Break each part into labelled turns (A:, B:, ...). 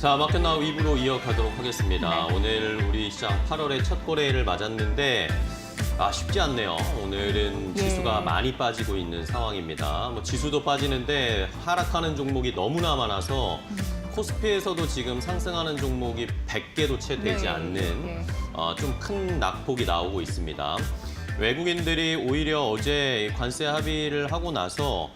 A: 자, 마켓나우 2부로 이어가도록 하겠습니다. 오늘 우리 시장 8월의 첫 거래를 맞았는데 쉽지 않네요. 오늘은 지수가 많이 빠지고 있는 상황입니다. 뭐 지수도 빠지는데 하락하는 종목이 너무나 많아서 코스피에서도 지금 상승하는 종목이 100개도 채 되지 않는 좀 큰 낙폭이 나오고 있습니다. 외국인들이 오히려 어제 관세 합의를 하고 나서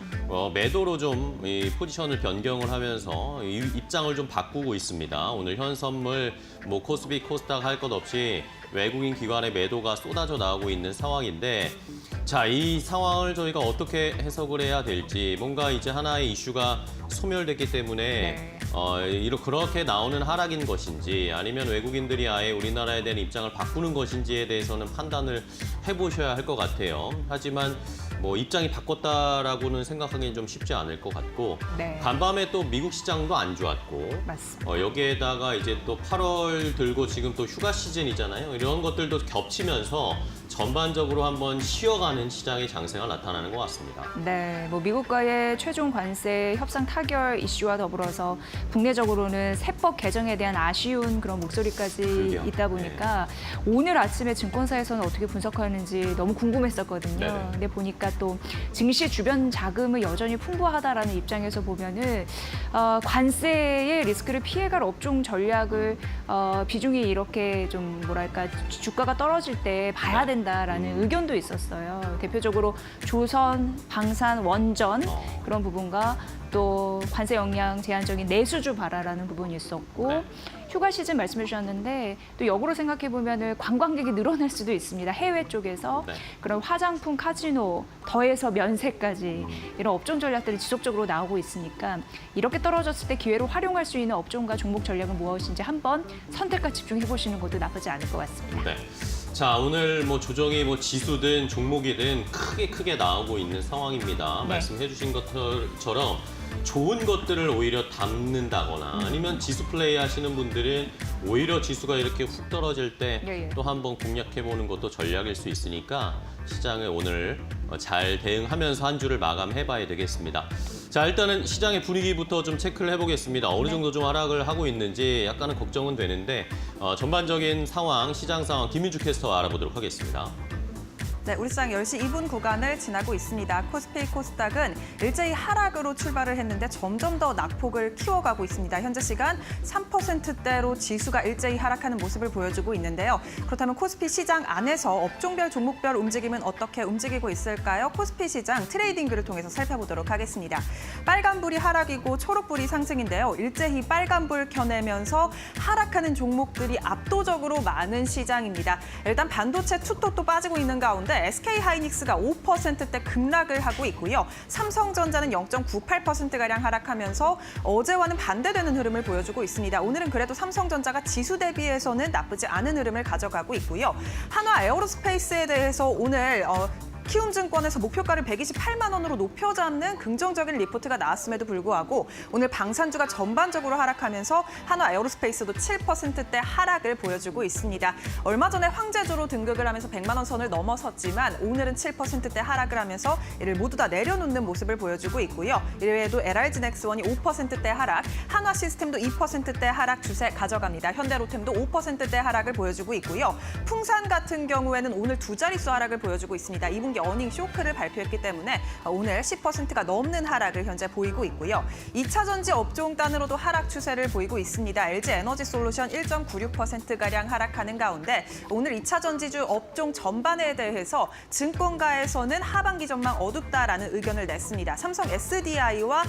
A: 매도로 좀 이 포지션을 변경을 하면서 입장을 좀 바꾸고 있습니다. 오늘 현선물, 뭐 코스피, 코스닥 할 것 없이 외국인 기관의 매도가 쏟아져 나오고 있는 상황인데, 자, 이 상황을 저희가 어떻게 해석을 해야 될지, 뭔가 이제 하나의 이슈가 소멸됐기 때문에 그렇게 나오는 하락인 것인지, 아니면 외국인들이 아예 우리나라에 대한 입장을 바꾸는 것인지에 대해서는 판단을 해보셔야 할 것 같아요. 하지만 뭐 입장이 바꿨다라고는 생각하기는 좀 쉽지 않을 것 같고, 간밤에 또 미국 시장도 안 좋았고,
B: 맞습니다.
A: 여기에다가 이제 또 8월 들고 지금 또 휴가 시즌이잖아요. 이런 것들도 겹치면서 전반적으로 한번 쉬어가는 시장의 장세가 나타나는 것 같습니다.
B: 네, 뭐 미국과의 최종 관세 협상 타결 이슈와 더불어서 국내적으로는 세법 개정에 대한 아쉬운 그런 목소리까지 있다 보니까 오늘 아침에 증권사에서는 어떻게 분석하는지 너무 궁금했었거든요. 근데 보니까 또 증시 주변 자금은 여전히 풍부하다라는 입장에서 보면은 관세의 리스크를 피해갈 업종 전략을 비중이 이렇게 좀 뭐랄까 주가가 떨어질 때 봐야 된다라는 의견도 있었어요. 대표적으로 조선, 방산, 원전 그런 부분과 또 관세 영향 제한적인 내수주 발화라는 부분이 있었고 휴가 시즌 말씀해 주셨는데 또 역으로 생각해 보면은 관광객이 늘어날 수도 있습니다. 해외 쪽에서 그런 화장품, 카지노, 더해서 면세까지 이런 업종 전략들이 지속적으로 나오고 있으니까 이렇게 떨어졌을 때 기회로 활용할 수 있는 업종과 종목 전략은 무엇인지 한번 선택과 집중해 보시는 것도 나쁘지 않을 것 같습니다.
A: 자, 오늘 뭐 조정이 뭐 지수든 종목이든 크게 나오고 있는 상황입니다. 말씀해 주신 것처럼 좋은 것들을 오히려 담는다거나 아니면 지수 플레이 하시는 분들은 오히려 지수가 이렇게 훅 떨어질 때 또 한번 공략해보는 것도 전략일 수 있으니까 시장을 오늘 잘 대응하면서 한 주를 마감해봐야 되겠습니다. 자, 일단은 시장의 분위기부터 좀 체크를 해보겠습니다. 어느 정도 좀 하락을 하고 있는지 약간은 걱정은 되는데 전반적인 상황, 시장 상황 김민주 캐스터와 알아보도록 하겠습니다.
C: 네, 우리 시장 10시 2분 구간을 지나고 있습니다. 코스피, 코스닥은 일제히 하락으로 출발을 했는데 점점 더 낙폭을 키워가고 있습니다. 현재 시간 3%대로 지수가 일제히 하락하는 모습을 보여주고 있는데요. 그렇다면 코스피 시장 안에서 업종별, 종목별 움직임은 어떻게 움직이고 있을까요? 코스피 시장 트레이딩뷰를 통해서 살펴보도록 하겠습니다. 빨간불이 하락이고 초록불이 상승인데요. 일제히 빨간불 켜내면서 하락하는 종목들이 압도적으로 많은 시장입니다. 일단 반도체 투톱도 빠지고 있는 가운데 SK하이닉스가 5%대 급락을 하고 있고요. 삼성전자는 0.98%가량 하락하면서 어제와는 반대되는 흐름을 보여주고 있습니다. 오늘은 그래도 삼성전자가 지수 대비해서는 나쁘지 않은 흐름을 가져가고 있고요. 한화 에어로스페이스에 대해서 오늘 키움증권에서 목표가를 128만 원으로 높여잡는 긍정적인 리포트가 나왔음에도 불구하고 오늘 방산주가 전반적으로 하락하면서 한화 에어로스페이스도 7%대 하락을 보여주고 있습니다. 얼마 전에 황제주로 등극을 하면서 100만 원 선을 넘어섰지만 오늘은 7%대 하락을 하면서 이를 모두 다 내려놓는 모습을 보여주고 있고요. 이외에도 LRG넥스원이 5%대 하락, 한화시스템도 2%대 하락 추세 가져갑니다. 현대로템도 5%대 하락을 보여주고 있고요. 풍산 같은 경우에는 오늘 두 자릿수 하락을 보여주고 있습니다. 2분기 어닝 쇼크를 발표했기 때문에 오늘 10%가 넘는 하락을 현재 보이고 있고요. 2차 전지 업종 단으로도 하락 추세를 보이고 있습니다. LG에너지솔루션 1.96%가량 하락하는 가운데 오늘 2차 전지주 업종 전반에 대해서 증권가에서는 하반기 전망 어둡다라는 의견을 냈습니다. 삼성 SDI와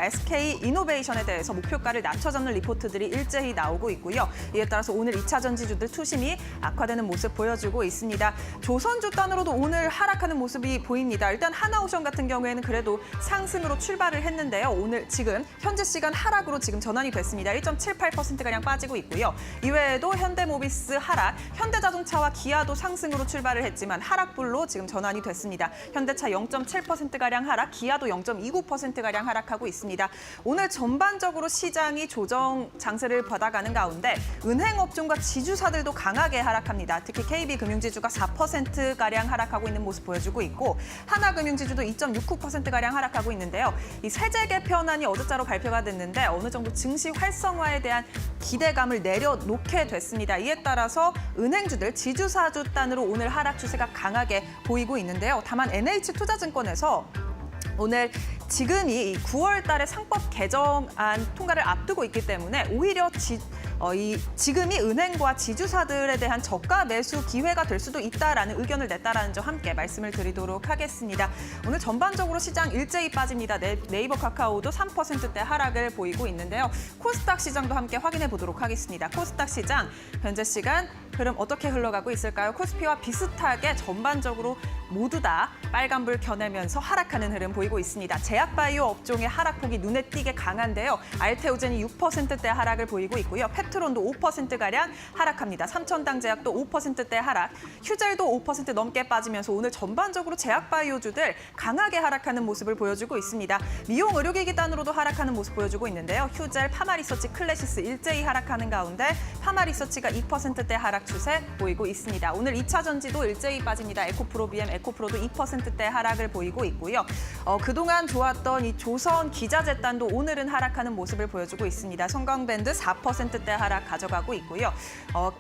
C: SK이노베이션에 대해서 목표가를 낮춰잡는 리포트들이 일제히 나오고 있고요. 이에 따라서 오늘 2차 전지주들 투심이 악화되는 모습 보여주고 있습니다. 조선주 단으로도 오늘 하락하는 모습이 보입니다. 일단 하나오션 같은 경우에는 그래도 상승으로 출발을 했는데요. 오늘 지금 현재 시간 하락으로 지금 전환이 됐습니다. 1.78%가량 빠지고 있고요. 이외에도 현대모비스 하락, 현대자동차와 기아도 상승으로 출발을 했지만 하락불로 지금 전환이 됐습니다. 현대차 0.7%가량 하락, 기아도 0.29%가량 하락하고 있습니다. 오늘 전반적으로 시장이 조정 장세를 받아가는 가운데 은행업종과 지주사들도 강하게 하락합니다. 특히 KB금융지주가 4% 2.5%가량 하락하고 있는 모습 보여주고 있고 하나금융지주도 2.69%가량 하락하고 있는데요. 이 세제 개편안이 어제자로 발표가 됐는데 어느 정도 증시 활성화에 대한 기대감을 내려놓게 됐습니다. 이에 따라서 은행주들 지주사주 단으로 오늘 하락 추세가 강하게 보이고 있는데요. 다만 NH투자증권에서 오늘 지금이 9월 달에 상법 개정안 통과를 앞두고 있기 때문에 오히려 지금이 은행과 지주사들에 대한 저가 매수 기회가 될 수도 있다라는 의견을 냈다라는 점 함께 말씀을 드리도록 하겠습니다. 오늘 전반적으로 시장 일제히 빠집니다. 네이버 카카오도 3%대 하락을 보이고 있는데요. 코스닥 시장도 함께 확인해 보도록 하겠습니다. 코스닥 시장 현재 시간 흐름 어떻게 흘러가고 있을까요? 코스피와 비슷하게 전반적으로 모두 다 빨간불 켜내면서 하락하는 흐름 보이고 있습니다. 제약바이오 업종의 하락폭이 눈에 띄게 강한데요. 알테오젠이 6%대 하락을 보이고 있고요. 페트론도 5%가량 하락합니다. 삼천당제약도 5%대 하락, 휴젤도 5% 넘게 빠지면서 오늘 전반적으로 제약바이오주들 강하게 하락하는 모습을 보여주고 있습니다. 미용 의료기기 단으로도 하락하는 모습 보여주고 있는데요. 휴젤, 파마리서치, 클래시스 일제히 하락하는 가운데 파마리서치가 2%대 하락 추세 보이고 있습니다. 오늘 2차 전지도 일제히 빠집니다. 에코프로 BM, 에코프로도 2%대 하락을 보이고 있고요. 그동안 좋았던 이 조선 기자재단도 오늘은 하락하는 모습을 보여주고 있습니다. 성광밴드 4%대 하락 가져가고 있고요.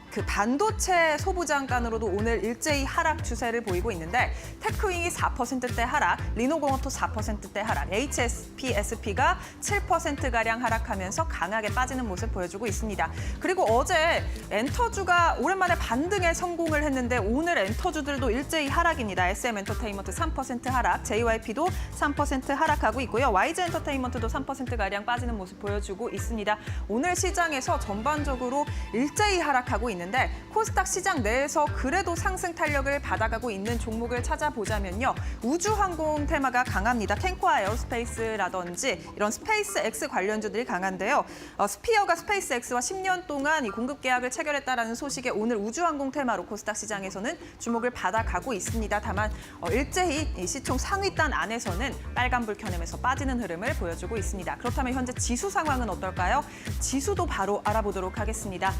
C: 그 반도체 소부장간으로도 오늘 일제히 하락 추세를 보이고 있는데 테크윙이 4%대 하락, 리노공업도 4%대 하락, HSPSP가 7%가량 하락하면서 강하게 빠지는 모습 보여주고 있습니다. 그리고 어제 엔터주가 오랜만에 반등에 성공을 했는데 오늘 엔터주들도 일제히 하락입니다. SM엔터테인먼트 3% 하락, JYP도 3% 하락하고 있고요. YG엔터테인먼트도 3%가량 빠지는 모습 보여주고 있습니다. 오늘 시장에서 전반적으로 일제히 하락하고 있는데 코스닥 시장 내에서 그래도 상승 탄력을 받아가고 있는 종목을 찾아보자면요. 우주항공 테마가 강합니다. 캔코아 에어스페이스라든지 이런 스페이스 X 관련주들이 강한데요. 스피어가 스페이스 X와 10년 동안 이 공급 계약을 체결했다라는 소식에 오늘 우주항공 테마로 코스닥 시장에서는 주목을 받아가고 있습니다. 다만 일제히 이 시총 상위단 안에서는 빨간불 켜내면서 빠지는 흐름을 보여주고 있습니다. 그렇다면 현재 지수 상황은 어떨까요? 지수도 바로 알아보도록 하겠습니다.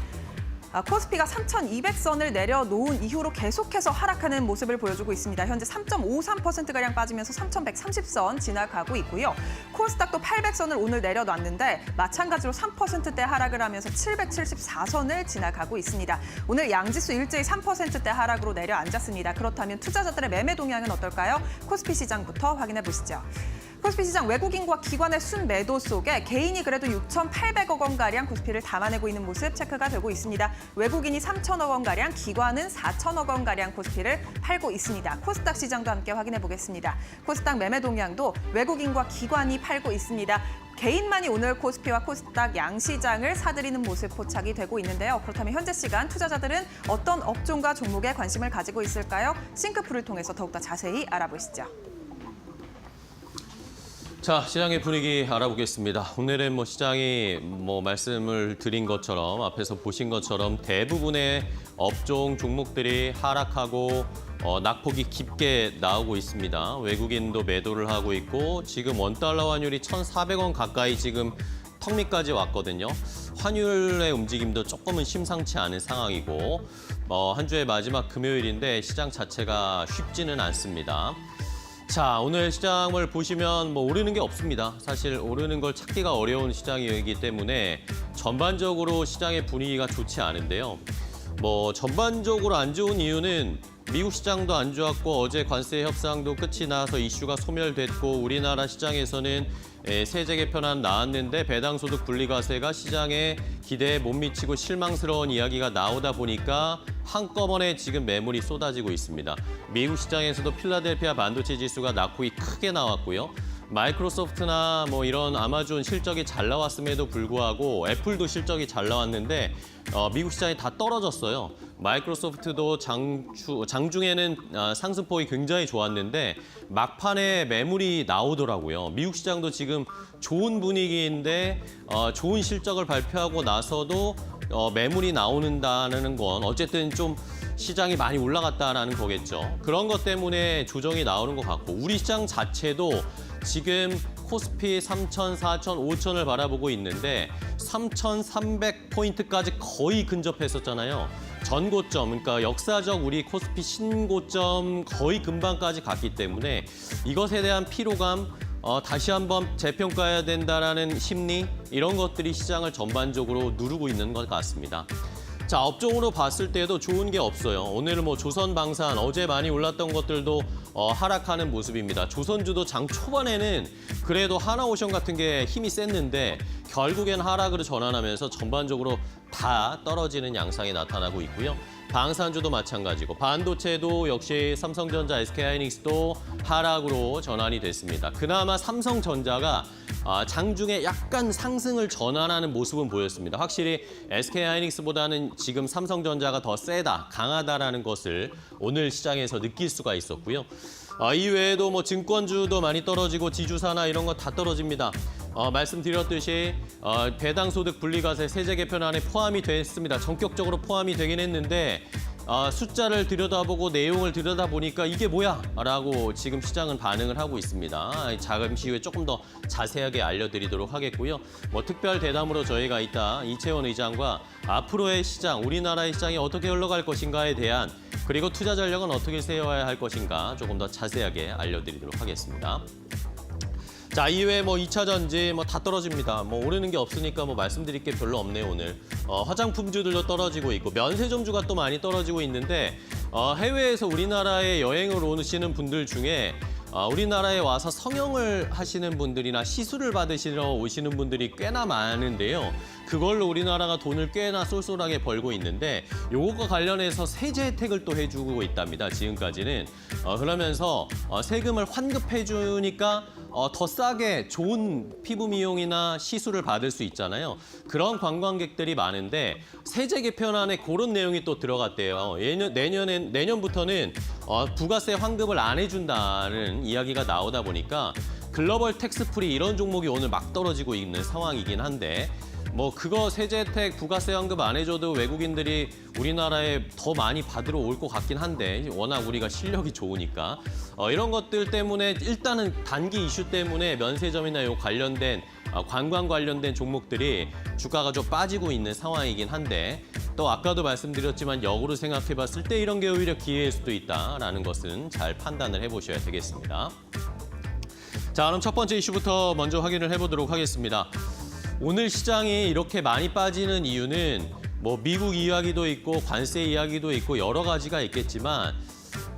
C: 코스피가 3,200선을 내려놓은 이후로 계속해서 하락하는 모습을 보여주고 있습니다. 현재 3.53%가량 빠지면서 3,130선 지나가고 있고요. 코스닥도 800선을 오늘 내려놨는데 마찬가지로 3%대 하락을 하면서 774선을 지나가고 있습니다. 오늘 양지수 일제히 3%대 하락으로 내려앉았습니다. 그렇다면 투자자들의 매매 동향은 어떨까요? 코스피 시장부터 확인해 보시죠. 코스피 시장 외국인과 기관의 순매도 속에 개인이 그래도 6,800억 원가량 코스피를 담아내고 있는 모습 체크가 되고 있습니다. 외국인이 3,000억 원가량, 기관은 4,000억 원가량 코스피를 팔고 있습니다. 코스닥 시장도 함께 확인해 보겠습니다. 코스닥 매매 동향도 외국인과 기관이 팔고 있습니다. 개인만이 오늘 코스피와 코스닥 양시장을 사들이는 모습 포착이 되고 있는데요. 그렇다면 현재 시간 투자자들은 어떤 업종과 종목에 관심을 가지고 있을까요? 싱크풀을 통해서 더욱더 자세히 알아보시죠.
A: 자, 시장의 분위기 알아보겠습니다. 오늘은 시장이 말씀을 드린 것처럼 앞에서 보신 것처럼 대부분의 업종 종목들이 하락하고 낙폭이 깊게 나오고 있습니다. 외국인도 매도를 하고 있고 지금 원달러 환율이 1,400원 가까이 지금 턱 밑까지 왔거든요. 환율의 움직임도 조금은 심상치 않은 상황이고 한 주의 마지막 금요일인데 시장 자체가 쉽지는 않습니다. 자, 오늘 시장을 보시면 오르는 게 없습니다. 사실 오르는 걸 찾기가 어려운 시장이기 때문에 전반적으로 시장의 분위기가 좋지 않은데요. 전반적으로 안 좋은 이유는 미국 시장도 안 좋았고 어제 관세 협상도 끝이 나서 이슈가 소멸됐고 우리나라 시장에서는 세제 개편안 나왔는데 배당소득 분리과세가 시장의 기대에 못 미치고 실망스러운 이야기가 나오다 보니까 한꺼번에 지금 매물이 쏟아지고 있습니다. 미국 시장에서도 필라델피아 반도체 지수가 낙폭이 크게 나왔고요. 마이크로소프트나 이런 아마존 실적이 잘 나왔음에도 불구하고 애플도 실적이 잘 나왔는데 미국 시장이 다 떨어졌어요. 마이크로소프트도 장중에는 상승폭이 굉장히 좋았는데 막판에 매물이 나오더라고요. 미국 시장도 지금 좋은 분위기인데 좋은 실적을 발표하고 나서도 매물이 나오는다는 건 어쨌든 좀 시장이 많이 올라갔다라는 거겠죠. 그런 것 때문에 조정이 나오는 것 같고 우리 시장 자체도 지금 코스피 3,000, 4,000, 5,000을 바라보고 있는데 3,300포인트까지 거의 근접했었잖아요. 전고점, 그러니까 역사적 우리 코스피 신고점 거의 근방까지 갔기 때문에 이것에 대한 피로감, 다시 한번 재평가해야 된다라는 심리, 이런 것들이 시장을 전반적으로 누르고 있는 것 같습니다. 자, 업종으로 봤을 때도 좋은 게 없어요. 오늘은 뭐 조선방산, 어제 많이 올랐던 것들도 하락하는 모습입니다. 조선주도 장 초반에는 그래도 하나오션 같은 게 힘이 셌는데 결국엔 하락으로 전환하면서 전반적으로 다 떨어지는 양상이 나타나고 있고요. 방산주도 마찬가지고 반도체도 역시 삼성전자, SK하이닉스도 하락으로 전환이 됐습니다. 그나마 삼성전자가 장중에 약간 상승을 전환하는 모습은 보였습니다. 확실히 SK하이닉스보다는 지금 삼성전자가 더 세다, 강하다라는 것을 오늘 시장에서 느낄 수가 있었고요. 이외에도 뭐 증권주도 많이 떨어지고 지주사나 이런 거 다 떨어집니다. 말씀드렸듯이 배당소득 분리과세 세제 개편안에 포함이 됐습니다. 전격적으로 포함이 되긴 했는데 숫자를 들여다보고 내용을 들여다보니까 이게 뭐야? 라고 지금 시장은 반응을 하고 있습니다. 잠시 후에 조금 더 자세하게 알려드리도록 하겠고요. 뭐 특별 대담으로 저희가 이따 이채원 의장과 앞으로의 시장, 우리나라의 시장이 어떻게 흘러갈 것인가에 대한, 그리고 투자 전략은 어떻게 세워야 할 것인가 조금 더 자세하게 알려드리도록 하겠습니다. 자, 이외에 뭐 2차 전지 뭐 다 떨어집니다. 뭐 오르는 게 없으니까 뭐 말씀드릴 게 별로 없네요, 오늘. 화장품주들도 떨어지고 있고 면세점주가 또 많이 떨어지고 있는데 해외에서 우리나라에 여행을 오시는 분들 중에 우리나라에 와서 성형을 하시는 분들이나 시술을 받으시러 오시는 분들이 꽤나 많은데요. 그걸로 우리나라가 돈을 꽤나 쏠쏠하게 벌고 있는데 요것과 관련해서 세제 혜택을 또 해주고 있답니다. 지금까지는. 그러면서 세금을 환급해 주니까 더 싸게 좋은 피부 미용이나 시술을 받을 수 있잖아요. 그런 관광객들이 많은데 세제 개편안에 그런 내용이 또 들어갔대요. 내년부터는 부가세 환급을 안 해준다는 이야기가 나오다 보니까 글로벌 텍스 프리 이런 종목이 오늘 막 떨어지고 있는 상황이긴 한데, 뭐 그거 세제 혜택 부가세 환급 안 해줘도 외국인들이 우리나라에 더 많이 받으러 올 것 같긴 한데, 워낙 우리가 실력이 좋으니까 이런 것들 때문에 일단은 단기 이슈 때문에 면세점이나 요 관련된 관광 관련된 종목들이 주가가 좀 빠지고 있는 상황이긴 한데, 또 아까도 말씀드렸지만 역으로 생각해봤을 때 이런 게 오히려 기회일 수도 있다라는 것은 잘 판단을 해보셔야 되겠습니다. 자, 그럼 첫 번째 이슈부터 먼저 확인을 해보도록 하겠습니다. 오늘 시장이 이렇게 많이 빠지는 이유는 뭐 미국 이야기도 있고 관세 이야기도 있고 여러 가지가 있겠지만,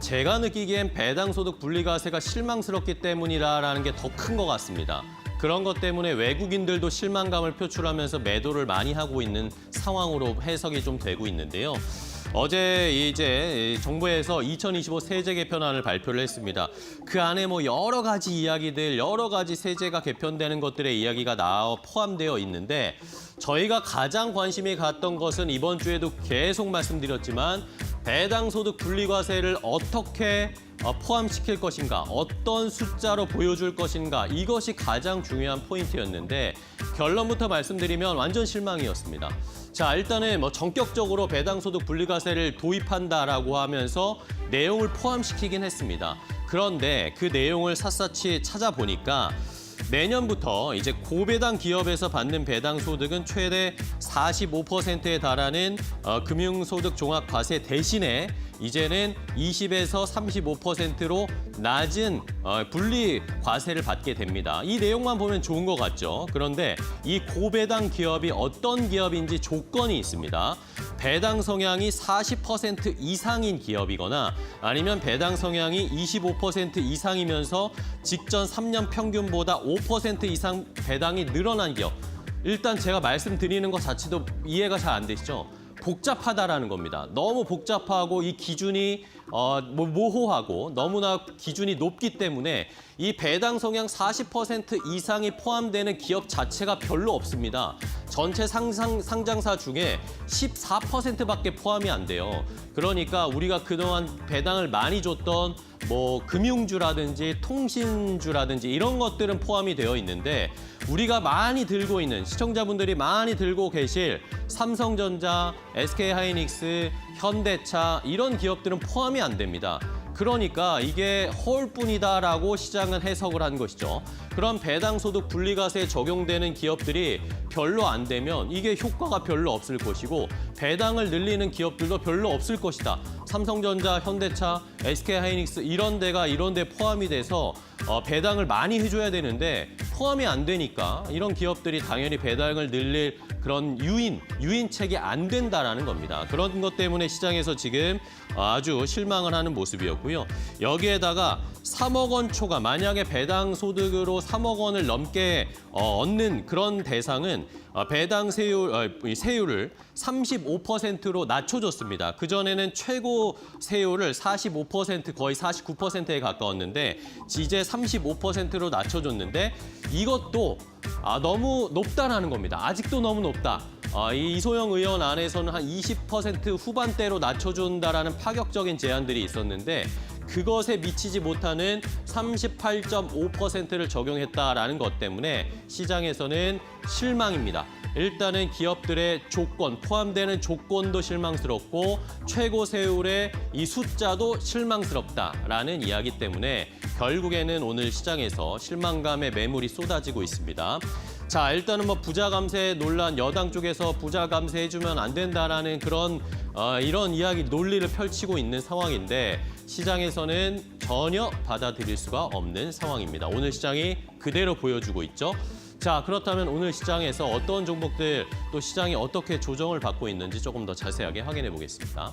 A: 제가 느끼기엔 배당소득 분리과세가 실망스럽기 때문이라는 게 더 큰 것 같습니다. 그런 것 때문에 외국인들도 실망감을 표출하면서 매도를 많이 하고 있는 상황으로 해석이 좀 되고 있는데요. 어제 이제 정부에서 2025 세제 개편안을 발표를 했습니다. 그 안에 뭐 여러 가지 이야기들, 여러 가지 세제가 개편되는 것들의 이야기가 포함되어 있는데, 저희가 가장 관심이 갔던 것은 이번 주에도 계속 말씀드렸지만 배당소득 분리과세를 어떻게 포함시킬 것인가, 어떤 숫자로 보여줄 것인가, 이것이 가장 중요한 포인트였는데 결론부터 말씀드리면 완전 실망이었습니다. 자, 일단은 뭐 전격적으로 배당소득 분리과세를 도입한다라고 하면서 내용을 포함시키긴 했습니다. 그런데 그 내용을 샅샅이 찾아보니까 내년부터 이제 고배당 기업에서 받는 배당소득은 최대 45%에 달하는 금융소득 종합과세 대신에 이제는 20에서 35%로 낮은 분리 과세를 받게 됩니다. 이 내용만 보면 좋은 것 같죠. 그런데 이 고배당 기업이 어떤 기업인지 조건이 있습니다. 배당 성향이 40% 이상인 기업이거나 아니면 배당 성향이 25% 이상이면서 직전 3년 평균보다 5% 이상 배당이 늘어난 기업. 일단 제가 말씀드리는 것 자체도 이해가 잘 안 되시죠? 복잡하다라는 겁니다. 너무 복잡하고 이 기준이 모호하고 너무나 기준이 높기 때문에 이 배당 성향 40% 이상이 포함되는 기업 자체가 별로 없습니다. 전체 상장사 중에 14%밖에 포함이 안 돼요. 그러니까 우리가 그동안 배당을 많이 줬던 뭐 금융주라든지 통신주라든지 이런 것들은 포함이 되어 있는데, 우리가 많이 들고 있는, 시청자분들이 많이 들고 계실 삼성전자, SK하이닉스, 현대차 이런 기업들은 포함이 안 됩니다. 그러니까 이게 허울뿐이다라고 시장은 해석을 한 것이죠. 그런 배당소득 분리과세 적용되는 기업들이 별로 안 되면 이게 효과가 별로 없을 것이고 배당을 늘리는 기업들도 별로 없을 것이다. 삼성전자, 현대차, SK하이닉스 이런 데 포함이 돼서 배당을 많이 해줘야 되는데 포함이 안 되니까 이런 기업들이 당연히 배당을 늘릴 그런 유인책이 안 된다라는 겁니다. 그런 것 때문에 시장에서 지금 아주 실망을 하는 모습이었고요. 여기에다가 3억 원 초과, 만약에 배당 소득으로 3억 원을 넘게 얻는 그런 대상은 배당 세율을 35%로 낮춰줬습니다. 그전에는 최고 세율을 45%, 거의 49%에 가까웠는데 이제 35%로 낮춰줬는데 이것도 너무 높다라는 겁니다. 아직도 너무 높다. 이 이소영 의원 안에서는 한 20% 후반대로 낮춰준다라는 파격적인 제안들이 있었는데 그것에 미치지 못하는 38.5%를 적용했다라는 것 때문에 시장에서는 실망입니다. 일단은 기업들의 조건, 포함되는 조건도 실망스럽고 최고 세율의 이 숫자도 실망스럽다라는 이야기 때문에 결국에는 오늘 시장에서 실망감의 매물이 쏟아지고 있습니다. 자, 일단은 부자 감세 논란, 여당 쪽에서 부자 감세해주면 안 된다라는 그런 이런 이야기 논리를 펼치고 있는 상황인데 시장에서는 전혀 받아들일 수가 없는 상황입니다. 오늘 시장이 그대로 보여주고 있죠. 자, 그렇다면 오늘 시장에서 어떤 종목들 또 시장이 어떻게 조정을 받고 있는지 조금 더 자세하게 확인해 보겠습니다.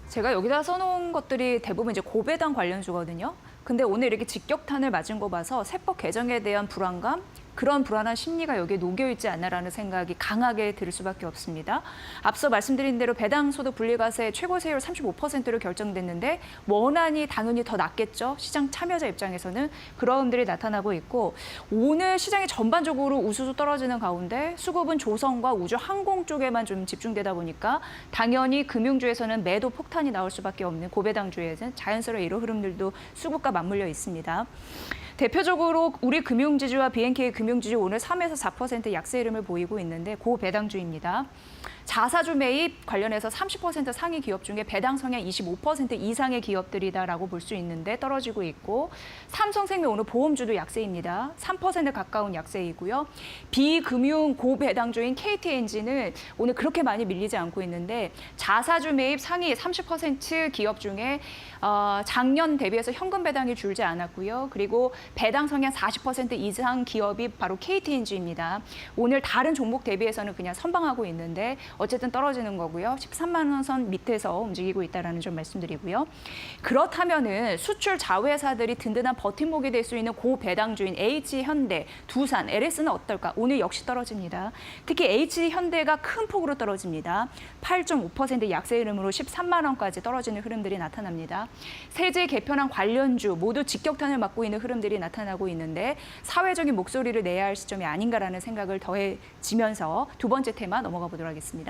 B: 제가 여기다 써놓은 것들이 대부분 이제 고배당 관련주거든요. 근데 오늘 이렇게 직격탄을 맞은 거 봐서 세법 개정에 대한 불안감, 그런 불안한 심리가 여기에 녹여있지 않나라는 생각이 강하게 들 수밖에 없습니다. 앞서 말씀드린 대로 배당소득 분리과세 최고 세율 35%로 결정됐는데 원안이 당연히 더 낮겠죠. 시장 참여자 입장에서는 그런 음들이 나타나고 있고 오늘 시장이 전반적으로 우수수 떨어지는 가운데 수급은 조선과 우주 항공 쪽에만 좀 집중되다 보니까 당연히 금융주에서는 매도 폭탄이 나올 수밖에 없는 고배당주에는 자연스러운 이런 흐름들도 수급과 맞물려 있습니다. 대표적으로 우리 금융지주와 BNK 금융지주 오늘 3에서 4% 약세 흐름을 보이고 있는데 고배당주입니다. 자사주 매입 관련해서 30% 상위 기업 중에 배당 성향 25% 이상의 기업들이다라고 볼 수 있는데 떨어지고 있고 삼성생명 오늘 보험주도 약세입니다. 3% 가까운 약세이고요. 비금융 고배당주인 KT엔진은 오늘 그렇게 많이 밀리지 않고 있는데 자사주 매입 상위 30% 기업 중에 작년 대비해서 현금 배당이 줄지 않았고요. 그리고 배당 성향 40% 이상 기업이 바로 KT엔진입니다. 오늘 다른 종목 대비해서는 그냥 선방하고 있는데 어쨌든 떨어지는 거고요. 13만 원 선 밑에서 움직이고 있다는 점 말씀드리고요. 그렇다면은 수출 자회사들이 든든한 버팀목이 될 수 있는 고배당주인 H현대, 두산, LS는 어떨까? 오늘 역시 떨어집니다. 특히 H현대가 큰 폭으로 떨어집니다. 8.5% 약세 흐름으로 13만 원까지 떨어지는 흐름들이 나타납니다. 세제 개편안 관련주 모두 직격탄을 맞고 있는 흐름들이 나타나고 있는데 사회적인 목소리를 내야 할 시점이 아닌가라는 생각을 더해지면서 두 번째 테마 넘어가 보도록 하겠습니다.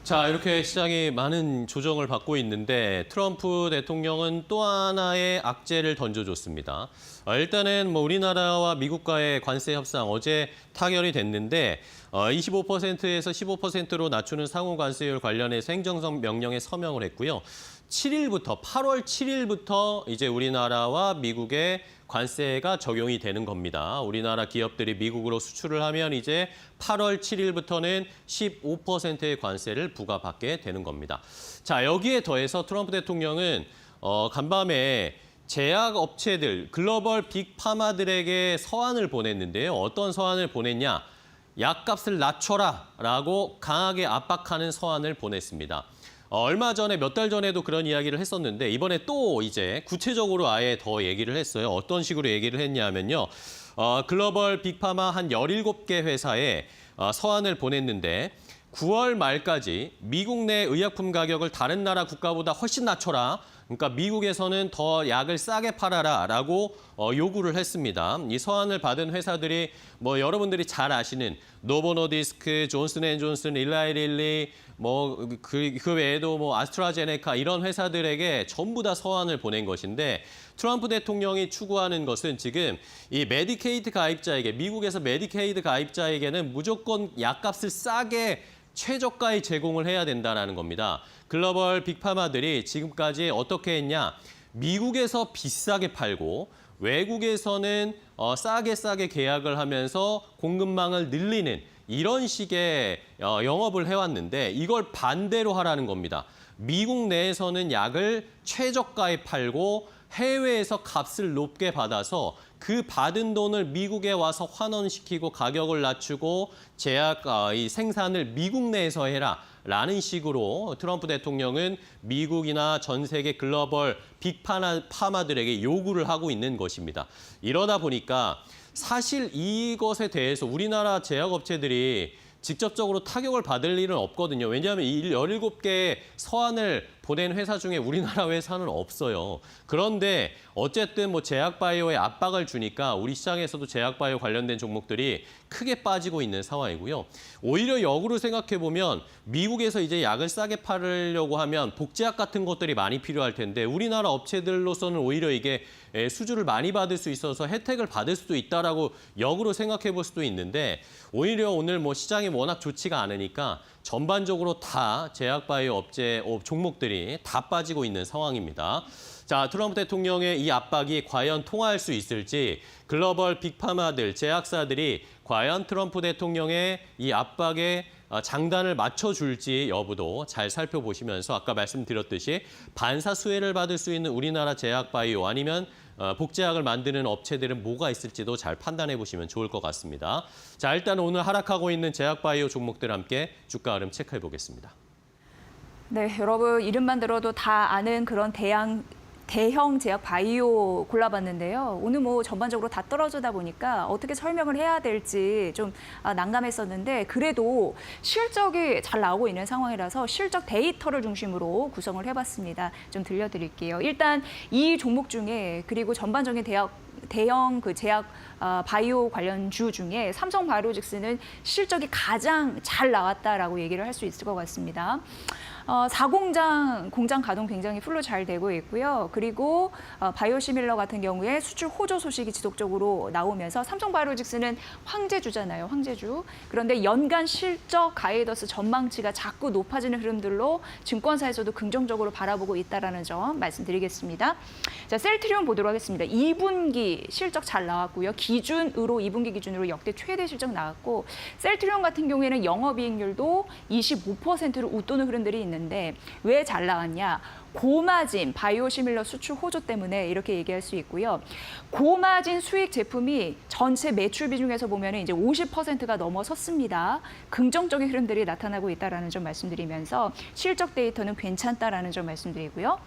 A: 자, 이렇게 시장이 많은 조정을 받고 있는데 트럼프 대통령은 또 하나의 악재를 던져줬습니다. 일단은 우리나라와 미국과의 관세 협상 어제 타결이 됐는데 25%에서 15%로 낮추는 상호 관세율 관련해서 행정명령에 서명을 했고요. 8월 7일부터 이제 우리나라와 미국의 관세가 적용이 되는 겁니다. 우리나라 기업들이 미국으로 수출을 하면 이제 8월 7일부터는 15%의 관세를 부과받게 되는 겁니다. 자, 여기에 더해서 트럼프 대통령은 간밤에 제약업체들, 글로벌 빅파마들에게 서한을 보냈는데요. 어떤 서한을 보냈냐? 약값을 낮춰라라고 강하게 압박하는 서한을 보냈습니다. 얼마 전에 몇 달 전에도 그런 이야기를 했었는데 이번에 또 이제 구체적으로 아예 더 얘기를 했어요. 어떤 식으로 얘기를 했냐면요. 글로벌 빅파마 한 17개 회사에 서한을 보냈는데 9월 말까지 미국 내 의약품 가격을 다른 나라 국가보다 훨씬 낮춰라. 그러니까 미국에서는 더 약을 싸게 팔아라라고 요구를 했습니다. 이 서한을 받은 회사들이 여러분들이 잘 아시는 노보노디스크, 존슨앤존슨, 일라이릴리, 그 외에도 아스트라제네카 이런 회사들에게 전부 다 서한을 보낸 것인데 트럼프 대통령이 추구하는 것은 지금 이 메디케이드 가입자에게 미국에서 메디케이드 가입자에게는 무조건 약값을 싸게 최저가에 제공을 해야 된다는 겁니다. 글로벌 빅파마들이 지금까지 어떻게 했냐? 미국에서 비싸게 팔고 외국에서는 싸게 계약을 하면서 공급망을 늘리는 이런 식의 영업을 해왔는데 이걸 반대로 하라는 겁니다. 미국 내에서는 약을 최저가에 팔고 해외에서 값을 높게 받아서 그 받은 돈을 미국에 와서 환원시키고 가격을 낮추고 제약 이 생산을 미국 내에서 해라. 라는 식으로 트럼프 대통령은 미국이나 전 세계 글로벌 빅파마들에게 요구를 하고 있는 것입니다. 이러다 보니까 사실 이것에 대해서 우리나라 제약업체들이 직접적으로 타격을 받을 일은 없거든요. 왜냐하면 이 17개의 서한을 보낸 회사 중에 우리나라 회사는 없어요. 그런데 어쨌든 뭐 제약바이오에 압박을 주니까 우리 시장에서도 제약바이오 관련된 종목들이 크게 빠지고 있는 상황이고요. 오히려 역으로 생각해보면 미국에서 이제 약을 싸게 팔으려고 하면 복제약 같은 것들이 많이 필요할 텐데 우리나라 업체들로서는 오히려 이게 수주를 많이 받을 수 있어서 혜택을 받을 수도 있다라고 역으로 생각해 볼 수도 있는데 오히려 오늘 뭐 시장이 워낙 좋지가 않으니까 전반적으로 다 제약바이오 업체 종목들이 다 빠지고 있는 상황입니다. 자, 트럼프 대통령의 이 압박이 과연 통할 수 있을지 글로벌 빅파마들, 제약사들이 과연 트럼프 대통령의 이 압박에 장단을 맞춰줄지 여부도 잘 살펴보시면서 아까 말씀드렸듯이 반사수혜를 받을 수 있는 우리나라 제약바이오 아니면 복제약을 만드는 업체들은 뭐가 있을지도 잘 판단해 보시면 좋을 것 같습니다. 자, 일단 오늘 하락하고 있는 제약바이오 종목들 함께 주가 흐름 체크해 보겠습니다.
B: 네, 여러분 이름만 들어도 다 아는 그런 대형 제약 바이오 골라봤는데요. 오늘 뭐 전반적으로 다 떨어지다 보니까 어떻게 설명을 해야 될지 좀 난감했었는데 그래도 실적이 잘 나오고 있는 상황이라서 실적 데이터를 중심으로 구성을 해봤습니다. 좀 들려드릴게요. 일단 이 종목 중에 그리고 전반적인 대형 그 제약 바이오 관련주 중에 삼성바이오로직스는 실적이 가장 잘 나왔다라고 얘기를 할 수 있을 것 같습니다. 4공장 가동 굉장히 풀로 잘 되고 있고요. 그리고 바이오시밀러 같은 경우에 수출 호조 소식이 지속적으로 나오면서 삼성바이오로직스는 황제주잖아요. 황제주. 그런데 연간 실적 가이던스 전망치가 자꾸 높아지는 흐름들로 증권사에서도 긍정적으로 바라보고 있다는 점 말씀드리겠습니다. 자, 셀트리온 보도록 하겠습니다. 2분기 실적 잘 나왔고요. 2분기 기준으로 역대 최대 실적 나왔고 셀트리온 같은 경우에는 영업이익률도 25%를 웃도는 흐름들이 있는데 왜 잘 나왔냐? 고마진 바이오시밀러 수출 호조 때문에 이렇게 얘기할 수 있고요. 고마진 수익 제품이 전체 매출 비중에서 보면 이제 50%가 넘어섰습니다. 긍정적인 흐름들이 나타나고 있다는 점 말씀드리면서 실적 데이터는 괜찮다라는 점 말씀드리고요.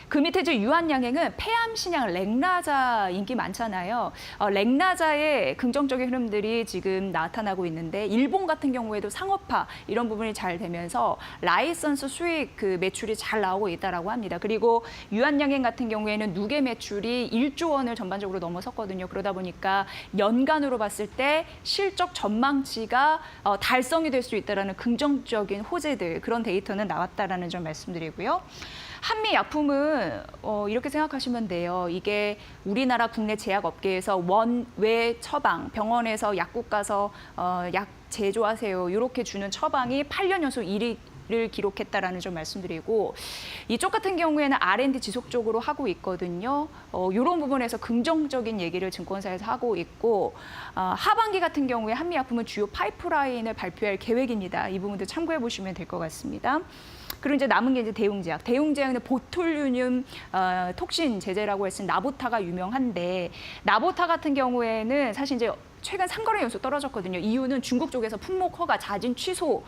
B: 그 밑에 이제 유한양행은 폐암신약 렉나자 인기 많잖아요. 렉나자의 긍정적인 흐름들이 지금 나타나고 있는데 일본 같은 경우에도 상업화 이런 부분이 잘 되면서 라이선스 수익 그 매출이 잘 나오고 있다라고 합니다. 그리고 유한양행 같은 경우에는 누계 매출이 1조 원을 전반적으로 넘어섰거든요. 그러다 보니까 연간으로 봤을 때 실적 전망치가 달성이 될 수 있다라는 긍정적인 호재들 그런 데이터는 나왔다라는 점 말씀드리고요. 한미약품은 이렇게 생각하시면 돼요. 이게 우리나라 국내 제약업계에서 원외 처방, 병원에서 약국 가서 약 제조하세요. 이렇게 주는 처방이 8년 연속 1위를 기록했다라는 점 말씀드리고 이쪽 같은 경우에는 R&D 지속적으로 하고 있거든요. 이런 부분에서 긍정적인 얘기를 증권사에서 하고 있고 하반기 같은 경우에 한미약품은 주요 파이프라인을 발표할 계획입니다. 이 부분도 참고해 보시면 될 것 같습니다. 그리고 이제 남은 게 이제 대웅제약. 대웅제약은 보톨륨 톡신 제제라고 했을 나보타가 유명한데 나보타 같은 경우에는 사실 이제 최근 3거래 연속 떨어졌거든요. 이유는 중국 쪽에서 품목 허가 자진 취소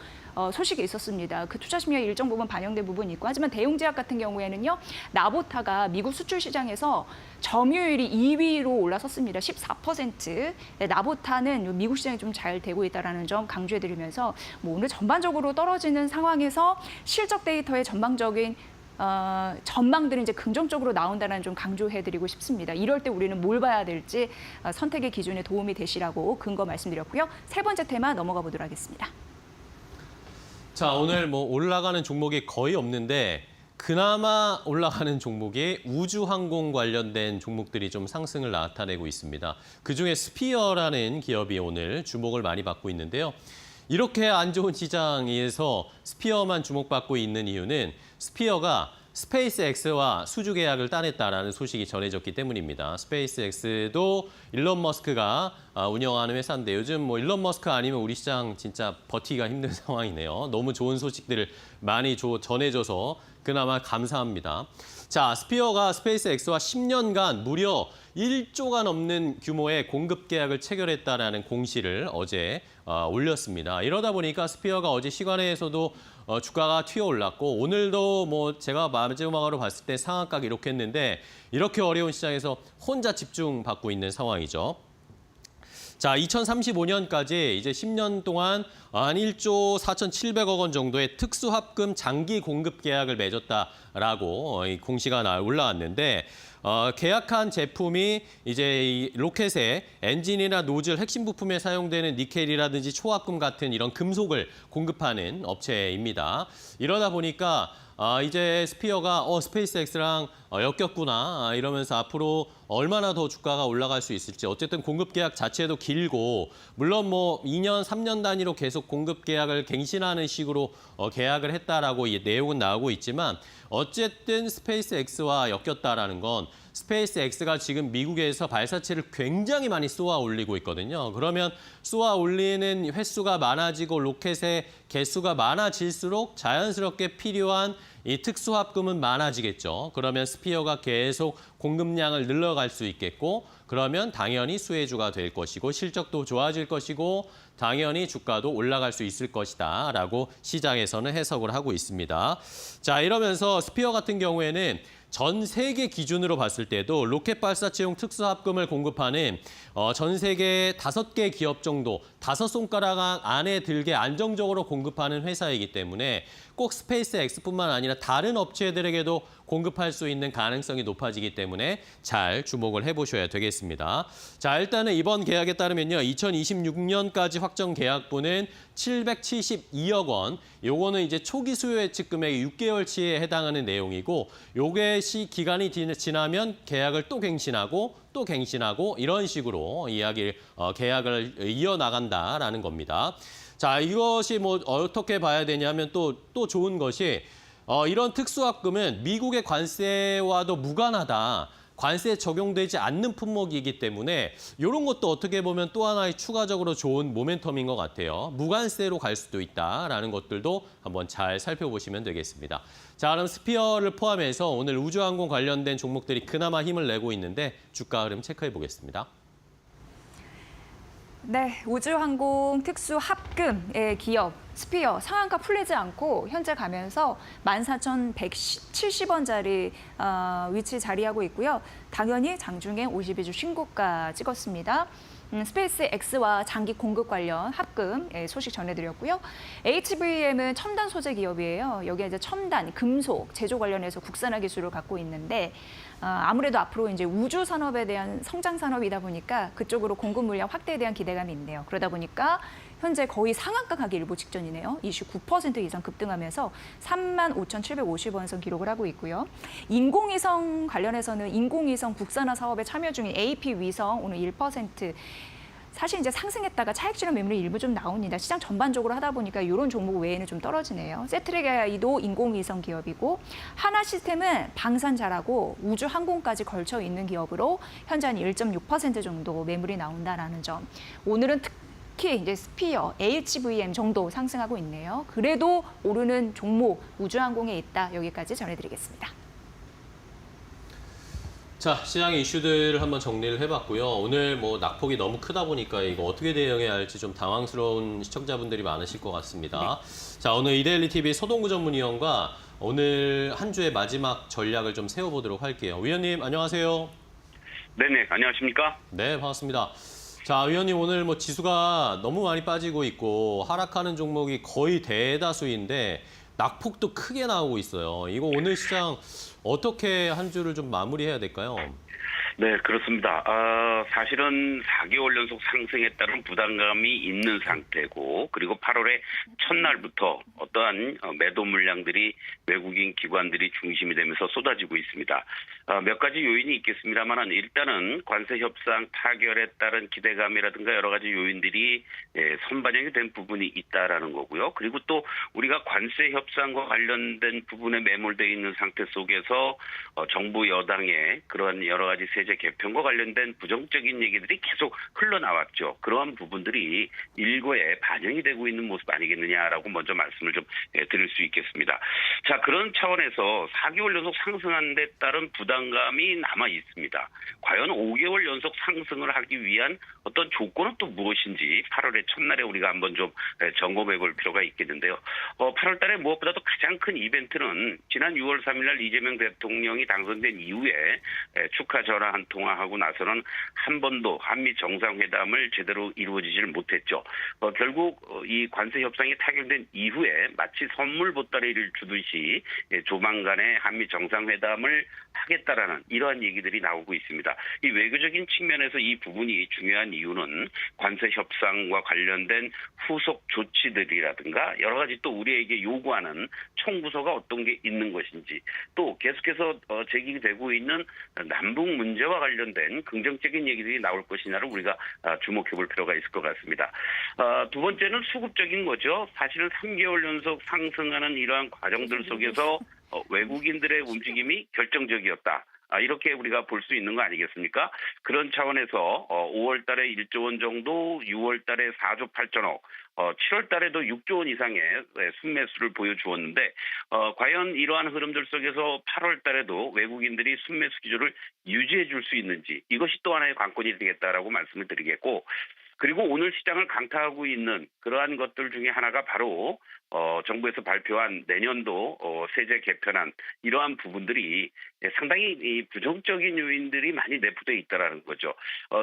B: 소식이 있었습니다. 그 투자 심리가 일정 부분 반영된 부분이 있고 하지만 대웅제약 같은 경우에는요. 나보타가 미국 수출 시장에서 점유율이 2위로 올라섰습니다. 14%. 나보타는 미국 시장이 좀 잘 되고 있다는 점 강조해드리면서 뭐 오늘 전반적으로 떨어지는 상황에서 실적 데이터의 전망적인 전망들이 이제 긍정적으로 나온다는 좀 강조해드리고 싶습니다. 이럴 때 우리는 뭘 봐야 될지 선택의 기준에 도움이 되시라고 근거 말씀드렸고요. 세 번째 테마 넘어가 보도록 하겠습니다.
A: 자, 오늘 뭐 올라가는 종목이 거의 없는데 그나마 올라가는 종목이 우주항공 관련된 종목들이 좀 상승을 나타내고 있습니다. 그중에 스피어라는 기업이 오늘 주목을 많이 받고 있는데요. 이렇게 안 좋은 시장에서 스피어만 주목받고 있는 이유는 스피어가 스페이스X와 수주 계약을 따냈다라는 소식이 전해졌기 때문입니다. 스페이스X도 일론 머스크가 운영하는 회사인데 요즘 뭐 일론 머스크 아니면 우리 시장 진짜 버티기가 힘든 상황이네요. 너무 좋은 소식들을 많이 전해줘서 그나마 감사합니다. 자, 스피어가 스페이스X와 10년간 무려 1조가 넘는 규모의 공급 계약을 체결했다라는 공시를 어제 올렸습니다. 이러다 보니까 스피어가 어제 시간회에서도 주가가 튀어 올랐고 오늘도 뭐 제가 마지막으로 봤을 때 상한가 기록했는데 이렇게 어려운 시장에서 혼자 집중받고 있는 상황이죠. 자, 2035년까지 이제 10년 동안 한 1조 4,700억 원 정도의 특수합금 장기 공급 계약을 맺었다라고 공시가 올라왔는데 계약한 제품이 이제 이 로켓의 엔진이나 노즐 핵심 부품에 사용되는 니켈이라든지 초합금 같은 이런 금속을 공급하는 업체입니다. 이러다 보니까 이제 스피어가 스페이스X랑 엮였구나 이러면서 앞으로 얼마나 더 주가가 올라갈 수 있을지 어쨌든 공급 계약 자체도 길고 물론 뭐 2년, 3년 단위로 계속 공급 계약을 갱신하는 식으로 계약을 했다라고 이 내용은 나오고 있지만 어쨌든 스페이스X와 엮였다라는 건 스페이스X가 지금 미국에서 발사체를 굉장히 많이 쏘아 올리고 있거든요. 그러면 쏘아 올리는 횟수가 많아지고 로켓의 개수가 많아질수록 자연스럽게 필요한 이 특수합금은 많아지겠죠. 그러면 스피어가 계속 공급량을 늘려갈 수 있겠고 그러면 당연히 수혜주가 될 것이고 실적도 좋아질 것이고 당연히 주가도 올라갈 수 있을 것이다 라고 시장에서는 해석을 하고 있습니다. 자, 이러면서 스피어 같은 경우에는 전 세계 기준으로 봤을 때도 로켓 발사체용 특수합금을 공급하는 전 세계 5개 기업 정도, 5손가락 안에 들게 안정적으로 공급하는 회사이기 때문에 꼭 스페이스X뿐만 아니라 다른 업체들에게도 공급할 수 있는 가능성이 높아지기 때문에 잘 주목을 해보셔야 되겠습니다. 자, 일단은 이번 계약에 따르면요. 2026년까지 확정 계약분은 772억 원. 요거는 이제 초기 수요 예측 금액의 6개월치에 해당하는 내용이고 요게 기간이 지나면 계약을 또 갱신하고 이런 식으로 계약을 이어나간다라는 겁니다. 자, 이것이 뭐 어떻게 봐야 되냐면 또 좋은 것이 이런 특수합금은 미국의 관세와도 무관하다. 관세에 적용되지 않는 품목이기 때문에 이런 것도 어떻게 보면 또 하나의 추가적으로 좋은 모멘텀인 것 같아요. 무관세로 갈 수도 있다라는 것들도 한번 잘 살펴보시면 되겠습니다. 자, 그럼 스피어를 포함해서 오늘 우주항공 관련된 종목들이 그나마 힘을 내고 있는데 주가 흐름 체크해 보겠습니다.
B: 네, 우주항공 특수합금의 기업 스피어 상한가 풀리지 않고 현재 가면서 14,170원짜리 위치 자리하고 있고요. 당연히 장중에 52주 신고가 찍었습니다. 스페이스X와 장기 공급 관련 합금 소식 전해드렸고요. HVM은 첨단 소재 기업이에요. 여기에 이제 첨단, 금속, 제조 관련해서 국산화 기술을 갖고 있는데 아무래도 앞으로 이제 우주 산업에 대한 성장 산업이다 보니까 그쪽으로 공급 물량 확대에 대한 기대감이 있네요. 그러다 보니까 현재 거의 상한가 가기 일보 직전이네요. 29% 이상 급등하면서 35,750원 선 기록을 하고 있고요. 인공위성 관련해서는 인공위성 국산화 사업에 참여 중인 AP위성 오늘 1%. 사실 이제 상승했다가 차익 실현 매물이 일부 좀 나옵니다. 시장 전반적으로 하다 보니까 이런 종목 외에는 좀 떨어지네요. 세트레가이도 인공위성 기업이고 하나시스템은 방산 잘하고 우주항공까지 걸쳐 있는 기업으로 현재 한 1.6% 정도 매물이 나온다라는 점. 오늘은 특히 이제 스피어, HVM 정도 상승하고 있네요. 그래도 오르는 종목 우주항공에 있다. 여기까지 전해드리겠습니다.
A: 자, 시장의 이슈들을 한번 정리를 해봤고요. 오늘 뭐 낙폭이 너무 크다 보니까 이거 어떻게 대응해야 할지 좀 당황스러운 시청자분들이 많으실 것 같습니다. 네. 자, 오늘 이데일리 TV 서동구 전문위원과 오늘 한 주의 마지막 전략을 좀 세워보도록 할게요. 위원님, 안녕하세요.
D: 네네, 안녕하십니까?
A: 네, 반갑습니다. 자, 위원님 오늘 뭐 지수가 너무 많이 빠지고 있고 하락하는 종목이 거의 대다수인데 낙폭도 크게 나오고 있어요. 이거 오늘 시장 어떻게 한 주를 좀 마무리해야 될까요?
D: 네, 그렇습니다. 사실은 4개월 연속 상승에 따른 부담감이 있는 상태고, 그리고 8월의 첫날부터 어떠한 매도 물량들이 외국인 기관들이 중심이 되면서 쏟아지고 있습니다. 몇 가지 요인이 있겠습니다만 일단은 관세 협상 타결에 따른 기대감이라든가 여러 가지 요인들이 선반영이 된 부분이 있다라는 거고요. 그리고 또 우리가 관세 협상과 관련된 부분에 매몰되어 있는 상태 속에서 정부 여당의 그러한 여러 가지 세제 개편과 관련된 부정적인 얘기들이 계속 흘러나왔죠. 그러한 부분들이 일거에 반영이 되고 있는 모습 아니겠느냐라고 먼저 말씀을 좀 드릴 수 있겠습니다. 자, 그런 차원에서 4개월 연속 상승한 데 따른 부담감이 남아 있습니다. 과연 5개월 연속 상승을 하기 위한 어떤 조건은 또 무엇인지 8월의 첫날에 우리가 한번 좀 점검해 볼 필요가 있겠는데요. 8월 달에 무엇보다도 가장 큰 이벤트는 지난 6월 3일 날 이재명 대통령이 당선된 이후에 축하 전화 한 통화하고 나서는 한 번도 한미 정상회담을 제대로 이루어지지를 못했죠. 결국 이 관세 협상이 타결된 이후에 마치 선물 보따리를 주듯이 조만간에 한미 정상회담을 하겠다라는 이러한 얘기들이 나오고 있습니다. 이 외교적인 측면에서 이 부분이 중요한 이유는 관세 협상과 관련된 후속 조치들이라든가 여러 가지 또 우리에게 요구하는 총부서가 어떤 게 있는 것인지 또 계속해서 제기되고 있는 남북 문제와 관련된 긍정적인 얘기들이 나올 것이냐를 우리가 주목해 볼 필요가 있을 것 같습니다. 두 번째는 수급적인 거죠. 사실은 3개월 연속 상승하는 이러한 과정들 속에서 외국인들의 움직임이 결정적이었다. 이렇게 우리가 볼 수 있는 거 아니겠습니까? 그런 차원에서 5월 달에 1조 원 정도, 6월 달에 4조 8천억, 7월 달에도 6조 원 이상의 순매수를 보여주었는데 과연 이러한 흐름들 속에서 8월 달에도 외국인들이 순매수 기조를 유지해 줄 수 있는지 이것이 또 하나의 관건이 되겠다라고 말씀을 드리겠고 그리고 오늘 시장을 강타하고 있는 그러한 것들 중에 하나가 바로 정부에서 발표한 내년도 세제 개편안 이러한 부분들이 상당히 이 부정적인 요인들이 많이 내포되어 있다라는 거죠.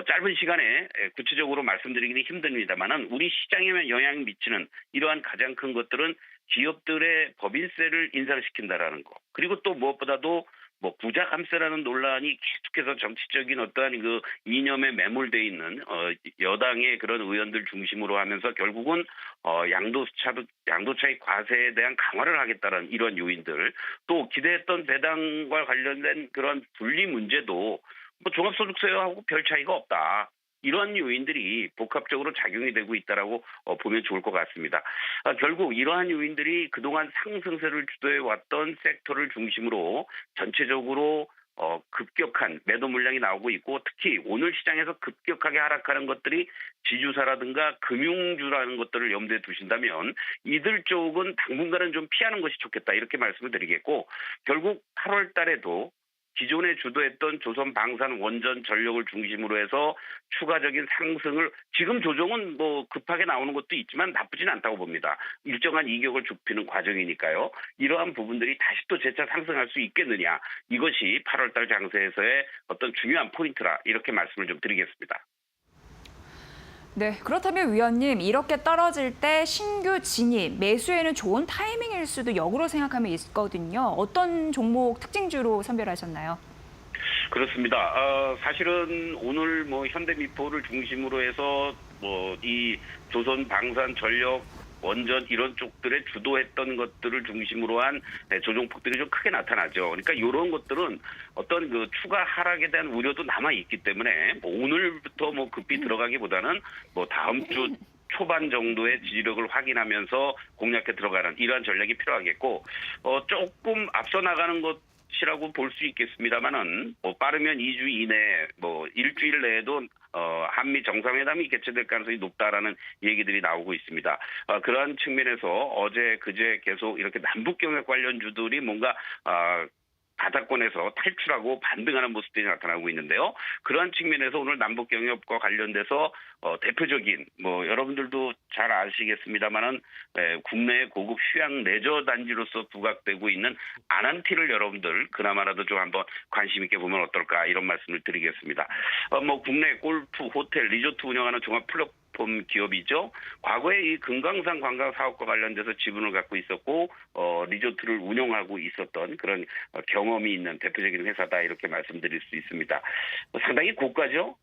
D: 짧은 시간에 구체적으로 말씀드리기는 힘듭니다만은 우리 시장에 영향을 미치는 이러한 가장 큰 것들은 기업들의 법인세를 인상시킨다라는 거. 그리고 또 무엇보다도 부자 감세라는 논란이 계속해서 정치적인 어떠한 그 이념에 매몰돼 있는 여당의 그런 의원들 중심으로 하면서 결국은 양도차익 과세에 대한 강화를 하겠다는 이런 요인들 또 기대했던 배당과 관련된 그런 분리 문제도 종합소득세하고 별 차이가 없다. 이러한 요인들이 복합적으로 작용이 되고 있다라고 보면 좋을 것 같습니다. 결국 이러한 요인들이 그동안 상승세를 주도해 왔던 섹터를 중심으로 전체적으로 급격한 매도 물량이 나오고 있고 특히 오늘 시장에서 급격하게 하락하는 것들이 지주사라든가 금융주라는 것들을 염두에 두신다면 이들 쪽은 당분간은 좀 피하는 것이 좋겠다 이렇게 말씀을 드리겠고 결국 8월 달에도 기존에 주도했던 조선 방산 원전 전력을 중심으로 해서 추가적인 상승을 지금 조정은 급하게 나오는 것도 있지만 나쁘진 않다고 봅니다. 일정한 이격을 좁히는 과정이니까요. 이러한 부분들이 다시 또 재차 상승할 수 있겠느냐. 이것이 8월 달 장세에서의 어떤 중요한 포인트라 이렇게 말씀을 좀 드리겠습니다.
B: 네, 그렇다면 위원님 이렇게 떨어질 때 신규 진입, 매수에는 좋은 타이밍일 수도 역으로 생각하면 있거든요. 어떤 종목 특징주로 선별하셨나요?
D: 그렇습니다. 사실은 오늘 현대미포를 중심으로 해서 이 조선 방산 전력 원전 이런 쪽들에 주도했던 것들을 중심으로 한 조정폭들이 좀 크게 나타나죠. 그러니까 이런 것들은 어떤 그 추가 하락에 대한 우려도 남아 있기 때문에 오늘부터 급히 들어가기보다는 다음 주 초반 정도의 지지력을 확인하면서 공략해 들어가는 이러한 전략이 필요하겠고 조금 앞서 나가는 것이라고 볼 수 있겠습니다만은 빠르면 2주 이내 일주일 내에도 한미 정상회담이 개최될 가능성이 높다라는 얘기들이 나오고 있습니다. 그러한 측면에서 어제 그제 계속 이렇게 남북 경협 관련주들이 뭔가 바닥권에서 탈출하고 반등하는 모습들이 나타나고 있는데요. 그러한 측면에서 오늘 남북 경협과 관련돼서 대표적인 여러분들도 잘 아시겠습니다만은 국내 고급 휴양 레저 단지로서 부각되고 있는 아난티를 여러분들 그나마라도 좀 한번 관심 있게 보면 어떨까 이런 말씀을 드리겠습니다. 국내 골프, 호텔, 리조트 운영하는 종합 플랫폼 기업이죠. 과거에 이 금강산 관광 사업과 관련돼서 지분을 갖고 있었고 리조트를 운영하고 있었던 그런 경험이 있는 대표적인 회사다 이렇게 말씀드릴 수 있습니다. 상당히 고가죠.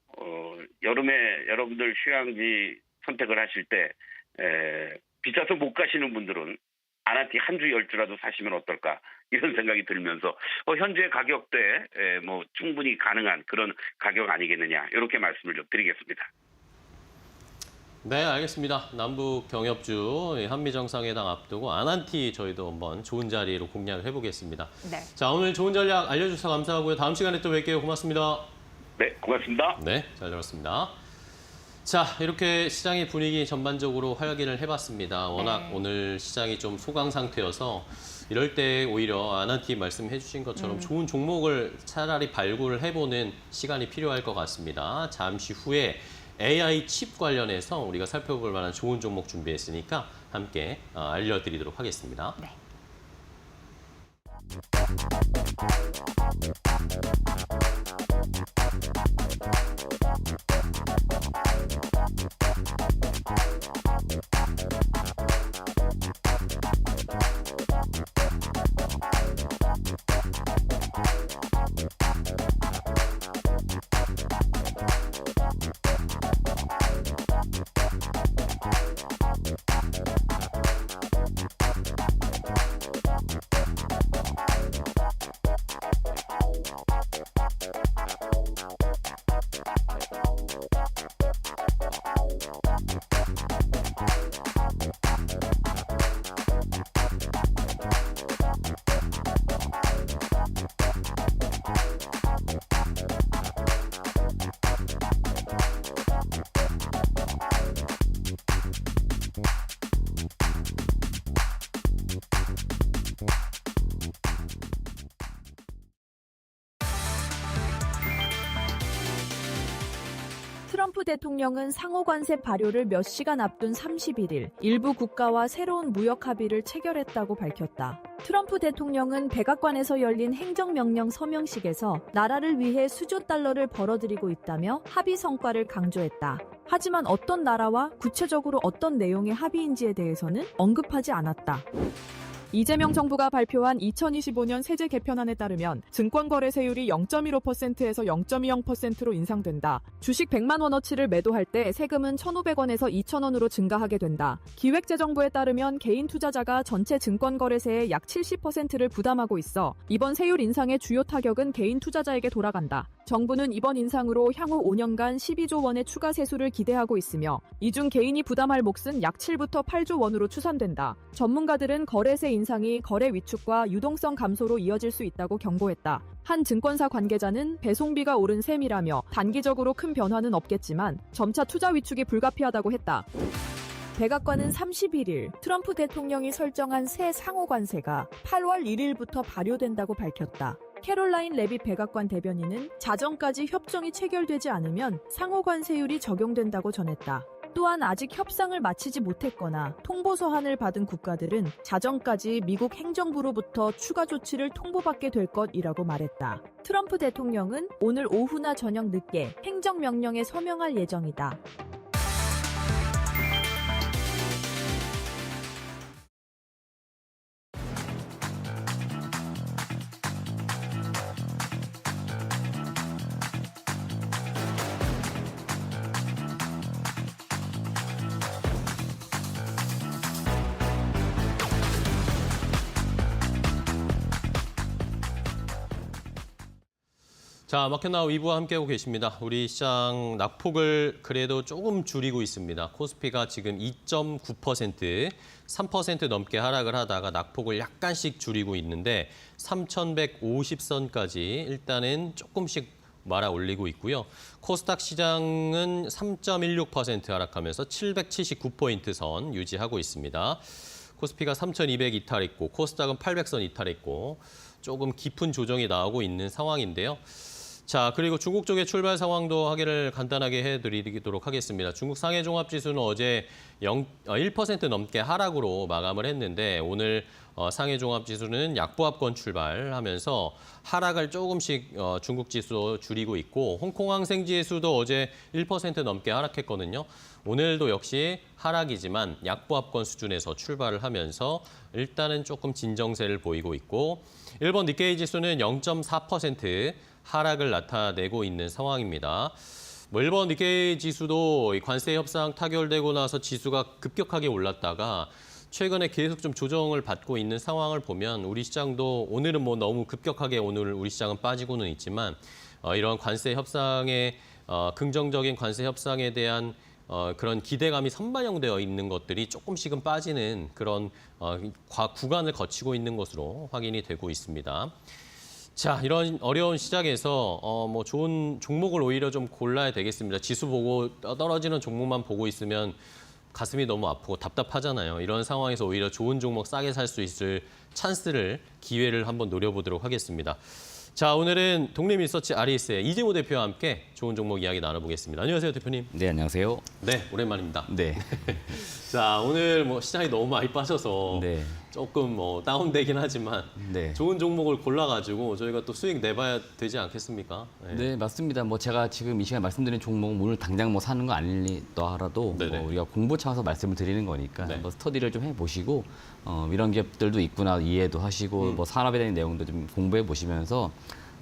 D: 여름에 여러분들 휴양지 선택을 하실 때 비싸서 못 가시는 분들은 아나티 한 주, 10주라도 사시면 어떨까 이런 생각이 들면서 현재 가격대에 뭐 충분히 가능한 그런 가격 아니겠느냐 이렇게 말씀을 좀 드리겠습니다.
A: 네, 알겠습니다. 남북 경협주 한미 정상회담 앞두고 아난티 저희도 한번 좋은 자리로 공략을 해보겠습니다.
B: 네.
A: 자, 오늘 좋은 전략 알려주셔서 감사하고요. 다음 시간에 또 뵐게요. 고맙습니다.
D: 네, 고맙습니다.
A: 네, 잘 들었습니다. 자, 이렇게 시장의 분위기 전반적으로 활기를 해봤습니다. 워낙
B: 네.
A: 오늘 시장이 좀 소강 상태여서 이럴 때 오히려 아난티 말씀해 주신 것처럼 좋은 종목을 차라리 발굴을 해보는 시간이 필요할 것 같습니다. 잠시 후에 AI 칩 관련해서 우리가 살펴볼 만한 좋은 종목 준비했으니까 함께 알려드리도록 하겠습니다.
B: 네.
E: 트럼프 대통령은 상호 관세 발효를 몇 시간 앞둔 31일 일부 국가와 새로운 무역 합의를 체결했다고 밝혔다. 트럼프 대통령은 백악관에서 열린 행정명령 서명식에서 나라를 위해 수조 달러를 벌어들이고 있다며 합의 성과를 강조했다. 하지만 어떤 나라와 구체적으로 어떤 내용의 합의인지에 대해서는 언급하지 않았다. 이재명 정부가 발표한 2025년 세제 개편안에 따르면 증권거래세율이 0.15%에서 0.20%로 인상된다. 주식 100만 원어치를 매도할 때 세금은 1,500원에서 2,000원으로 증가하게 된다. 기획재정부에 따르면 개인 투자자가 전체 증권거래세의 약 70%를 부담하고 있어 이번 세율 인상의 주요 타격은 개인 투자자에게 돌아간다. 정부는 이번 인상으로 향후 5년간 12조 원의 추가 세수를 기대하고 있으며 이 중 개인이 부담할 몫은 약 7부터 8조 원으로 추산된다. 전문가들은 거래세 인상이 거래 위축과 유동성 감소로 이어질 수 있다고 경고했다. 한 증권사 관계자는 배송비가 오른 셈이라며 단기적으로 큰 변화는 없겠지만 점차 투자 위축이 불가피하다고 했다. 백악관은 31일 트럼프 대통령이 설정한 새 상호 관세가 8월 1일부터 발효된다고 밝혔다. 캐롤라인 레빗 백악관 대변인은 자정까지 협정이 체결되지 않으면 상호 관세율이 적용된다고 전했다. 또한 아직 협상을 마치지 못했거나 통보 서한을 받은 국가들은 자정까지 미국 행정부로부터 추가 조치를 통보받게 될 것이라고 말했다. 트럼프 대통령은 오늘 오후나 저녁 늦게 행정명령에 서명할 예정이다.
A: 자, 마켓나우 2부와 함께하고 계십니다. 우리 시장 낙폭을 그래도 조금 줄이고 있습니다. 코스피가 지금 2.9%, 3% 넘게 하락을 하다가 낙폭을 약간씩 줄이고 있는데 3,150선까지 일단은 조금씩 말아 올리고 있고요. 코스닥 시장은 3.16% 하락하면서 779포인트 선 유지하고 있습니다. 코스피가 3,200 이탈했고 코스닥은 800선 이탈했고 조금 깊은 조정이 나오고 있는 상황인데요. 자, 그리고 중국 쪽의 출발 상황도 확인을 간단하게 해드리도록 하겠습니다. 중국 상해종합지수는 어제 1% 넘게 하락으로 마감을 했는데 오늘 상해종합지수는 약보합권 출발하면서 하락을 조금씩 중국 지수 줄이고 있고 홍콩항생지수도 어제 1% 넘게 하락했거든요. 오늘도 역시 하락이지만 약보합권 수준에서 출발을 하면서 일단은 조금 진정세를 보이고 있고 일본 니케이 지수는 0.4% 하락을 나타내고 있는 상황입니다. 일본 니케이 지수도 관세 협상 타결되고 나서 지수가 급격하게 올랐다가 최근에 계속 좀 조정을 받고 있는 상황을 보면 우리 시장도 오늘은 뭐 너무 급격하게 오늘 우리 시장은 빠지고는 있지만 이런 관세 협상에 긍정적인 관세 협상에 대한 그런 기대감이 선반영되어 있는 것들이 조금씩은 빠지는 그런 구간을 거치고 있는 것으로 확인이 되고 있습니다. 자, 이런 어려운 시작에서 뭐 좋은 종목을 오히려 좀 골라야 되겠습니다. 지수 보고 떨어지는 종목만 보고 있으면 가슴이 너무 아프고 답답하잖아요. 이런 상황에서 오히려 좋은 종목 싸게 살 수 있을 기회를 한번 노려보도록 하겠습니다. 자, 오늘은 독립리서치 아리스의 이재모 대표와 함께 좋은 종목 이야기 나눠보겠습니다. 안녕하세요, 대표님.
F: 네, 안녕하세요.
A: 네, 오랜만입니다.
F: 네.
A: 자, 오늘 뭐 시장이 너무 많이 빠져서
F: 네.
A: 조금 뭐 다운되긴 하지만
F: 네.
A: 좋은 종목을 골라가지고 저희가 또 수익 내봐야 되지 않겠습니까?
F: 네, 맞습니다. 뭐 제가 지금 이 시간에 말씀드린 종목은 오늘 당장 뭐 사는 거 아니더라도
A: 네네.
F: 뭐 우리가 공부 차원에서 말씀을 드리는 거니까
A: 네.
F: 뭐 스터디를 좀 해보시고 이런 기업들도 있구나 이해도 하시고 뭐 산업에 대한 내용도 좀 공부해 보시면서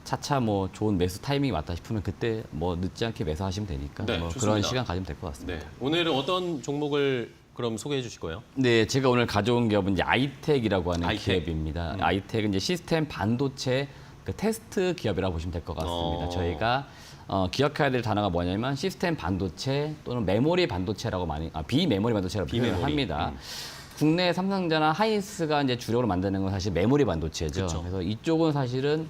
F: 차차 뭐 좋은 매수 타이밍이 왔다 싶으면 그때 뭐 늦지 않게 매수하시면 되니까
A: 네,
F: 뭐
A: 좋습니다.
F: 그런 시간 가지면 될 것 같습니다.
A: 네, 오늘은 어떤 종목을 그럼 소개해 주실 거예요?
F: 네, 제가 오늘 가져온 기업은 이제 아이텍이라고 하는
A: 아이텍.
F: 기업입니다. 아이텍은 이제 시스템 반도체 그 테스트 기업이라고 보시면 될 것 같습니다. 저희가 기억해야 될 단어가 뭐냐면 시스템 반도체 또는 메모리 반도체라고 비메모리 반도체라고 표현을
A: 비메모리.
F: 합니다. 국내 삼성전자 하이닉스가 이제 주력으로 만드는 건 사실 메모리 반도체죠.
A: 그쵸.
F: 그래서 이쪽은 사실은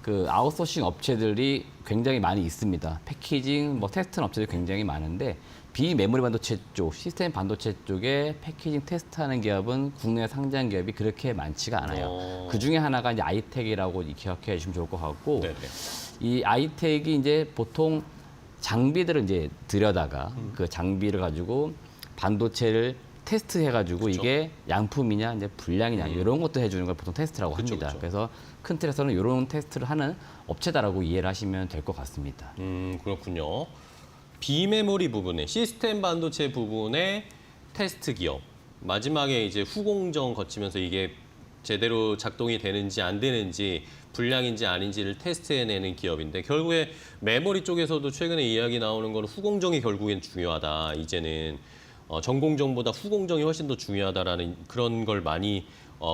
F: 그 아웃소싱 업체들이 굉장히 많이 있습니다. 패키징, 뭐 테스트는 업체들이 굉장히 많은데 비메모리 반도체 쪽, 시스템 반도체 쪽에 패키징 테스트하는 기업은 국내 상장 기업이 그렇게 많지가 않아요. 그 중에 하나가 이제 아이텍이라고 기억해 주시면 좋을 것 같고,
A: 네네.
F: 이 아이텍이 이제 보통 장비들을 이제 들여다가 그 장비를 가지고 반도체를 테스트해가지고 이게 양품이냐, 이제 불량이냐 이런 것도 해주는 걸 보통 테스트라고 합니다.
A: 그쵸.
F: 그래서 큰 틀에서는 이런 테스트를 하는 업체다라고 이해를 하시면 될 것 같습니다.
A: 그렇군요. 비메모리 부분에 시스템 반도체 부분의 테스트 기업. 마지막에 이제 후공정 거치면서 이게 제대로 작동이 되는지 안 되는지 불량인지 아닌지를 테스트해내는 기업인데 결국에 메모리 쪽에서도 최근에 이야기 나오는 건 후공정이 결국엔 중요하다. 이제는 전공정보다 후공정이 훨씬 더 중요하다라는 그런 걸 많이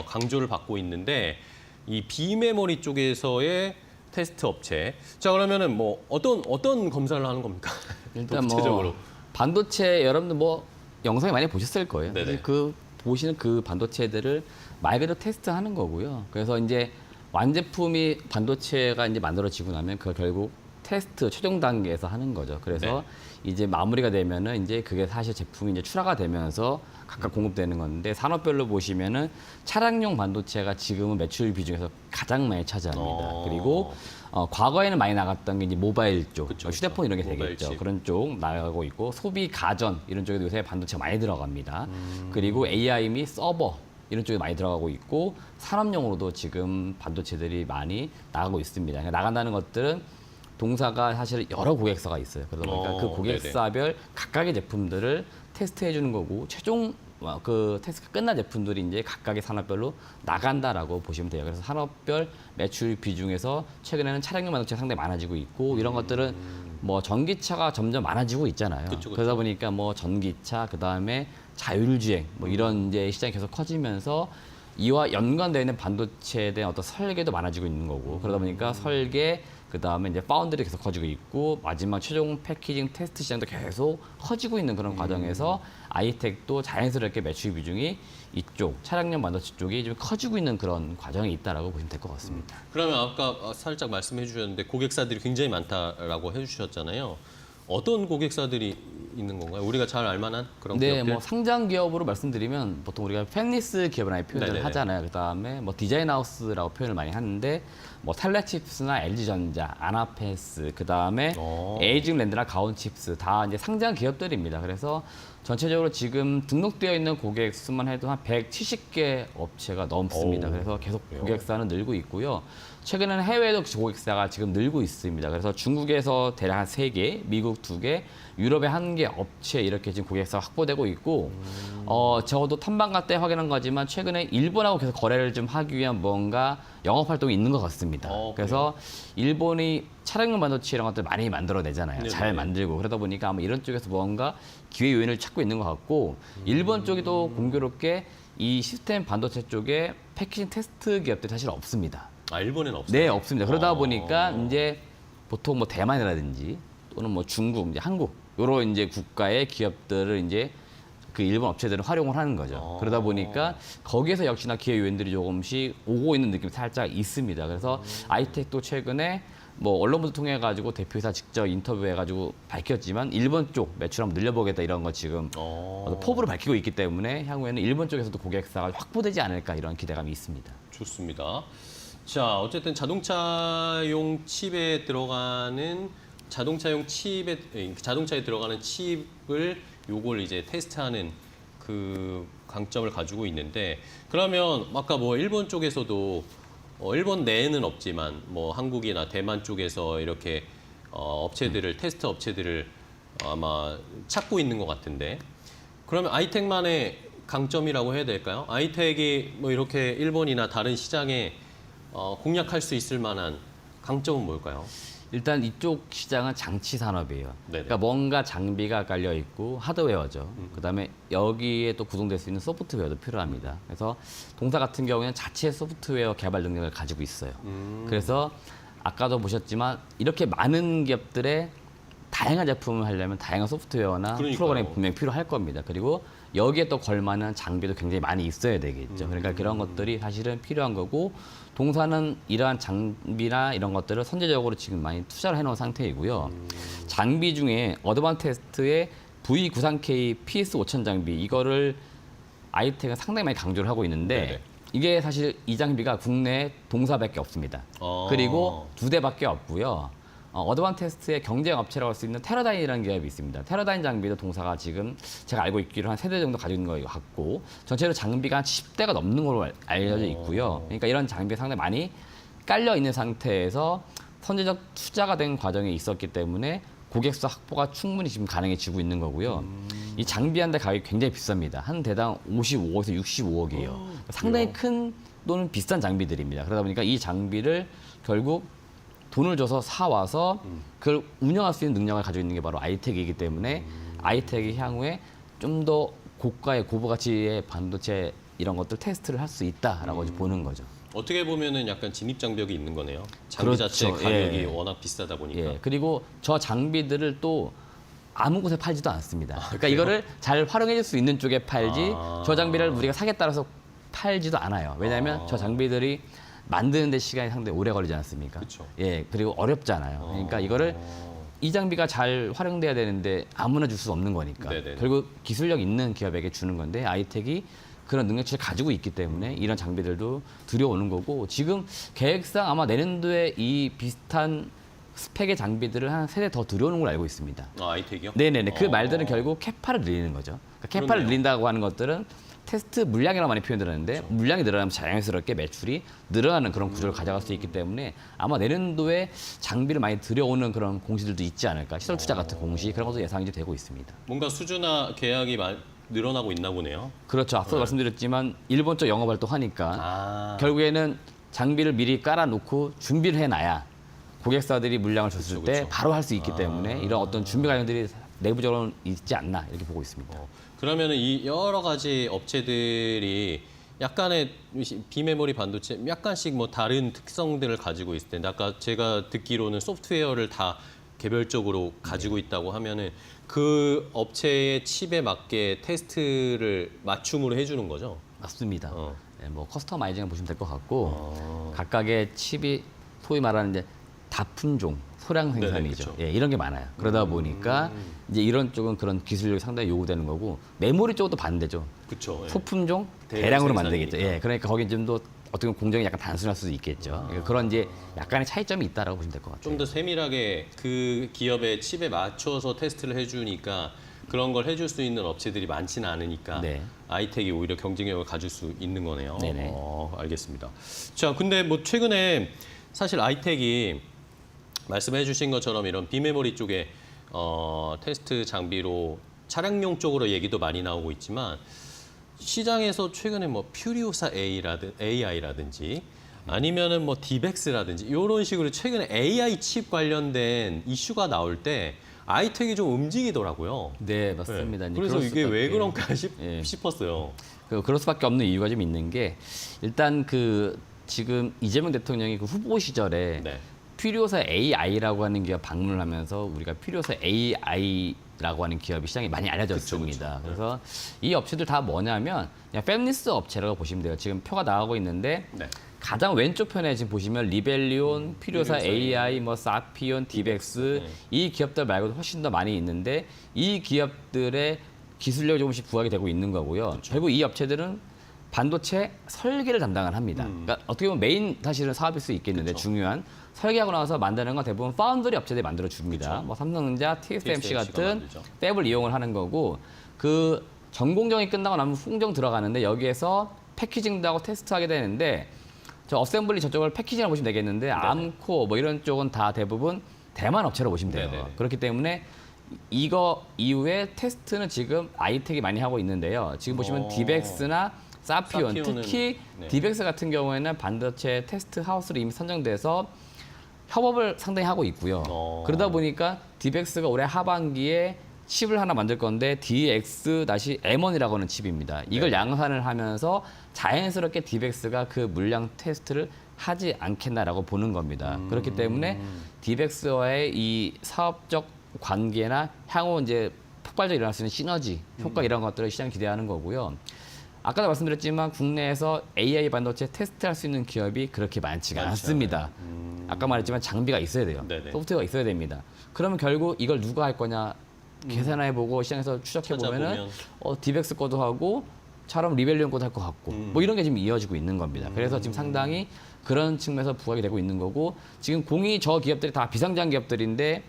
A: 강조를 받고 있는데 이 비메모리 쪽에서의 테스트 업체. 자, 그러면은 뭐 어떤 검사를 하는 겁니까?
F: 일단
A: 구체적으로.
F: 뭐 반도체 여러분들 뭐 영상에 많이 보셨을 거예요.
A: 네네.
F: 그 보시는 그 반도체들을 말 그대로 테스트하는 거고요. 그래서 이제 완제품이 반도체가 이제 만들어지고 나면 그걸 결국 테스트 최종 단계에서 하는 거죠. 그래서 이제 마무리가 되면은 이제 그게 사실 제품이 이제 출하가 되면서 각각 공급되는 건데 산업별로 보시면은 차량용 반도체가 지금은 매출 비중에서 가장 많이 차지합니다. 그리고 과거에는 많이 나갔던 게 이제 모바일 쪽,
A: 그쵸,
F: 휴대폰 이런 게
A: 모바일
F: 되겠죠.
A: 칩.
F: 그런 쪽 나가고 있고 소비 가전 이런 쪽에도 요새 반도체가 많이 들어갑니다. 그리고 AI 및 서버 이런 쪽에 많이 들어가고 있고 산업용으로도 지금 반도체들이 많이 나가고 있습니다. 그러니까 나간다는 것들은 동사가 사실 여러 고객사가 있어요. 그러다 보니까 그 고객사별 각각의 제품들을 테스트해 주는 거고 최종 그 테스트가 끝난 제품들이 이제 각각의 산업별로 나간다라고 보시면 돼요. 그래서 산업별 매출 비중에서 최근에는 차량용 반도체가 상당히 많아지고 있고 이런 것들은 뭐 전기차가 점점 많아지고 있잖아요.
A: 그쵸.
F: 그러다 보니까 뭐 전기차 그다음에 자율주행 뭐 이런 이제 시장이 계속 커지면서 이와 연관되어 있는 반도체에 대한 어떤 설계도 많아지고 있는 거고 그러다 보니까 설계 그다음에 이제 파운드리 계속 커지고 있고 마지막 최종 패키징 테스트 시장도 계속 커지고 있는 그런 과정에서 아이텍도 자연스럽게 매출 비중이 이쪽 차량용 반도체 쪽이 좀 커지고 있는 그런 과정이 있다라고 보시면 될 것 같습니다.
A: 그러면 아까 살짝 말씀해 주셨는데 고객사들이 굉장히 많다라고 해주셨잖아요. 어떤 고객사들이 있는 건가요? 우리가 잘 알만한 그런
F: 네,
A: 기업들?
F: 뭐 상장 기업으로 말씀드리면 보통 우리가 팬리스 기업이라는 표현을
A: 네네네.
F: 하잖아요. 그다음에 뭐 디자인하우스라고 표현을 많이 하는데 뭐 텔레칩스나 LG전자, 아나페스, 그다음에 에이징랜드나 가온칩스 다 이제 상장 기업들입니다. 그래서 전체적으로 지금 등록되어 있는 고객 수만 해도 한 170개 업체가 넘습니다. 그래서 계속 고객사는 늘고 있고요. 최근에는 해외에도 고객사가 지금 늘고 있습니다. 그래서 중국에서 대략 한 3개, 미국 2개, 유럽에 1개 업체 이렇게 지금 고객사가 확보되고 있고 적어도 탐방갈 때 확인한 거지만 최근에 일본하고 계속 거래를 좀 하기 위한 뭔가 영업 활동이 있는 것 같습니다. 그래서 일본이 차량용 반도체 이런 것들 많이 만들어내잖아요.
A: 네네.
F: 잘 만들고 그러다 보니까 아마 이런 쪽에서 뭔가 기회 요인을 찾고 있는 것 같고 일본 쪽이 또 공교롭게 이 시스템 반도체 쪽에 패키징 테스트 기업들이 사실 없습니다.
A: 아, 일본에는 없어요?
F: 네, 없습니다. 그러다 보니까 이제 보통 뭐 대만이라든지 또는 뭐 중국, 이제 한국 요런 이제 국가의 기업들을 이제 그 일본 업체들은 활용을 하는 거죠. 그러다 보니까 거기에서 역시나 기회 요인들이 조금씩 오고 있는 느낌이 살짝 있습니다. 그래서 아이텍도 최근에 뭐 언론부터 통해 가지고 대표이사 직접 인터뷰해 가지고 밝혔지만 일본 쪽 매출 한번 늘려보겠다 이런 거 지금 포부를 밝히고 있기 때문에 향후에는 일본 쪽에서도 고객사가 확보되지 않을까 이런 기대감이 있습니다.
A: 좋습니다. 자, 어쨌든 자동차용 칩에 들어가는 자동차에 들어가는 칩을 요걸 이제 테스트하는 그 강점을 가지고 있는데, 그러면 아까 뭐 일본 쪽에서도 일본 내에는 없지만 뭐 한국이나 대만 쪽에서 이렇게 테스트 업체들을 아마 찾고 있는 것 같은데, 그러면 아이텍만의 강점이라고 해야 될까요? 아이텍이 뭐 이렇게 일본이나 다른 시장에 공략할 수 있을 만한 강점은 뭘까요?
F: 일단 이쪽 시장은 장치 산업이에요.
A: 네네.
F: 그러니까 뭔가 장비가 깔려 있고 하드웨어죠. 그다음에 여기에 또 구동될 수 있는 소프트웨어도 필요합니다. 그래서 동사 같은 경우에는 자체 소프트웨어 개발 능력을 가지고 있어요. 그래서 아까도 보셨지만 이렇게 많은 기업들의 다양한 제품을 하려면 다양한 소프트웨어나
A: 그러니까요.
F: 프로그램이 분명히 필요할 겁니다. 그리고 여기에 또 걸맞는 장비도 굉장히 많이 있어야 되겠죠. 그러니까 그런 것들이 사실은 필요한 거고, 동사는 이러한 장비나 이런 것들을 선제적으로 지금 많이 투자를 해놓은 상태이고요. 장비 중에 어드밴티스트의 V93K PS5000 장비, 이거를 아이텍은 상당히 많이 강조를 하고 있는데
A: 네네.
F: 이게 사실 이 장비가 국내에 동사밖에 없습니다. 그리고 2대밖에 없고요. 어드밴티스트의 경쟁 업체라고 할 수 있는 테러다인이라는 기업이 있습니다. 테러다인 장비도 동사가 지금 제가 알고 있기로 한 3대 정도 가지고 있는 것 같고, 전체로 장비가 한 10대가 넘는 걸로 알려져 있고요. 그러니까 이런 장비가 상당히 많이 깔려 있는 상태에서 선제적 투자가 된 과정이 있었기 때문에 고객수 확보가 충분히 지금 가능해지고 있는 거고요. 이 장비 한 대 가격이 굉장히 비쌉니다. 한 대당 55억에서 65억이에요. 상당히 큰 또는 비싼 장비들입니다. 그러다 보니까 이 장비를 결국 돈을 줘서 사와서 그걸 운영할 수 있는 능력을 가지고 있는 게 바로 아이텍이기 때문에 아이텍이 향후에 좀 더 고가의 고부가치의 반도체 이런 것들 테스트를 할 수 있다라고 보는 거죠.
A: 어떻게 보면은 약간 진입 장벽이 있는 거네요. 장비
F: 그렇죠.
A: 자체 가격이
F: 예.
A: 워낙 비싸다 보니까.
F: 예. 그리고 저 장비들을 또 아무 곳에 팔지도 않습니다. 그러니까 이거를 잘 활용해 줄 수 있는 쪽에 팔지 저 장비를 우리가 사겠다 해서 팔지도 않아요. 왜냐하면 저 장비들이 만드는 데 시간이 상당히 오래 걸리지 않습니까?
A: 그쵸.
F: 예, 그리고 어렵잖아요. 그러니까 이거를 이 장비가 잘 활용돼야 되는데 아무나 줄 수 없는 거니까.
A: 네네네.
F: 결국 기술력 있는 기업에게 주는 건데 아이텍이 그런 능력치를 가지고 있기 때문에 이런 장비들도 들여오는 거고, 지금 계획상 아마 내년도에 이 비슷한 스펙의 장비들을 한 3대 더 들여오는 걸로 알고 있습니다.
A: 아이텍이요?
F: 네네네. 그 말들은 결국 캐파를 늘리는 거죠. 그러니까 캐파를
A: 그렇네요.
F: 늘린다고 하는 것들은 테스트 물량이라고 많이 표현되는데, 물량이 늘어나면 자연스럽게 매출이 늘어나는 그런 구조를 가져갈 수 있기 때문에 아마 내년도에 장비를 많이 들여오는 그런 공시들도 있지 않을까. 시설 투자 같은 공시, 그런 것도 예상이 되고 있습니다.
A: 뭔가 수주나 계약이 늘어나고 있나 보네요.
F: 그렇죠. 앞서 말씀드렸지만 일본 쪽 영업 활동하니까
A: 아,
F: 결국에는 장비를 미리 깔아놓고 준비를 해놔야 고객사들이 물량을 줬을 때
A: 그쵸.
F: 바로 할 수 있기 때문에 이런 어떤 준비 과정들이 내부적으로 있지 않나 이렇게 보고 있습니다.
A: 그러면은 이 여러 가지 업체들이 약간의 비메모리 반도체 약간씩 뭐 다른 특성들을 가지고 있을 텐데, 아까 제가 듣기로는 소프트웨어를 다 개별적으로 가지고 있다고 하면은 그 업체의 칩에 맞게 테스트를 맞춤으로 해주는 거죠?
F: 맞습니다.
A: 어.
F: 네, 뭐 커스터마이징을 보시면 될 것 같고 각각의 칩이 소위 말하는 이제 다품종, 소량
A: 네네,
F: 생산이죠.
A: 그쵸.
F: 예, 이런 게 많아요. 그러다 보니까 이제 이런 쪽은 그런 기술력이 상당히 요구되는 거고, 메모리 쪽도 반대죠.
A: 그렇죠.
F: 소품종
A: 대량
F: 대량으로
A: 생산이니까.
F: 만들겠죠. 예, 그러니까 거긴 좀 더 어떻게 보면 공정이 약간 단순할 수도 있겠죠. 그러니까 그런 이제 약간의 차이점이 있다라고 보시면 될 것 같아요.
A: 좀 더 세밀하게 그 기업의 칩에 맞춰서 테스트를 해주니까 그런 걸 해줄 수 있는 업체들이 많지는 않으니까
F: 네.
A: 아이텍이 오히려 경쟁력을 가질 수 있는 거네요.
F: 네네.
A: 알겠습니다. 자, 근데 뭐 최근에 사실 아이텍이 말씀해 주신 것처럼 이런 비메모리 쪽에 테스트 장비로 차량용 쪽으로 얘기도 많이 나오고 있지만, 시장에서 최근에 뭐 퓨리오사 AI라든지 아니면은 뭐 디벡스라든지 이런 식으로 최근에 AI 칩 관련된 이슈가 나올 때 아이텍이 좀 움직이더라고요.
F: 네, 맞습니다. 이제
A: 그래서
F: 그럴
A: 이게 왜
F: 수밖에.
A: 그런가
F: 예.
A: 싶었어요.
F: 그럴 수밖에 없는 이유가 좀 있는 게 일단 지금 이재명 대통령이 그 후보 시절에
A: 네.
F: 퓨리오사 AI라고 하는 기업 방문을 하면서 우리가 퓨리오사 AI라고 하는 기업이 시장에 많이 알려졌습니다.
A: 그쵸.
F: 그래서 이 업체들 다 뭐냐면 그냥 팹리스 업체라고 보시면 돼요. 지금 표가 나가고 있는데
A: 네.
F: 가장 왼쪽 편에 지금 보시면 리벨리온, 퓨리오사 AI, 뭐 사피온, 디벡스
A: 네.
F: 이 기업들 말고도 훨씬 더 많이 있는데 이 기업들의 기술력이 조금씩 부각이 되고 있는 거고요. 결국 이 업체들은 반도체 설계를 담당을 합니다. 그러니까 어떻게 보면 메인 사실은 사업일 수 있겠는데
A: 그쵸.
F: 중요한 설계하고 나서 만드는 건 대부분 파운드리 업체들이 만들어 줍니다.
A: 그쵸.
F: 뭐 삼성전자, TSMC
A: TSMC 가
F: 같은
A: 만들죠.
F: 팹을 이용을 하는 거고 그 전공정이 끝나고 나면 후공정 들어가는데 여기에서 패키징도 하고 테스트하게 되는데 저 어셈블리 저쪽을 패키징을 보시면 되겠는데 암코 뭐 이런 쪽은 다 대부분 대만 업체로 보시면 돼요.
A: 네네.
F: 그렇기 때문에 이거 이후에 테스트는 지금 아이텍이 많이 하고 있는데요. 지금 보시면 디벡스나 사피온,
A: 사피온은-
F: 특히
A: 네.
F: 디벡스 같은 경우에는 반도체 테스트 하우스로 이미 선정돼서 협업을 상당히 하고 있고요. 그러다 보니까 디벡스가 올해 하반기에 칩을 하나 만들 건데 DX-M1이라고 하는 칩입니다. 이걸
A: 네.
F: 양산을 하면서 자연스럽게 디벡스가 그 물량 테스트를 하지 않겠나라고 보는 겁니다. 그렇기 때문에 디벡스와의 이 사업적 관계나 향후 이제 폭발적으로 일어날 수 있는 시너지 효과 이런 것들을 시장이 기대하는 거고요. 아까도 말씀드렸지만 국내에서 AI 반도체 테스트할 수 있는 기업이 그렇게 많지가
A: 많지
F: 않습니다. 아까 말했지만 장비가 있어야 돼요.
A: 네네.
F: 소프트웨어가 있어야 됩니다. 그러면 결국 이걸 누가 할 거냐 계산해보고 시장에서 추적해보면은
A: 찾아보면.
F: 디벡스 거도 하고 처럼 리벨리온 거도 할 것 같고 뭐 이런 게 지금 이어지고 있는 겁니다. 그래서 지금 상당히 그런 측면에서 부각이 되고 있는 거고 지금 공이 저 기업들이 다 비상장 기업들인데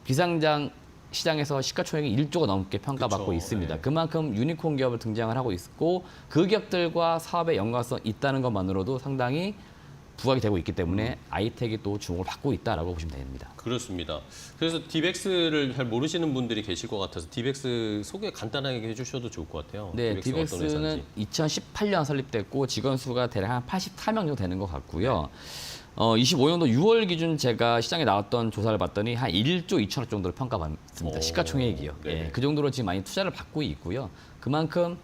F: 비상장 시장에서 시가총액이 1조가 넘게 평가받고
A: 그쵸,
F: 있습니다.
A: 네.
F: 그만큼 유니콘 기업을 등장을 하고 있고 그 기업들과 사업의 연관성 있다는 것만으로도 상당히 부각이 되고 있기 때문에 아이텍이 또 주목을 받고 있다라고 보시면 됩니다.
A: 그렇습니다. 그래서 디벡스를 잘 모르시는 분들이 계실 것 같아서 디벡스 소개 간단하게 해주셔도 좋을 것 같아요.
F: 네,
A: 디벡스가 어떤
F: 디벡스는
A: 회사인지.
F: 2018년 설립됐고 직원 수가 대략 한 84명 정도 되는 것 같고요. 25년도 6월 기준 제가 시장에 나왔던 조사를 봤더니 한 1조 2천억 정도를 평가받습니다.
A: 오,
F: 시가총액이요.
A: 네.
F: 예, 그 정도로 지금 많이 투자를 받고 있고요. 그만큼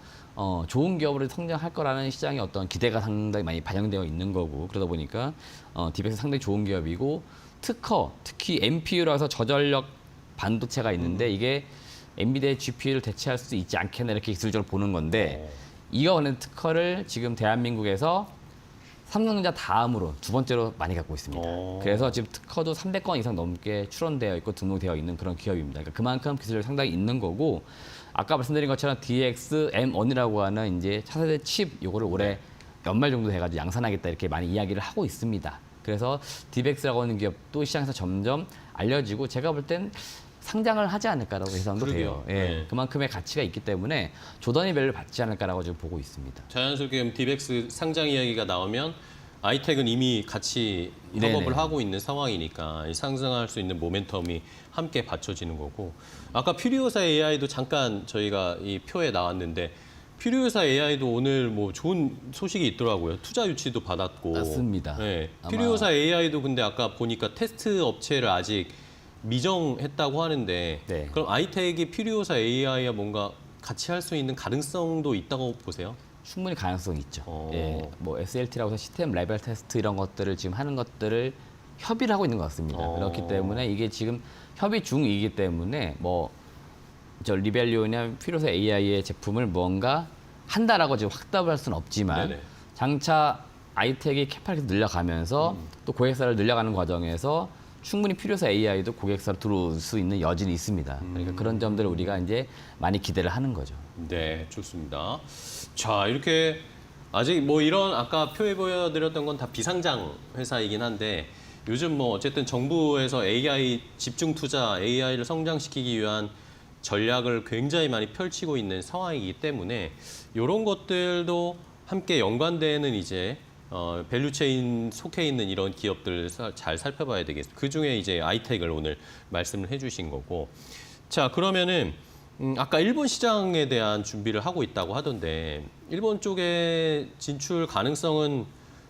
F: 좋은 기업으로 성장할 거라는 시장의 어떤 기대가 상당히 많이 반영되어 있는 거고 그러다 보니까 디벡스 상당히 좋은 기업이고 특히 NPU라서 저전력 반도체가 있는데 이게 엔비디아의 GPU를 대체할 수 있지 않겠나 이렇게 기술적으로 보는 건데 이거 하는 특허를 지금 대한민국에서 삼성전자 다음으로 두 번째로 많이 갖고 있습니다. 그래서 지금 특허도 300건 이상 넘게 출원되어 있고 등록되어 있는 그런 기업입니다. 그러니까 그만큼 기술력이 상당히 있는 거고 아까 말씀드린 것처럼 DX-M1이라고 하는 이제 차세대 칩 요거를 올해 연말 정도 돼가지고 양산하겠다 이렇게 많이 이야기를 하고 있습니다. 그래서 디벡스라고 하는 기업도 시장에서 점점 알려지고 제가 볼 땐 상장을 하지 않을까라고 예상도 돼요.
A: 그러게요.
F: 예,
A: 네.
F: 그만큼의 가치가 있기 때문에 조단위 밸류를 받지 않을까라고 지금 보고 있습니다.
A: 자연스럽게 디벡스 상장 이야기가 나오면 아이텍은 이미 같이
F: 네네.
A: 협업을 하고 있는 상황이니까 이 상승할 수 있는 모멘텀이 함께 받쳐지는 거고 아까 퓨리오사 AI도 잠깐 저희가 이 표에 나왔는데 퓨리오사 AI도 오늘 뭐 좋은 소식이 있더라고요. 투자 유치도 받았고.
F: 맞습니다.
A: 네.
F: 아마-
A: 퓨리오사 AI도 근데 아까 보니까 테스트 업체를 아직 미정했다고 하는데
F: 네.
A: 그럼 아이텍이 퓨리오사 AI와 뭔가 같이 할 수 있는 가능성도 있다고 보세요?
F: 충분히 가능성이 있죠.
A: 어.
F: 예, 뭐 SLT라고 해서 시스템 레벨 테스트 이런 것들을 지금 하는 것들을 협의를 하고 있는 것 같습니다. 그렇기 때문에 이게 지금 협의 중이기 때문에 뭐 저 리벨리오나 퓨리오사 AI의 제품을 뭔가 한다라고 지금 확답을 할 수는 없지만
A: 네네.
F: 장차 아이텍이 캐파를 늘려가면서 또 고객사를 늘려가는 과정에서 충분히 퓨리오사 AI도 고객사로 들어올 수 있는 여진이 있습니다. 그러니까 그런 점들을 우리가 이제 많이 기대를 하는 거죠.
A: 네, 좋습니다. 자, 이렇게 아직 뭐 이런 아까 표에 보여드렸던 건 다 비상장 회사이긴 한데 요즘 뭐 어쨌든 정부에서 AI 집중 투자, AI를 성장시키기 위한 전략을 굉장히 많이 펼치고 있는 상황이기 때문에 이런 것들도 함께 연관되는 이제 밸류체인 속해 있는 이런 기업들을 잘 살펴봐야 되겠습니다. 그 중에 이제 아이텍을 오늘 말씀을 해주신 거고. 자, 그러면은 아까 일본 시장에 대한 준비를 하고 있다고 하던데 일본 쪽에 진출 가능성은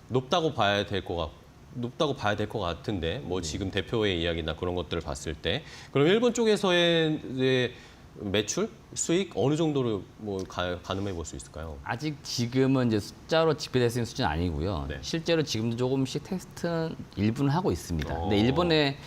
A: 높다고 봐야 될 것 높다고 봐야 될 것 같은데 뭐 지금 대표의 이야기나 그런 것들을 봤을 때 그럼 일본 쪽에서의 이제 매출, 수익 어느 정도로 뭐 가늠해 볼 수 있을까요?
F: 아직 지금은 이제 숫자로 집계될 수 있는 수준은 아니고요.
A: 네.
F: 실제로 지금도 조금씩 테스트는 일부는 하고 있습니다. 근데 일본의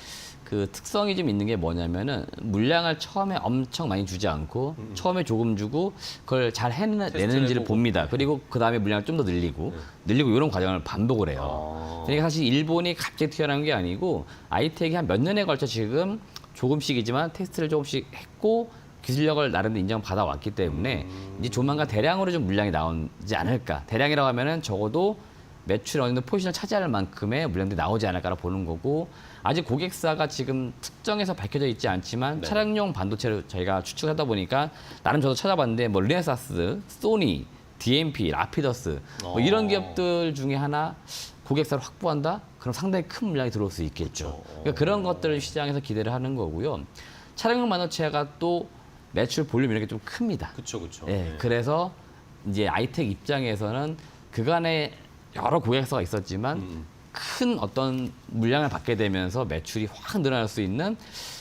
F: 그 특성이 좀 있는 게 뭐냐면은 물량을 처음에 엄청 많이 주지 않고 처음에 조금 주고 그걸 잘 해내는지를
A: 해보고.
F: 봅니다. 그리고 그 다음에 물량을 좀 더 늘리고 이런 과정을 반복을 해요. 그러니까 사실 일본이 갑자기 튀어나온 게 아니고 아이텍이 한 몇 년에 걸쳐 지금 조금씩이지만 테스트를 조금씩 했고 기술력을 나름대로 인정받아 왔기 때문에 이제 조만간 대량으로 좀 물량이 나오지 않을까. 대량이라고 하면은 적어도 매출 어느 정도 포지션을 차지할 만큼의 물량들이 나오지 않을까라 보는 거고 아직 고객사가 지금 특정해서 밝혀져 있지 않지만
A: 네.
F: 차량용 반도체를 저희가 추측하다 보니까 나름 저도 찾아봤는데 뭐 르네사스, 소니, DMP, 라피더스 뭐 이런 기업들 중에 하나 고객사를 확보한다? 그럼 상당히 큰 물량이 들어올 수 있겠죠. 그러니까 그런 것들을 시장에서 기대를 하는 거고요. 차량용 반도체가 또 매출 볼륨 이런 게 좀 큽니다.
A: 그렇죠, 그렇죠.
F: 예, 그래서 이제 아이텍 입장에서는 그간에 여러 고객사가 있었지만 큰 어떤 물량을 받게 되면서 매출이 확 늘어날 수 있는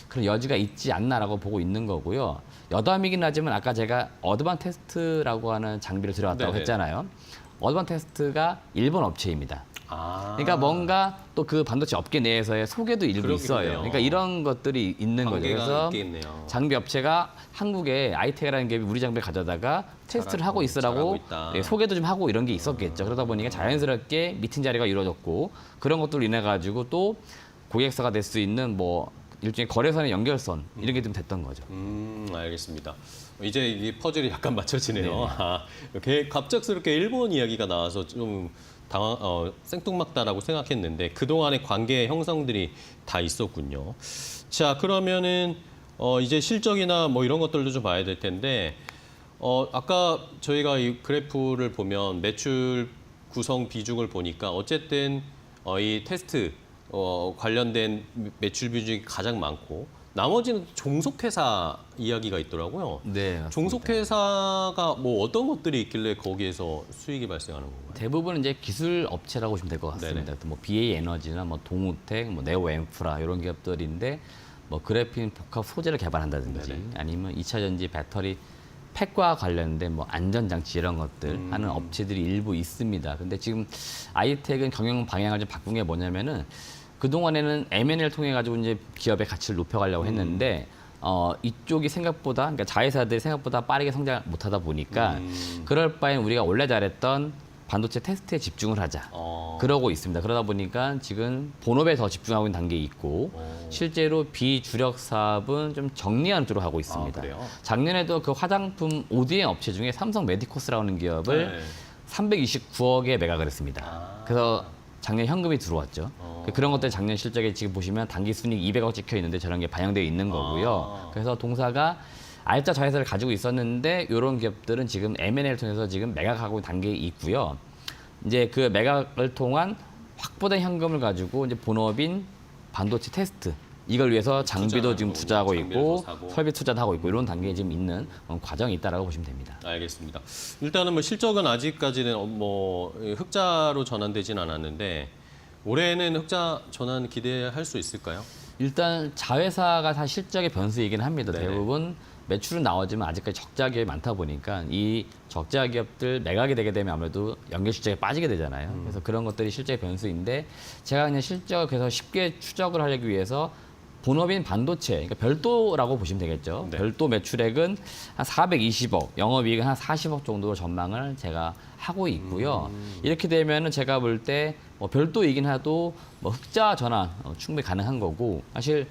F: 그런 여지가 있지 않나라고 보고 있는 거고요. 여담이긴 하지만 아까 제가 어드반 테스트라고 하는 장비를 들어갔다고
A: 네네.
F: 했잖아요. 어드반 테스트가 일본 업체입니다.
A: 아.
F: 그러니까 뭔가 또 그 반도체 업계 내에서의 소개도 일부
A: 그렇겠네요.
F: 있어요. 그러니까 이런 것들이 있는 거죠.
A: 관계가
F: 그래서
A: 있겠네요.
F: 장비 업체가 한국에 아이텍이라는 기업이 우리 장비를 가져다가 테스트를 하고 있으라고
A: 있다.
F: 예, 소개도 좀 하고 이런 게 있었겠죠. 그러다 보니까 자연스럽게 미팅 자리가 이루어졌고 그런 것들로 인해 가지고 또 고객사가 될 수 있는 뭐 일종의 거래선의 연결선 이런 게 좀 됐던 거죠.
A: 알겠습니다. 이제 이 퍼즐이 약간 맞춰지네요. 아, 이렇게 갑작스럽게 일본 이야기가 나와서 좀 생뚱맞다라고 생각했는데 그동안의 관계 형성들이 다 있었군요. 자, 그러면은 이제 실적이나 뭐 이런 것들도 좀 봐야 될 텐데 아까 저희가 이 그래프를 보면 매출 구성 비중을 보니까 어쨌든 이 테스트 관련된 매출 비중이 가장 많고 나머지는 종속회사 이야기가 있더라고요.
F: 네, 맞습니다.
A: 종속회사가 뭐 어떤 것들이 있길래 거기에서 수익이 발생하는 건가요?
F: 대부분 이제 기술 업체라고 보시면 될 것 같습니다. 뭐 BA 에너지나 뭐 동우텍, 뭐 네오 엠프라 이런 기업들인데 뭐 그래핀 복합 소재를 개발한다든지
A: 네네.
F: 아니면 2차 전지 배터리 팩과 관련된 뭐 안전장치 이런 것들 하는 업체들이 일부 있습니다. 근데 지금 아이텍은 경영 방향을 좀 바꾼 게 뭐냐면은 그동안에는 M&A를 통해 가지고 이제 기업의 가치를 높여가려고 했는데 이쪽이 생각보다 그러니까 자회사들이 생각보다 빠르게 성장을 못하다 보니까 그럴 바엔 우리가 원래 잘했던 반도체 테스트에 집중을 하자. 그러고 있습니다. 그러다 보니까 지금 본업에 더 집중하고 있는 단계에 있고 실제로 비주력 사업은 좀 정리한 쪽으로 하고 있습니다.
A: 그래요?
F: 작년에도 그 화장품 ODM 업체 중에 삼성 메디코스라는 기업을
A: 네.
F: 329억에 매각을 했습니다. 그래서 작년 현금이 들어왔죠. 그런 것들 작년 실적에 지금 보시면 단기 순이익 200억 찍혀 있는데 저런 게 반영되어 있는 거고요. 그래서 동사가 알짜 자회사를 가지고 있었는데 이런 기업들은 지금 M&A를 통해서 지금 매각하고 있는 단계에 있고요. 이제 그 매각을 통한 확보된 현금을 가지고 이제 본업인 반도체 테스트 이걸 위해서 장비도 지금 투자하고
A: 장비를
F: 있고
A: 더 사고.
F: 설비 투자도 하고 있고 이런 단계에 지금 있는 과정이 있다라고 보시면 됩니다.
A: 알겠습니다. 일단은 뭐 실적은 아직까지는 뭐 흑자로 전환되진 않았는데 올해는 흑자 전환 기대할 수 있을까요?
F: 일단 자회사가 다 실적의 변수이긴 합니다.
A: 네네.
F: 대부분 매출은 나오지만 아직까지 적자 기업이 많다 보니까 이 적자 기업들 매각이 되게 되면 아무래도 연결 실적에 빠지게 되잖아요. 그래서 그런 것들이 실적의 변수인데 제가 그냥 실적을 그래서 쉽게 추적을 하기 위해서 본업인 반도체, 그러니까 별도라고 보시면 되겠죠.
A: 네.
F: 별도 매출액은 한 420억, 영업이익은 한 40억 정도로 전망을 제가 하고 있고요. 이렇게 되면은 제가 볼 때 뭐 별도이긴 해도 뭐 흑자 전환 충분히 가능한 거고 사실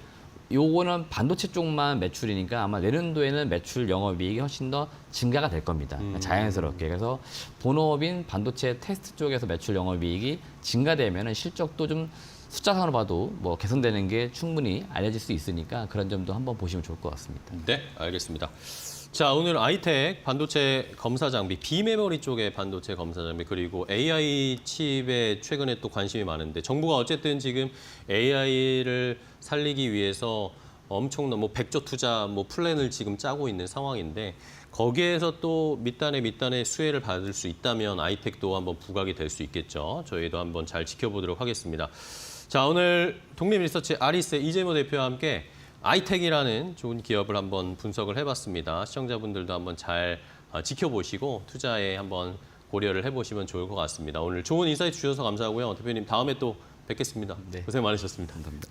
F: 요거는 반도체 쪽만 매출이니까 아마 내년도에는 매출 영업이익이 훨씬 더 증가가 될 겁니다. 자연스럽게. 그래서 본업인 반도체 테스트 쪽에서 매출 영업이익이 증가되면은 실적도 좀 숫자상으로 봐도 뭐 개선되는 게 충분히 알려질 수 있으니까 그런 점도 한번 보시면 좋을 것 같습니다.
A: 네, 알겠습니다. 자, 오늘 아이텍 반도체 검사 장비, 비메모리 쪽의 반도체 검사 장비 그리고 AI 칩에 최근에 또 관심이 많은데 정부가 어쨌든 지금 AI를 살리기 위해서 엄청난 뭐 100조 투자 뭐 플랜을 지금 짜고 있는 상황인데 거기에서 또 밑단의 수혜를 받을 수 있다면 아이텍도 한번 부각이 될 수 있겠죠. 저희도 한번 잘 지켜보도록 하겠습니다. 자, 오늘 독립리서치 아리스 이재모 대표와 함께 아이텍이라는 좋은 기업을 한번 분석을 해봤습니다. 시청자분들도 한번 잘 지켜보시고 투자에 한번 고려를 해보시면 좋을 것 같습니다. 오늘 좋은 인사이트 주셔서 감사하고요. 대표님 다음에 또 뵙겠습니다.
F: 네.
A: 고생 많으셨습니다.
F: 감사합니다.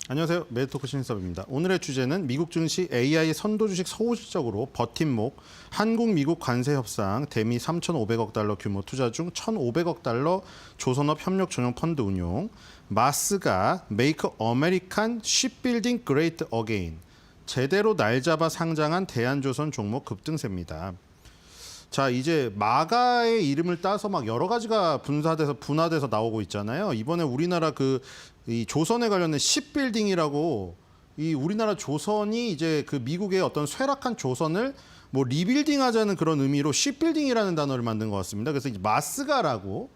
G: 안녕하세요. 매드토크 신인섭입니다. 오늘의 주제는 미국 증시 AI 선도 주식 소실적으로 버팀목, 한국 미국 관세 협상 대미 3,500억 달러 규모 투자 중 1,500억 달러 조선업 협력 전용 펀드 운용, 마스가 Make American Shipbuilding Great Again, 제대로 날 잡아 상장한 대한조선 종목 급등세입니다. 자, 이제 마가의 이름을 따서 막 여러 가지가 분화돼서 나오고 있잖아요. 이번에 우리나라 이 조선에 관련된 shipbuilding이라고, 이 우리나라 조선이 이제 그 미국의 어떤 쇠락한 조선을 뭐 리빌딩하자는 그런 의미로 shipbuilding이라는 단어를 만든 것 같습니다. 그래서 이제 마스가라고,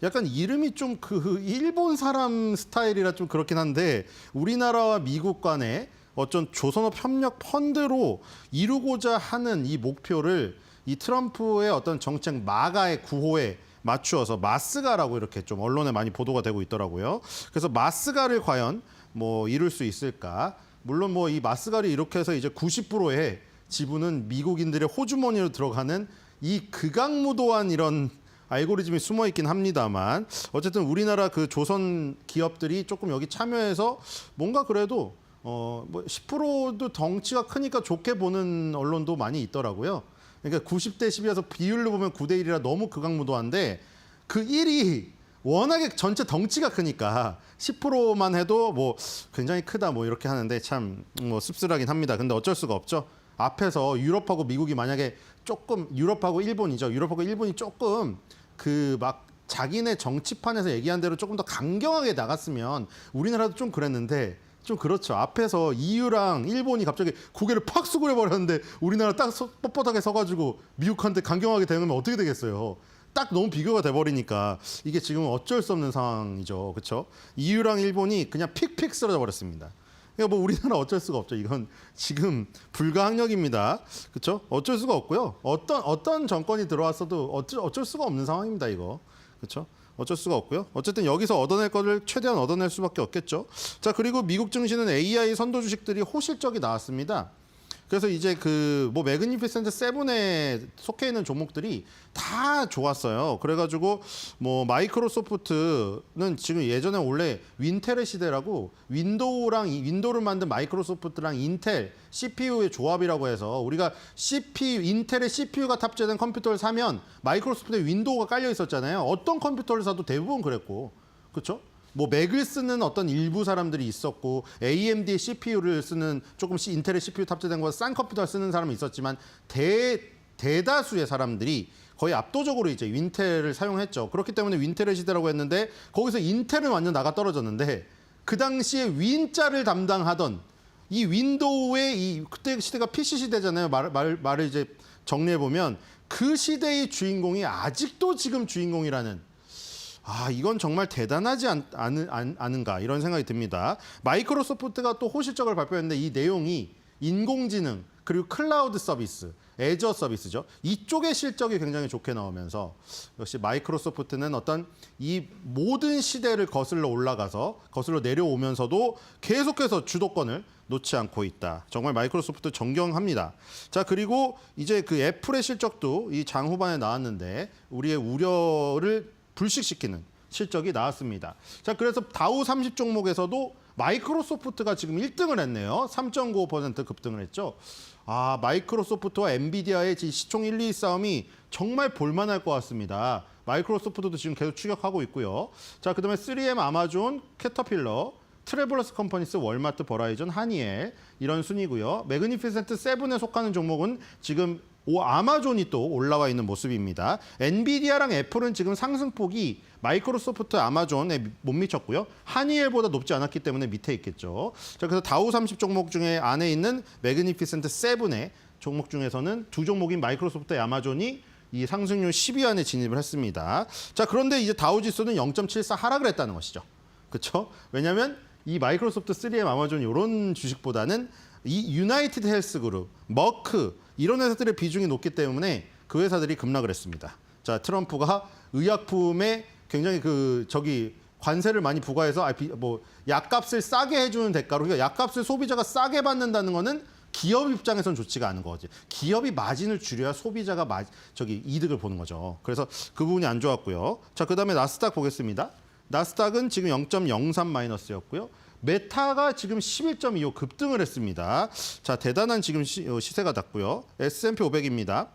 G: 약간 이름이 좀 일본 사람 스타일이라 좀 그렇긴 한데, 우리나라와 미국 간의 어떤 조선업 협력 펀드로 이루고자 하는 이 목표를 이 트럼프의 어떤 정책 마가의 구호에 맞추어서 마스가라고 이렇게 좀 언론에 많이 보도가 되고 있더라고요. 그래서 마스가를 과연 뭐 이룰 수 있을까? 물론 뭐 이 마스가를 이렇게 해서 이제 90%의 지분은 미국인들의 호주머니로 들어가는 이 극악무도한 이런 알고리즘이 숨어 있긴 합니다만, 어쨌든 우리나라 그 조선 기업들이 조금 여기 참여해서 뭔가 그래도 뭐 10%도 덩치가 크니까 좋게 보는 언론도 많이 있더라고요. 그러니까 90대 10이어서 비율로 보면 9대 1이라 너무 극악무도한데, 그 1이 워낙에 전체 덩치가 크니까 10%만 해도 뭐 굉장히 크다 뭐 이렇게 하는데 참 뭐 씁쓸하긴 합니다. 근데 어쩔 수가 없죠. 앞에서 유럽하고 미국이 만약에 조금, 유럽하고 일본이죠. 유럽하고 일본이 조금 그 막 자기네 정치판에서 얘기한 대로 조금 더 강경하게 나갔으면 우리나라도 좀 그랬는데, 좀 그렇죠. 앞에서 EU랑 일본이 갑자기 고개를 팍 수그려 버렸는데 우리나라 딱 뻣뻣하게 서가지고 미국한테 강경하게 대응하면 어떻게 되겠어요. 딱 너무 비교가 돼버리니까 이게 지금 어쩔 수 없는 상황이죠. 그렇죠? EU랑 일본이 그냥 픽픽 쓰러져 버렸습니다. 그러니까 뭐 우리나라 어쩔 수가 없죠. 이건 지금 불가항력입니다. 그렇죠? 어쩔 수가 없고요. 어떤 정권이 들어왔어도 어쩔 수가 없는 상황입니다. 이거. 그렇죠? 어쩔 수가 없고요. 어쨌든 여기서 얻어낼 거를 최대한 얻어낼 수밖에 없겠죠. 자, 그리고 미국 증시는 AI 선도 주식들이 호실적이 나왔습니다. 그래서 이제 뭐 매그니피센트 7에 속해 있는 종목들이 다 좋았어요. 그래가지고 뭐 마이크로소프트는 지금 예전에 원래 윈텔의 시대라고, 윈도우를 만든 마이크로소프트랑 인텔 CPU의 조합이라고 해서, 우리가 인텔의 CPU가 탑재된 컴퓨터를 사면 마이크로소프트에 윈도우가 깔려 있었잖아요. 어떤 컴퓨터를 사도 대부분 그랬고, 그렇죠? 뭐 맥을 쓰는 어떤 일부 사람들이 있었고, AMD의 CPU를 쓰는, 조금씩 인텔의 CPU 탑재된 거 싼 컴퓨터 쓰는 사람이 있었지만, 대다수의 사람들이 거의 압도적으로 이제 윈텔을 사용했죠. 그렇기 때문에 윈텔의 시대라고 했는데, 거기서 인텔은 완전 나가 떨어졌는데, 그 당시에 윈자를 담당하던 이 윈도우의 그때 시대가 PC 시대잖아요. 말을 이제 정리해 보면, 그 시대의 주인공이 아직도 지금 주인공이라는, 이건 정말 대단하지 않은가 이런 생각이 듭니다. 마이크로소프트가 또 호실적을 발표했는데 이 내용이 인공지능 그리고 클라우드 서비스, 애저 서비스죠. 이쪽의 실적이 굉장히 좋게 나오면서 역시 마이크로소프트는 어떤 이 모든 시대를 거슬러 올라가서 거슬러 내려오면서도 계속해서 주도권을 놓지 않고 있다. 정말 마이크로소프트 존경합니다. 자, 그리고 이제 그 애플의 실적도 이 장 후반에 나왔는데 우리의 우려를 불식시키는 실적이 나왔습니다. 자, 그래서 다우 30 종목에서도 마이크로소프트가 지금 1등을 했네요. 3.95% 급등을 했죠. 마이크로소프트와 엔비디아의 시총 1, 2위 싸움이 정말 볼만할 것 같습니다. 마이크로소프트도 지금 계속 추격하고 있고요. 자, 그다음에 3M, 아마존, 캐터필러, 트래블러스 컴퍼니스, 월마트, 버라이전, 하니엘 이런 순이고요. 매그니피센트 7에 속하는 종목은 지금 아마존이 또 올라와 있는 모습입니다. 엔비디아랑 애플은 지금 상승폭이 마이크로소프트, 아마존에 못 미쳤고요. 하니엘보다 높지 않았기 때문에 밑에 있겠죠. 자, 그래서 다우 30 종목 중에 안에 있는 매그니피센트 7의 종목 중에서는 두 종목인 마이크로소프트, 아마존이 이 상승률 10위 안에 진입을 했습니다. 자, 그런데 이제 다우 지수는 0.74 하락을 했다는 것이죠. 그렇죠? 왜냐하면 이 마이크로소프트, 3M, 아마존 이런 주식보다는 이 유나이티드 헬스그룹, 머크 이런 회사들의 비중이 높기 때문에 그 회사들이 급락을 했습니다. 자, 트럼프가 의약품에 굉장히 관세를 많이 부과해서 약값을 싸게 해주는 대가로, 그러니까 약값을 소비자가 싸게 받는다는 거는 기업 입장에선 좋지가 않은 거지. 기업이 마진을 줄여야 소비자가 이득을 보는 거죠. 그래서 그 부분이 안 좋았고요. 자, 그다음에 나스닥 보겠습니다. 나스닥은 지금 0.03 마이너스였고요. 메타가 지금 11.25 급등을 했습니다. 자, 대단한 지금 시세가 났고요. S&P 500입니다.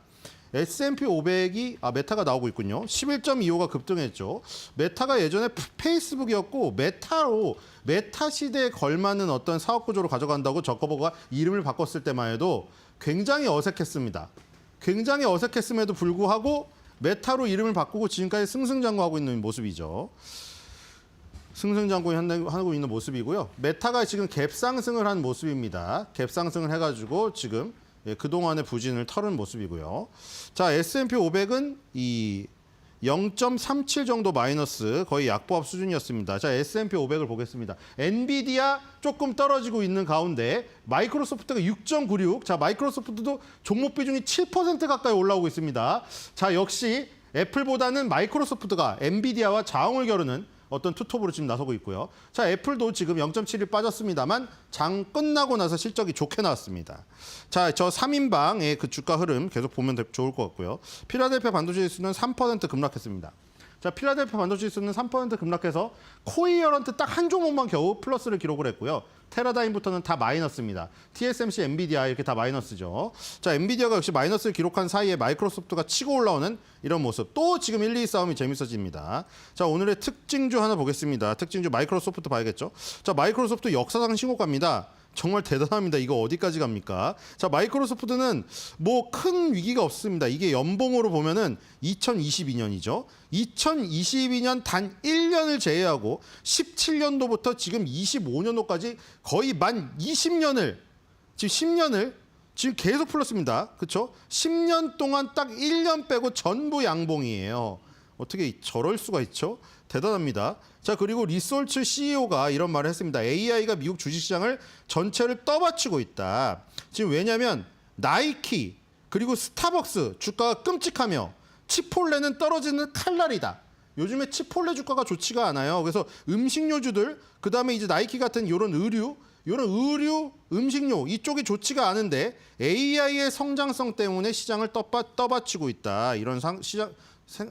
G: S&P 500이 메타가 나오고 있군요. 11.25가 급등했죠. 메타가 예전에 페이스북이었고 메타 시대에 걸맞는 어떤 사업 구조로 가져간다고 저커버거가 이름을 바꿨을 때만 해도 굉장히 어색했습니다. 굉장히 어색했음에도 불구하고 메타로 이름을 바꾸고 지금까지 승승장구하고 있는 모습이죠. 승승장구하고 있는 모습이고요. 메타가 지금 갭상승을 한 모습입니다. 갭상승을 해가지고 지금 그동안의 부진을 털은 모습이고요. 자, S&P 500은 이 0.37 정도 마이너스 거의 약보합 수준이었습니다. 자, S&P 500을 보겠습니다. 엔비디아 조금 떨어지고 있는 가운데 마이크로소프트가 6.96. 자, 마이크로소프트도 종목 비중이 7% 가까이 올라오고 있습니다. 자, 역시 애플보다는 마이크로소프트가 엔비디아와 자웅을 겨루는 어떤 투톱으로 지금 나서고 있고요. 자, 애플도 지금 0.7이 빠졌습니다만 장 끝나고 나서 실적이 좋게 나왔습니다. 자, 저 3인방의 그 주가 흐름 계속 보면 좋을 것 같고요. 필라델피아 반도체 지수는 3% 급락했습니다. 자, 필라델피아 반도체 지수는 3% 급락해서 코이어런트 딱 한 종목만 겨우 플러스를 기록을 했고요. 테라다임부터는 다 마이너스입니다. TSMC, 엔비디아 이렇게 다 마이너스죠. 자, 엔비디아가 역시 마이너스를 기록한 사이에 마이크로소프트가 치고 올라오는 이런 모습. 또 지금 1, 2 싸움이 재밌어집니다. 자, 오늘의 특징주 하나 보겠습니다. 특징주 마이크로소프트 봐야겠죠. 자, 마이크로소프트 역사상 신고가입니다. 정말 대단합니다. 이거 어디까지 갑니까? 자, 마이크로소프트는 뭐 큰 위기가 없습니다. 이게 연봉으로 보면은 2022년이죠. 2022년 단 1년을 제외하고 17년도부터 지금 25년도까지 거의 만 20년을 지금 10년을 지금 계속 플러스입니다. 그렇죠? 10년 동안 딱 1년 빼고 전부 양봉이에요. 어떻게 저럴 수가 있죠? 대단합니다. 자, 그리고 리솔츠 CEO가 이런 말을 했습니다. AI가 미국 주식시장을 전체를 떠받치고 있다. 지금 왜냐하면 나이키 그리고 스타벅스 주가가 끔찍하며 치폴레는 떨어지는 칼날이다. 요즘에 치폴레 주가가 좋지가 않아요. 그래서 음식료주들, 그다음에 이제 나이키 같은 이런 의류, 음식료 이쪽이 좋지가 않은데 AI의 성장성 때문에 시장을 떠받치고 있다. 이런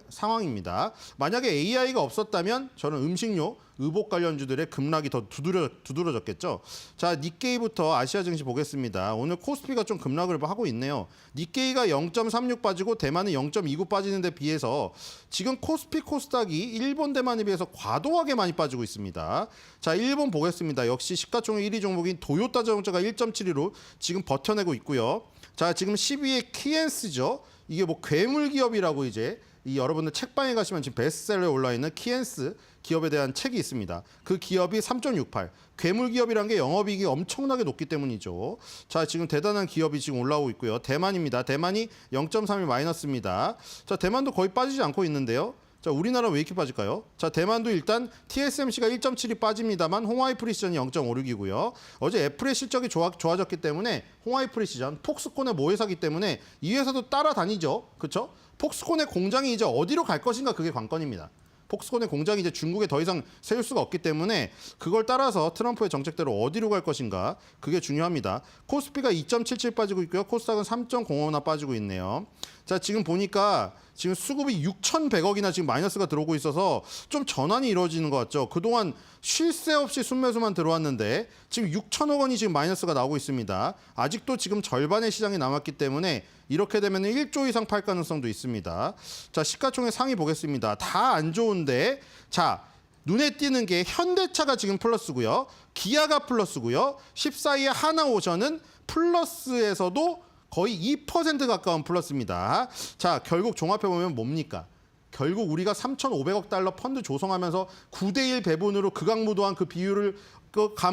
G: 상황입니다. 만약에 AI가 없었다면 저는 음식료, 의복 관련주들의 급락이 더 두드러졌겠죠. 자, 니케이부터 아시아 증시 보겠습니다. 오늘 코스피가 좀 급락을 하고 있네요. 니케이가 0.36 빠지고 대만은 0.29 빠지는 데 비해서 지금 코스피, 코스닥이 일본, 대만에 비해서 과도하게 많이 빠지고 있습니다. 자, 일본 보겠습니다. 역시 시가총액 1위 종목인 도요타 자동차가 1.72로 지금 버텨내고 있고요. 자, 지금 10위에 키엔스죠. 이게 뭐 괴물 기업이라고 이제 이 여러분들 책방에 가시면 지금 베스트셀러에 올라 있는 키엔스 기업에 대한 책이 있습니다. 그 기업이 3.68. 괴물 기업이란 게 영업이익이 엄청나게 높기 때문이죠. 자, 지금 대단한 기업이 지금 올라오고 있고요. 대만입니다. 대만이 0.31 마이너스입니다. 자, 대만도 거의 빠지지 않고 있는데요. 자, 우리나라 왜 이렇게 빠질까요? 자, 대만도 일단 TSMC가 1.7이 빠집니다만 홍하이 프리시전이 0.56이고요. 어제 애플의 실적이 좋아졌기 때문에 홍하이 프리시전, 폭스콘의 모회사기 때문에 이 회사도 따라다니죠. 그렇죠? 폭스콘의 공장이 이제 어디로 갈 것인가 그게 관건입니다. 폭스콘의 공장이 이제 중국에 더 이상 세울 수가 없기 때문에 그걸 따라서 트럼프의 정책대로 어디로 갈 것인가 그게 중요합니다. 코스피가 2.77 빠지고 있고요. 코스닥은 3.05나 빠지고 있네요. 자, 지금 보니까 지금 수급이 6,100억이나 지금 마이너스가 들어오고 있어서 좀 전환이 이루어지는 것 같죠. 그동안 쉴 새 없이 순매수만 들어왔는데 지금 6천억 원이 지금 마이너스가 나오고 있습니다. 아직도 지금 절반의 시장이 남았기 때문에 이렇게 되면 1조 이상 팔 가능성도 있습니다. 자, 시가총액 상위 보겠습니다. 다 안 좋은데 자, 눈에 띄는 게 현대차가 지금 플러스고요. 기아가 플러스고요. 14위의 하나오션은 플러스에서도 거의 2% 가까운 플러스입니다. 자, 결국 종합해보면 뭡니까? 결국 우리가 3,500억 달러 펀드 조성하면서 9대1 배분으로 극악무도한 그 비율을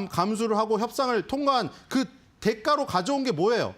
G: 감수를 하고 협상을 통과한 그 대가로 가져온 게 뭐예요?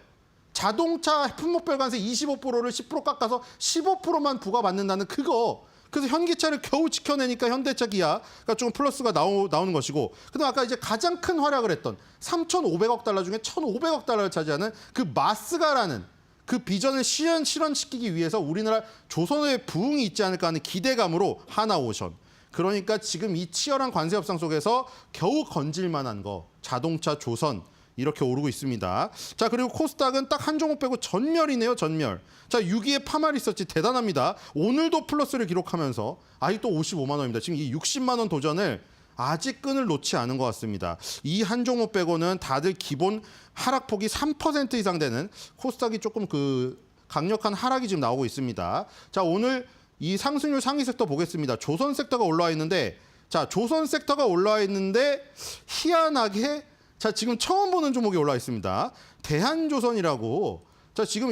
G: 자동차 품목별 관세 25%를 10% 깎아서 15%만 부과받는다는 그거. 그래서 현기차를 겨우 지켜내니까 현대차 기아가 좀 플러스가 나오는 것이고, 그다음 아까 이제 가장 큰 활약을 했던 3,500억 달러 중에 1,500억 달러를 차지하는 그 마스가라는 그 비전을 실현시키기 위해서 우리나라 조선의 부흥이 있지 않을까 하는 기대감으로 하나오션. 그러니까 지금 이 치열한 관세 협상 속에서 겨우 건질 만한 거 자동차 조선 이렇게 오르고 있습니다. 자, 그리고 코스닥은 딱 한 종목 빼고 전멸이네요, 전멸. 자, 6위에 파마리 있었지 대단합니다. 오늘도 플러스를 기록하면서 아직도 55만 원입니다. 지금 이 60만 원 도전을 아직 끈을 놓지 않은 것 같습니다. 이 한 종목 빼고는 다들 기본 하락폭이 3% 이상 되는 코스닥이 조금 그 강력한 하락이 지금 나오고 있습니다. 자, 오늘 이 상승률 상위 섹터 보겠습니다. 조선 섹터가 올라와 있는데, 자, 조선 섹터가 올라와 있는데 희한하게 자, 지금 처음 보는 종목이 올라와 있습니다. 대한조선이라고. 자, 지금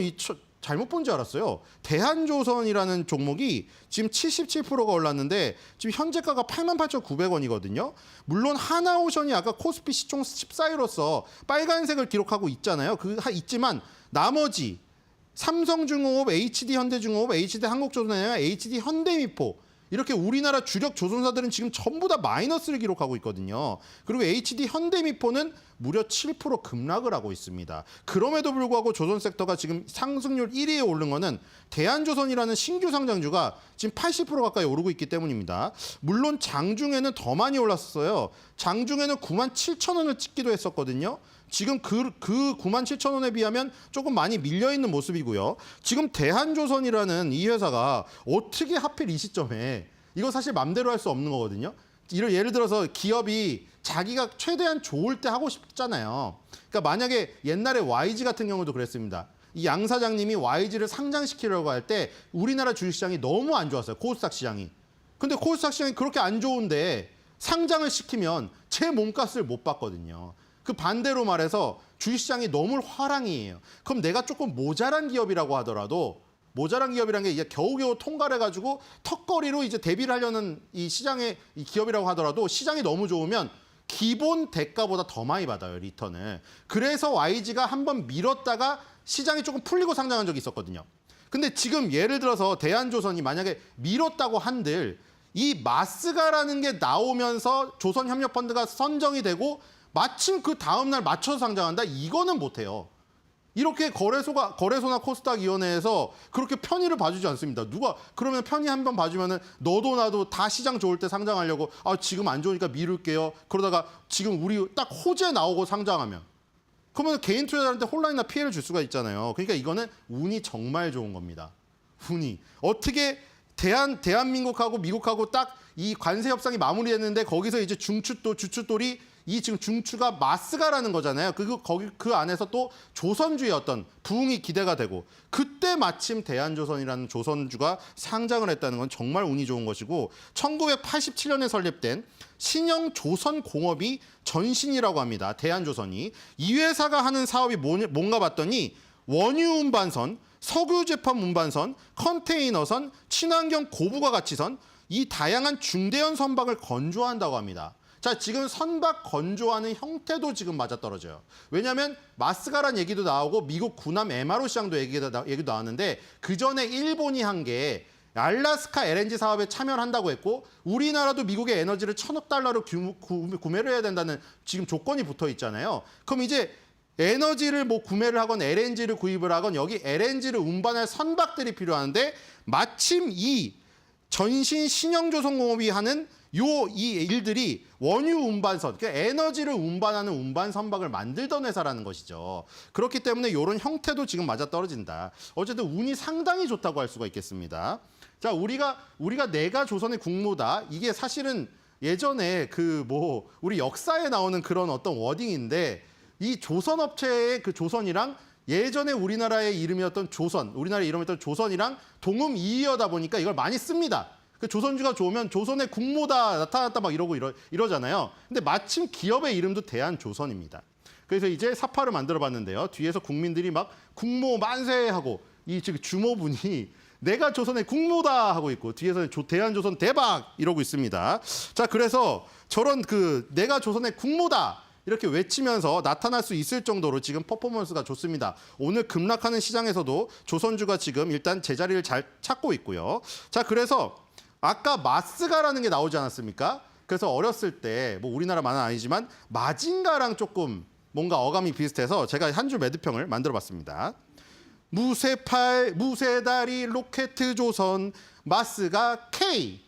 G: 잘못 본 줄 알았어요. 대한조선이라는 종목이 지금 77%가 올랐는데 지금 현재가가 88,900원이거든요. 물론 하나오션이 아까 코스피 시총 14위로서 빨간색을 기록하고 있잖아요. 있지만 나머지 삼성중공업, HD현대중공업, HD한국조선해양, HD현대미포 이렇게 우리나라 주력 조선사들은 지금 전부 다 마이너스를 기록하고 있거든요. 그리고 HD현대미포는 무려 7% 급락을 하고 있습니다. 그럼에도 불구하고 조선 섹터가 지금 상승률 1위에 오른 거는 대한조선이라는 신규 상장주가 지금 80% 가까이 오르고 있기 때문입니다. 물론 장중에는 더 많이 올랐어요. 장중에는 97,000원을 찍기도 했었거든요. 지금 그 97,000원에 비하면 조금 많이 밀려있는 모습이고요. 지금 대한조선이라는 이 회사가 어떻게 하필 이 시점에, 이거 사실 맘대로 할 수 없는 거거든요. 예를 들어서 기업이 자기가 최대한 좋을 때 하고 싶잖아요. 그러니까 만약에 옛날에 YG 같은 경우도 그랬습니다. 이 양 사장님이 YG를 상장시키려고 할 때 우리나라 주식시장이 너무 안 좋았어요. 코스닥 시장이. 근데 코스닥 시장이 그렇게 안 좋은데 상장을 시키면 제 몸값을 못 받거든요. 그 반대로 말해서 주식시장이 너무 화랑이에요. 그럼 내가 조금 모자란 기업이라고 하더라도, 모자란 기업이라는 게 이제 겨우겨우 통과를 해가지고 턱걸이로 이제 대비를 하려는 이 시장의 이 기업이라고 하더라도 시장이 너무 좋으면 기본 대가보다 더 많이 받아요, 리턴을. 그래서 YG가 한번 밀었다가 시장이 조금 풀리고 상장한 적이 있었거든요. 근데 지금 예를 들어서 대한조선이 만약에 밀었다고 한들 이 마스가라는 게 나오면서 조선협력펀드가 선정이 되고 마침 그 다음날 맞춰서 상장한다? 이거는 못해요. 이렇게 거래소나 코스닥위원회에서 그렇게 편의를 봐주지 않습니다. 누가 그러면 편의 한번 봐주면은 너도 나도 다 시장 좋을 때 상장하려고 지금 안 좋으니까 미룰게요. 그러다가 지금 우리 딱 호재 나오고 상장하면 그러면 개인 투자자한테 혼란이나 피해를 줄 수가 있잖아요. 그러니까 이거는 운이 정말 좋은 겁니다. 운이. 어떻게 대한민국하고 미국하고 딱 이 관세 협상이 마무리됐는데 거기서 이제 주춧돌이 이 지금 중추가 마스가라는 거잖아요. 그 안에서 또 조선주의 어떤 부흥이 기대가 되고 그때 마침 대한조선이라는 조선주가 상장을 했다는 건 정말 운이 좋은 것이고 1987년에 설립된 신영조선공업이 전신이라고 합니다. 대한조선이. 이 회사가 하는 사업이 뭔가 봤더니 원유 운반선, 석유 제품 운반선, 컨테이너선, 친환경 고부가 가치선, 이 다양한 중대형 선박을 건조한다고 합니다. 자, 지금 선박 건조하는 형태도 지금 맞아떨어져요. 왜냐하면 마스가란 얘기도 나오고 미국 구남 MRO 시장도 얘기도 나왔는데 그 전에 일본이 한 게 알래스카 LNG 사업에 참여를 한다고 했고 우리나라도 미국의 에너지를 1,000억 달러로 구매를 해야 된다는 지금 조건이 붙어 있잖아요. 그럼 이제 에너지를 뭐 구매를 하건 LNG를 구입을 하건 여기 LNG를 운반할 선박들이 필요한데 마침 이 전신 신영조선공업이 하는 이 일들이 원유 운반선, 그러니까 에너지를 운반하는 운반 선박을 만들던 회사라는 것이죠. 그렇기 때문에 이런 형태도 지금 맞아떨어진다. 어쨌든 운이 상당히 좋다고 할 수가 있겠습니다. 자, 우리가 내가 조선의 국모다. 이게 사실은 예전에 우리 역사에 나오는 그런 어떤 워딩인데 이 조선업체의 그 조선이랑 예전에 우리나라의 이름이었던 우리나라의 이름이었던 조선이랑 동음이의어다 보니까 이걸 많이 씁니다. 그 조선주가 좋으면 조선의 국모다 나타났다 막 이러잖아요. 근데 마침 기업의 이름도 대한조선입니다. 그래서 이제 사파를 만들어 봤는데요. 뒤에서 국민들이 막 국모 만세하고 이 주모분이 내가 조선의 국모다 하고 있고 뒤에서는 대한조선 대박 이러고 있습니다. 자, 그래서 저런 내가 조선의 국모다 이렇게 외치면서 나타날 수 있을 정도로 지금 퍼포먼스가 좋습니다. 오늘 급락하는 시장에서도 조선주가 지금 일단 제자리를 잘 찾고 있고요. 자, 그래서 아까 마스가라는 게 나오지 않았습니까? 그래서 어렸을 때 뭐 우리나라만은 아니지만 마징가랑 조금 뭔가 어감이 비슷해서 제가 한 줄 매듭평을 만들어봤습니다. 무쇠팔, 무쇠다리, 로켓 조선, 마스가 K.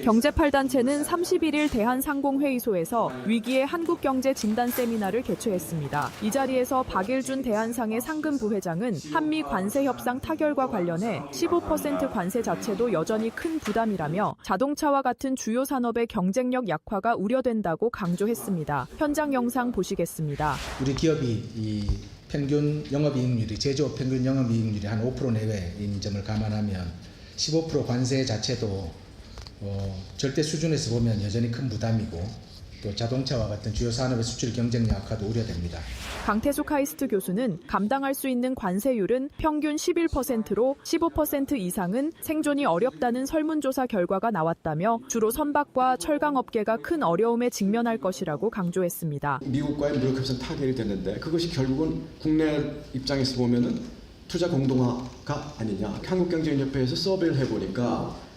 E: 경제8단체는 31일 대한상공회의소에서 위기의 한국경제 진단 세미나를 개최했습니다. 이 자리에서 박일준 대한상의 상금 부회장은 한미 관세 협상 타결과 관련해 15% 관세 자체도 여전히 큰 부담이라며 자동차와 같은 주요 산업의 경쟁력 약화가 우려된다고 강조했습니다. 현장 영상 보시겠습니다.
H: 우리 기업이 이 평균 영업이익률이 제조업 평균 영업이익률이 한 5% 내외인 점을 감안하면 15% 관세 자체도 절대 수준에서 보면 여전히 큰 부담이고 또 자동차와 같은 주요 산업의 수출 경쟁력 약화도 우려됩니다.
E: 강태수 카이스트 교수는 감당할 수 있는 관세율은 평균 11%로 15% 이상은 생존이 어렵다는 설문조사 결과가 나왔다며 주로 선박과 철강업계가 큰 어려움에 직면할 것이라고 강조했습니다.
I: 미국과의 무역협상 타결이 됐는데 그것이 결국은 국내 입장에서 보면은 투자 공동화가 아니냐. 한국경제협회에서 서베이를 해보니까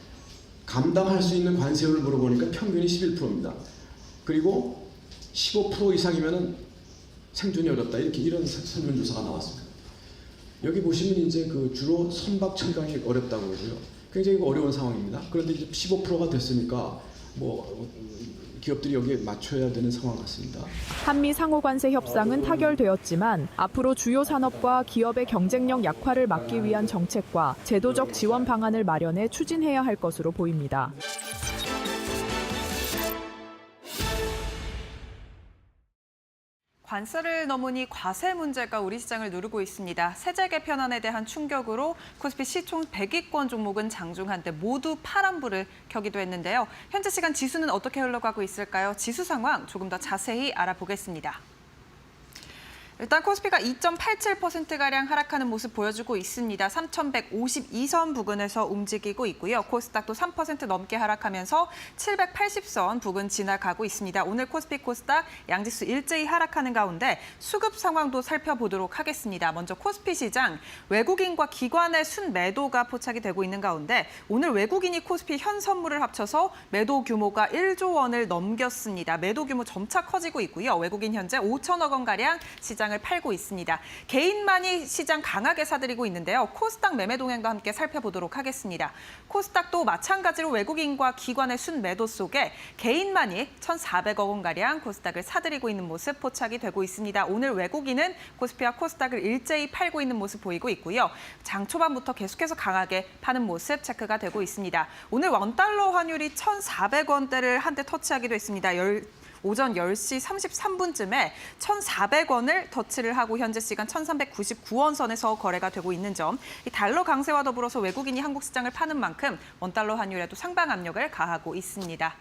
I: 감당할 수 있는 관세율을 물어보니까 평균이 11%입니다. 그리고 15% 이상이면은 생존이 어렵다. 이런 설문조사가 나왔습니다. 여기 보시면 이제 주로 선박 철강이 어렵다고 그러고요. 굉장히 어려운 상황입니다. 그런데 이제 15%가 됐으니까 기업들이 여기에 맞춰야 되는 상황 같습니다.
E: 한미 상호관세 협상은 타결되었지만 앞으로 주요 산업과 기업의 경쟁력 약화를 막기 위한 정책과 제도적 지원 방안을 마련해 추진해야 할 것으로 보입니다.
C: 관세를 넘으니 과세 문제가 우리 시장을 누르고 있습니다. 세제 개편안에 대한 충격으로 코스피 시총 100위권 종목은 장중한 때 모두 파란불을 켜기도 했는데요. 현재 시간 지수는 어떻게 흘러가고 있을까요? 지수 상황 조금 더 자세히 알아보겠습니다. 일단 코스피가 2.87%가량 하락하는 모습 보여주고 있습니다. 3,152선 부근에서 움직이고 있고요. 코스닥도 3% 넘게 하락하면서 780선 부근 지나가고 있습니다. 오늘 코스피 코스닥 양지수 일제히 하락하는 가운데 수급 상황도 살펴보도록 하겠습니다. 먼저 코스피 시장 외국인과 기관의 순매도가 포착이 되고 있는 가운데 오늘 외국인이 코스피 현 선물을 합쳐서 매도 규모가 1조 원을 넘겼습니다. 매도 규모 점차 커지고 있고요. 외국인 현재 5천억 원가량 시장을 팔고 있습니다. 개인만이 시장 강하게 사들이고 있는데요. 코스닥 매매 동향도 함께 살펴보도록 하겠습니다. 코스닥도 마찬가지로 외국인과 기관의 순매도 속에 개인만이 1,400억 원가량 코스닥을 사들이고 있는 모습 포착이 되고 있습니다. 오늘 외국인은 코스피와 코스닥을 일제히 팔고 있는 모습 보이고 있고요. 장 초반부터 계속해서 강하게 파는 모습 체크가 되고 있습니다. 오늘 원달러 환율이 1,400원대를 한때 터치하기도 했습니다. 오전 10시 33분쯤에 1,400원을 터치를 하고 현재 시간 1,399원 선에서 거래가 되고 있는 점. 이 달러 강세와 더불어서 외국인이 한국 시장을 파는 만큼 원달러 환율에도 상방 압력을 가하고 있습니다.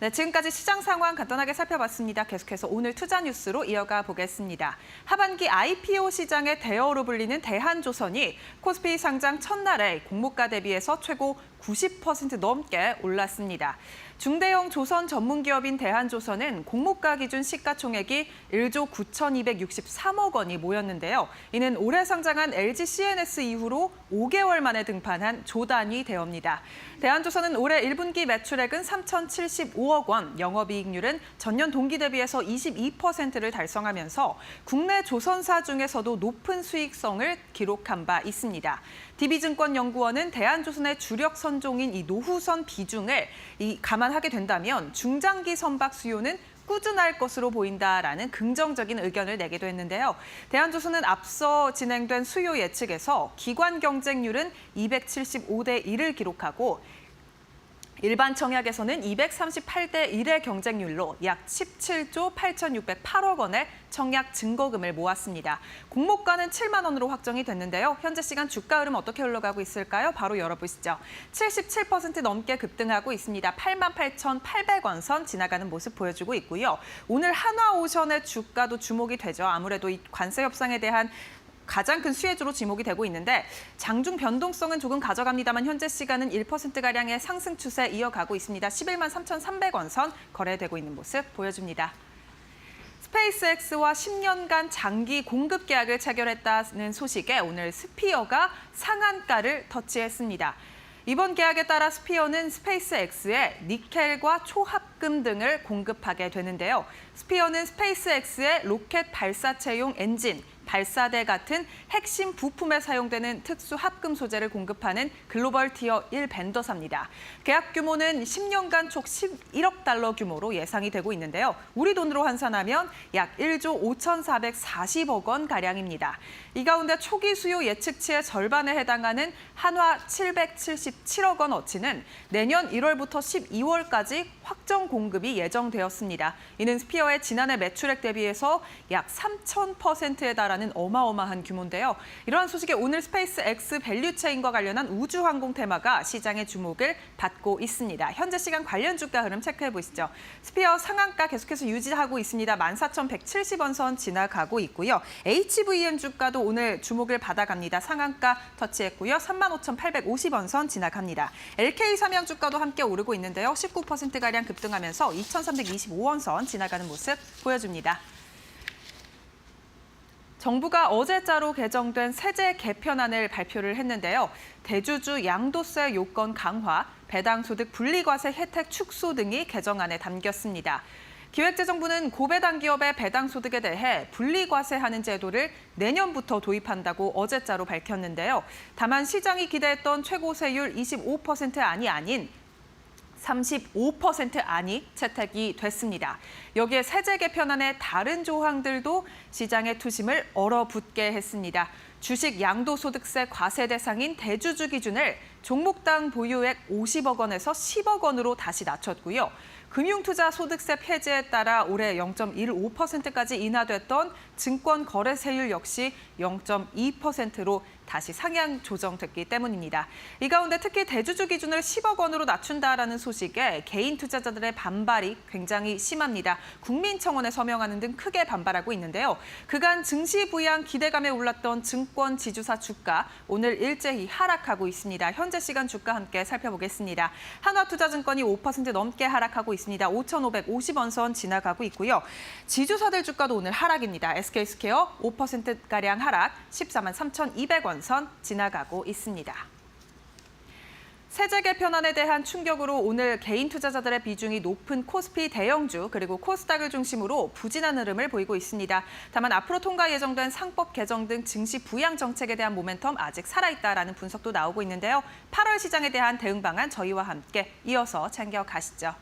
C: 네, 지금까지 시장 상황 간단하게 살펴봤습니다. 계속해서 오늘 투자 뉴스로 이어가 보겠습니다. 하반기 IPO 시장의 대어로 불리는 대한조선이 코스피 상장 첫날에 공모가 대비해서 최고 90% 넘게 올랐습니다. 중대형 조선 전문기업인 대한조선은 공모가 기준 시가총액이 1조 9,263억 원이 모였는데요. 이는 올해 상장한 LG CNS 이후로 5개월 만에 등판한 조단위 대어입니다. 대한조선은 올해 1분기 매출액은 3,075억 원, 영업이익률은 전년 동기 대비해서 22%를 달성하면서 국내 조선사 중에서도 높은 수익성을 기록한 바 있습니다. DB증권연구원은 대한조선의 주력 선종인 이 노후선 비중을 감안하게 된다면 중장기 선박 수요는 꾸준할 것으로 보인다라는 긍정적인 의견을 내기도 했는데요. 대한조선은 앞서 진행된 수요 예측에서 기관 경쟁률은 275대 1을 기록하고 일반 청약에서는 238대 1의 경쟁률로 약 17조 8,608억 원의 청약 증거금을 모았습니다. 공모가는 7만 원으로 확정이 됐는데요. 현재 시간 주가 흐름 어떻게 흘러가고 있을까요? 바로 열어보시죠. 77% 넘게 급등하고 있습니다. 88,800원 선 지나가는 모습 보여주고 있고요. 오늘 한화오션의 주가도 주목이 되죠. 아무래도 이 관세 협상에 대한 가장 큰 수혜주로 지목이 되고 있는데 장중 변동성은 조금 가져갑니다만 현재 시간은 1%가량의 상승 추세 이어가고 있습니다. 11만 3,300원 선 거래되고 있는 모습 보여줍니다. 스페이스X와 10년간 장기 공급 계약을 체결했다는 소식에 오늘 스피어가 상한가를 터치했습니다. 이번 계약에 따라 스피어는 스페이스X에 니켈과 초합금 등을 공급하게 되는데요. 스피어는 스페이스X의 로켓 발사체용 엔진, 발사대 같은 핵심 부품에 사용되는 특수 합금 소재를 공급하는 글로벌 티어 1 벤더사입니다. 계약 규모는 10년간 총 11억 달러 규모로 예상이 되고 있는데요. 우리 돈으로 환산하면 약 1조 5,440억 원 가량입니다. 이 가운데 초기 수요 예측치의 절반에 해당하는 한화 777억 원어치는 내년 1월부터 12월까지 확정 공급이 예정되었습니다. 이는 스피어의 지난해 매출액 대비해서 약 3,000%에 달하는 어마어마한 규모인데요. 이러한 소식에 오늘 스페이스X 밸류체인과 관련한 우주항공 테마가 시장의 주목을 받고 있습니다. 현재 시간 관련 주가 흐름 체크해 보시죠. 스피어 상한가 계속해서 유지하고 있습니다. 14,170원 선 지나가고 있고요. HVM 주가도 오늘 주목을 받아갑니다. 상한가 터치했고요. 35,850원 선 지나갑니다. LK삼양 주가도 함께 오르고 있는데요. 19%가량 급등하면서 2,325원 선 지나가는 모습 보여줍니다. 정부가 어제자로 개정된 세제 개편안을 발표를 했는데요. 대주주 양도세 요건 강화, 배당소득 분리과세 혜택 축소 등이 개정안에 담겼습니다. 기획재정부는 고배당 기업의 배당소득에 대해 분리과세하는 제도를 내년부터 도입한다고 어제자로 밝혔는데요. 다만 시장이 기대했던 최고세율 25% 안이 아닌 35% 안이 채택이 됐습니다. 여기에 세제 개편안의 다른 조항들도 시장의 투심을 얼어붙게 했습니다. 주식 양도소득세 과세 대상인 대주주 기준을 종목당 보유액 50억 원에서 10억 원으로 다시 낮췄고요. 금융투자소득세 폐지에 따라 올해 0.15%까지 인하됐던 증권거래세율 역시 0.2%로 다시 상향 조정됐기 때문입니다. 이 가운데 특히 대주주 기준을 10억 원으로 낮춘다라는 소식에 개인 투자자들의 반발이 굉장히 심합니다. 국민청원에 서명하는 등 크게 반발하고 있는데요. 그간 증시 부양 기대감에 올랐던 증권 지주사 주가 오늘 일제히 하락하고 있습니다. 현재 시간 주가 함께 살펴보겠습니다. 한화투자증권이 5% 넘게 하락하고 있습니다. 5,550원 선 지나가고 있고요. 지주사들 주가도 오늘 하락입니다. SK스퀘어 5%가량 하락, 14만 3,200원 선 지나가고 있습니다. 세제 개편안에 대한 충격으로 오늘 개인 투자자들의 비중이 높은 코스피 대형주 그리고 코스닥을 중심으로 부진한 흐름을 보이고 있습니다. 다만 앞으로 통과 예정된 상법 개정 등 증시 부양 정책에 대한 모멘텀 아직 살아있다라는 분석도 나오고 있는데요. 8월 시장에 대한 대응 방안 저희와 함께 이어서 챙겨가시죠.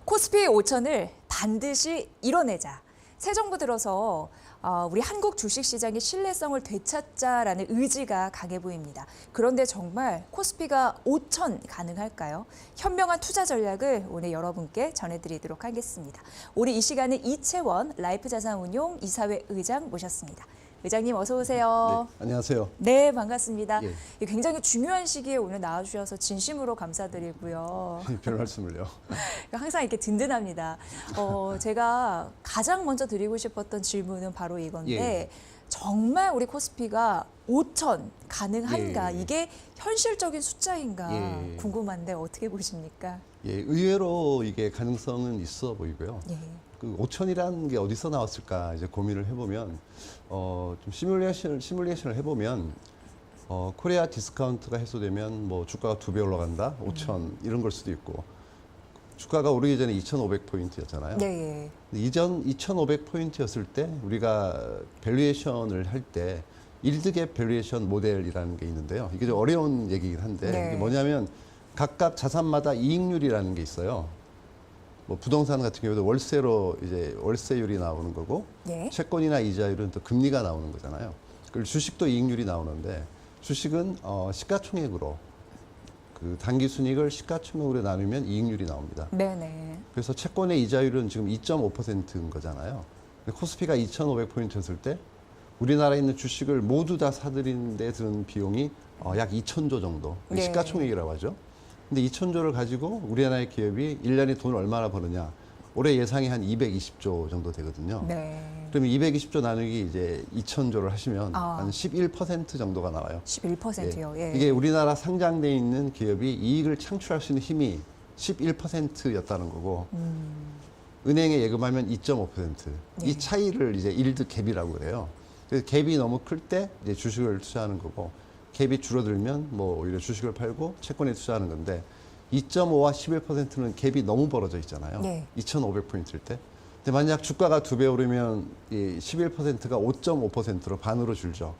B: 코스피 5천을 반드시 이뤄내자. 새 정부 들어서 우리 한국 주식시장의 신뢰성을 되찾자라는 의지가 강해 보입니다. 그런데 정말 코스피가 5천 가능할까요? 현명한 투자 전략을 오늘 여러분께 전해드리도록 하겠습니다. 우리 이 시간은 이채원 라이프자산운용 이사회 의장 모셨습니다. 의장님 어서 오세요.
J: 네, 안녕하세요.
B: 네, 반갑습니다.
J: 예.
B: 굉장히 중요한 시기에 오늘 나와주셔서 진심으로 감사드리고요.
J: 별 말씀을요.
B: 항상 이렇게 든든합니다. 제가 가장 먼저 드리고 싶었던 질문은 바로 이건데
J: 예.
B: 정말 우리 코스피가 5천 가능한가?
J: 예.
B: 이게 현실적인 숫자인가
J: 예.
B: 궁금한데 어떻게 보십니까?
J: 예, 의외로 이게 가능성은 있어 보이고요.
B: 예.
J: 그 5천이라는 게 어디서 나왔을까 이제 고민을 해보면 좀 시뮬레이션을 해보면 코리아 디스카운트가 해소되면 뭐 주가가 2배 올라간다, 5천 이런 걸 수도 있고 주가가 오르기 전에 2,500포인트였잖아요.
B: 네.
J: 이전 2,500포인트였을 때 우리가 밸류에이션을 할 때 일드갭 밸류에이션 모델이라는 게 있는데요. 이게 좀 어려운 얘기긴 한데
B: 네.
J: 이게 뭐냐면 각각 자산마다 이익률이라는 게 있어요. 뭐 부동산 같은 경우도 월세로 이제 월세율이 나오는 거고
B: 네.
J: 채권이나 이자율은 또 금리가 나오는 거잖아요. 그리고 주식도 이익률이 나오는데 주식은 시가총액으로 그 단기 순이익을 시가총액으로 나누면 이익률이 나옵니다.
B: 네네.
J: 그래서 채권의 이자율은 지금 2.5%인 거잖아요. 근데 코스피가 2,500포인트였을 때 우리나라에 있는 주식을 모두 다 사들이는 데 드는 비용이 약 2,000조 정도.
B: 네.
J: 시가총액이라고 하죠. 근데 2,000조를 가지고 우리나라의 기업이 1년에 돈을 얼마나 버느냐. 올해 예상이 한 220조 정도 되거든요.
B: 네.
J: 그러면 220조 나누기 이제 2,000조를 하시면 한 11% 정도가 나와요.
B: 11%요. 예.
J: 이게 우리나라 상장돼 있는 기업이 이익을 창출할 수 있는 힘이 11%였다는 거고 은행에 예금하면 2.5%.
B: 네.
J: 이 차이를 이제 일드 갭이라고 그래요. 그래서 갭이 너무 클 때 이제 주식을 투자하는 거고 갭이 줄어들면 뭐 오히려 주식을 팔고 채권에 투자하는 건데 2.5와 11%는 갭이 너무 벌어져 있잖아요.
B: 네.
J: 2,500포인트일 때. 근데 만약 주가가 2배 오르면 이 11%가 5.5%로 반으로 줄죠.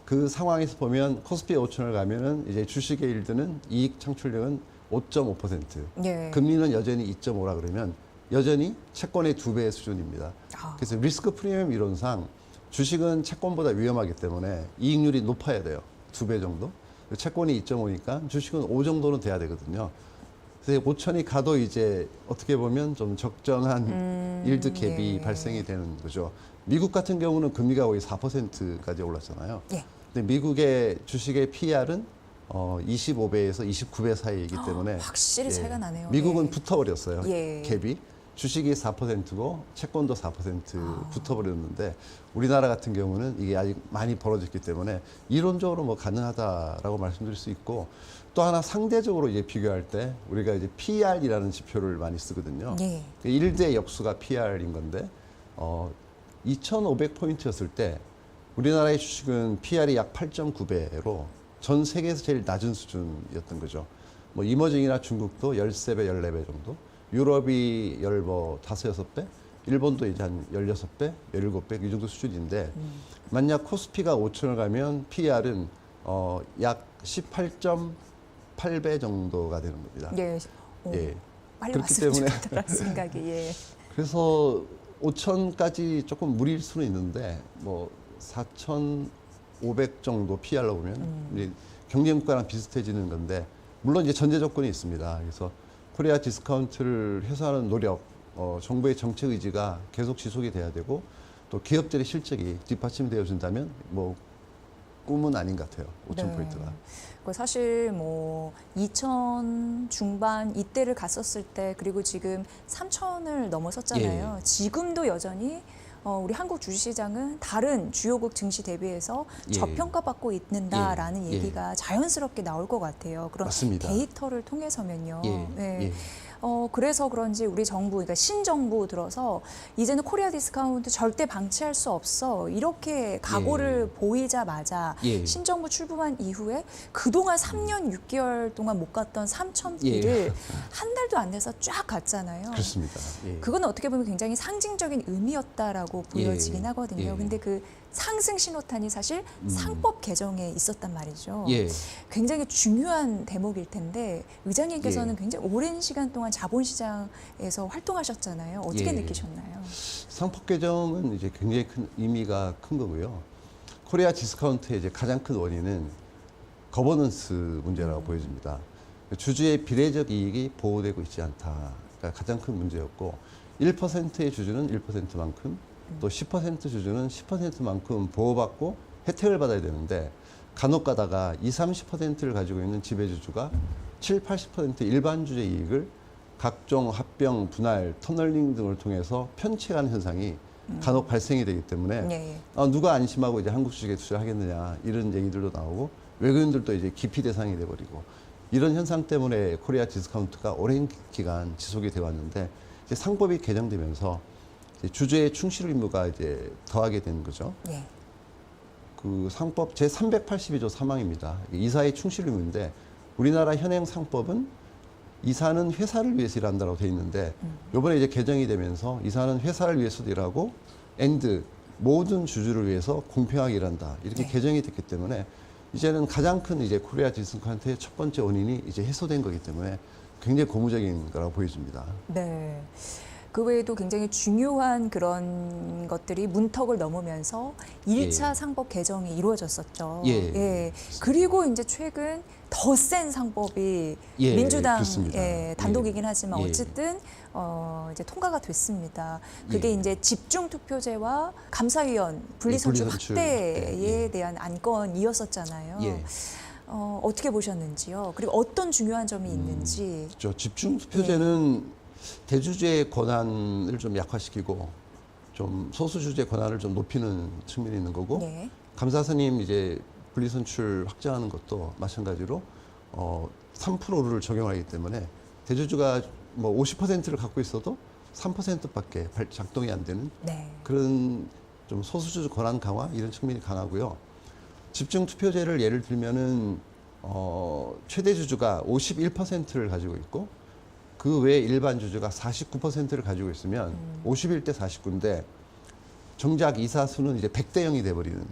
J: 그 상황에서 보면 코스피 5천을 가면은 이제 주식의 일드는 이익 창출력은 5.5%.
B: 네.
J: 금리는 여전히 2.5라 그러면 여전히 채권의 2배의 수준입니다. 그래서 리스크 프리미엄 이론상 주식은 채권보다 위험하기 때문에 이익률이 높아야 돼요. 2배 정도. 채권이 2.5니까 주식은 5 정도는 돼야 되거든요. 그래서 5천이 가도 이제 어떻게 보면 좀 적정한 일드 갭이
B: 예.
J: 발생이 되는 거죠. 미국 같은 경우는 금리가 거의 4%까지 올랐잖아요.
B: 예.
J: 근데 미국의 주식의 PR은 25배에서 29배 사이이기 때문에
B: 확실히 차이가 나네요.
J: 미국은
B: 예.
J: 붙어버렸어요.
B: 예.
J: 갭이. 주식이 4%고 채권도 4% 붙어버렸는데 우리나라 같은 경우는 이게 아직 많이 벌어졌기 때문에 이론적으로 뭐 가능하다라고 말씀드릴 수 있고 또 하나 상대적으로 이제 비교할 때 우리가 이제 PR이라는 지표를 많이 쓰거든요.
B: 예.
J: 1대 역수가 PR인 건데 2,500포인트였을 때 우리나라의 주식은 PR이 약 8.9배로 전 세계에서 제일 낮은 수준이었던 거죠. 뭐 이머징이나 중국도 13배, 14배 정도. 유럽이 5, 6배, 일본도 이제 한 16배, 17배 이 정도 수준인데 만약 코스피가 5천을 가면 PR은 약 18.8배 정도가 되는 겁니다.
B: 예.
J: 예.
B: 빨리
J: 그렇기
B: 왔으면
J: 때문에
B: 좋겠다는 생각이. 예.
J: 그래서 5천까지 조금 무리일 수는 있는데 뭐 4,500 정도 피하려고 보면 이제 경쟁국가랑 비슷해지는 건데 물론 이제 전제 조건이 있습니다. 그래서 코리아 디스카운트를 해소하는 노력, 정부의 정책 의지가 계속 지속이 돼야 되고 또 기업들의 실적이 뒷받침되어 준다면 뭐 꿈은 아닌 것 같아요. 5,000포인트가.
B: 사실 뭐 2천 중반 이때를 갔었을 때 그리고 지금 3천을 넘어섰잖아요.
J: 예.
B: 지금도 여전히 우리 한국 주식시장은 다른 주요국 증시 대비해서
J: 예.
B: 저평가받고 있는다라는
J: 예.
B: 얘기가 자연스럽게 나올 것 같아요. 그런
J: 맞습니다.
B: 데이터를 통해서면요.
J: 예.
B: 네.
J: 예.
B: 그래서 그런지 우리 정부, 그러니까 신정부 들어서 이제는 코리아 디스카운트 절대 방치할 수 없어. 이렇게 각오를 보이자마자
J: 예.
B: 신정부 출범한 이후에 그동안 3년 6개월 동안 못 갔던 3,000피를 한 달도 안 돼서 쫙 갔잖아요.
J: 그렇습니다. 예.
B: 그거는 어떻게 보면 굉장히 상징적인 의미였다라고 보여지긴
J: 예.
B: 하거든요.
J: 예.
B: 근데 그 상승 신호탄이 사실 상법 개정에 있었단 말이죠.
J: 예.
B: 굉장히 중요한 대목일 텐데 의장님께서는
J: 예.
B: 굉장히 오랜 시간 동안 자본시장에서 활동하셨잖아요. 어떻게
J: 예.
B: 느끼셨나요?
J: 상법 개정은 이제 굉장히 큰 의미가 큰 거고요. 코리아 디스카운트의 이제 가장 큰 원인은 거버넌스 문제라고 보여집니다. 주주의 비례적 이익이 보호되고 있지 않다가 가장 큰 문제였고 1%의 주주는 1%만큼 또 10% 주주는 10%만큼 보호받고 혜택을 받아야 되는데 간혹 가다가 20, 30%를 가지고 있는 지배주주가 7, 80% 일반 주주의 이익을 각종 합병, 분할, 터널링 등을 통해서 편취하는 현상이 간혹 발생이 되기 때문에
B: 예.
J: 누가 안심하고 이제 한국 주식에 투자를 하겠느냐 이런 얘기들도 나오고 외국인들도 이제 기피 대상이 돼버리고 이런 현상 때문에 코리아 디스카운트가 오랜 기간 지속이 되어 왔는데 이제 상법이 개정되면서 이제 주주의 충실 의무가 이제 더하게 되는 거죠.
B: 예.
J: 그 상법 제 382조 3항입니다. 이사의 충실 의무인데 우리나라 현행 상법은 이사는 회사를 위해서 일한다고 돼 있는데 이번에 이제 개정이 되면서 이사는 회사를 위해서도 일하고 and 모든 주주를 위해서 공평하게 일한다 이렇게
B: 네.
J: 개정이 됐기 때문에 이제는 가장 큰 이제 코리아 디스카운트의 첫 번째 원인이 이제 해소된 거기 때문에 굉장히 고무적인 거라고 보여집니다.
B: 네. 그 외에도 굉장히 중요한 그런 것들이 문턱을 넘으면서 1차
J: 예.
B: 상법 개정이 이루어졌었죠.
J: 예.
B: 그리고 이제 최근 더 센 상법이
J: 예,
B: 민주당
J: 그렇습니다.
B: 단독이긴
J: 예.
B: 하지만
J: 예.
B: 어쨌든 이제 통과가 됐습니다. 그게
J: 예.
B: 이제 집중 투표제와 감사위원 분리선출
J: 분리선출.
B: 확대에
J: 예.
B: 대한 안건이었었잖아요.
J: 예.
B: 어떻게 보셨는지요? 그리고 어떤 중요한 점이 있는지.
J: 저 집중 투표제는 대주주의 권한을 좀 약화시키고 좀 소수 주주의 권한을 좀 높이는 측면이 있는 거고
B: 네.
J: 감사선임 이제 분리선출 확장하는 것도 마찬가지로 3%를 적용하기 때문에 대주주가 뭐 50%를 갖고 있어도 3%밖에 작동이 안 되는
B: 네.
J: 그런 좀 소수주주 권한 강화 이런 측면이 강하고요. 집중 투표제를 예를 들면은 최대 주주가 51%를 가지고 있고 그 외에 일반 주주가 49%를 가지고 있으면 51대 49인데 정작 이사 수는 이제 100대 0이 돼버리는.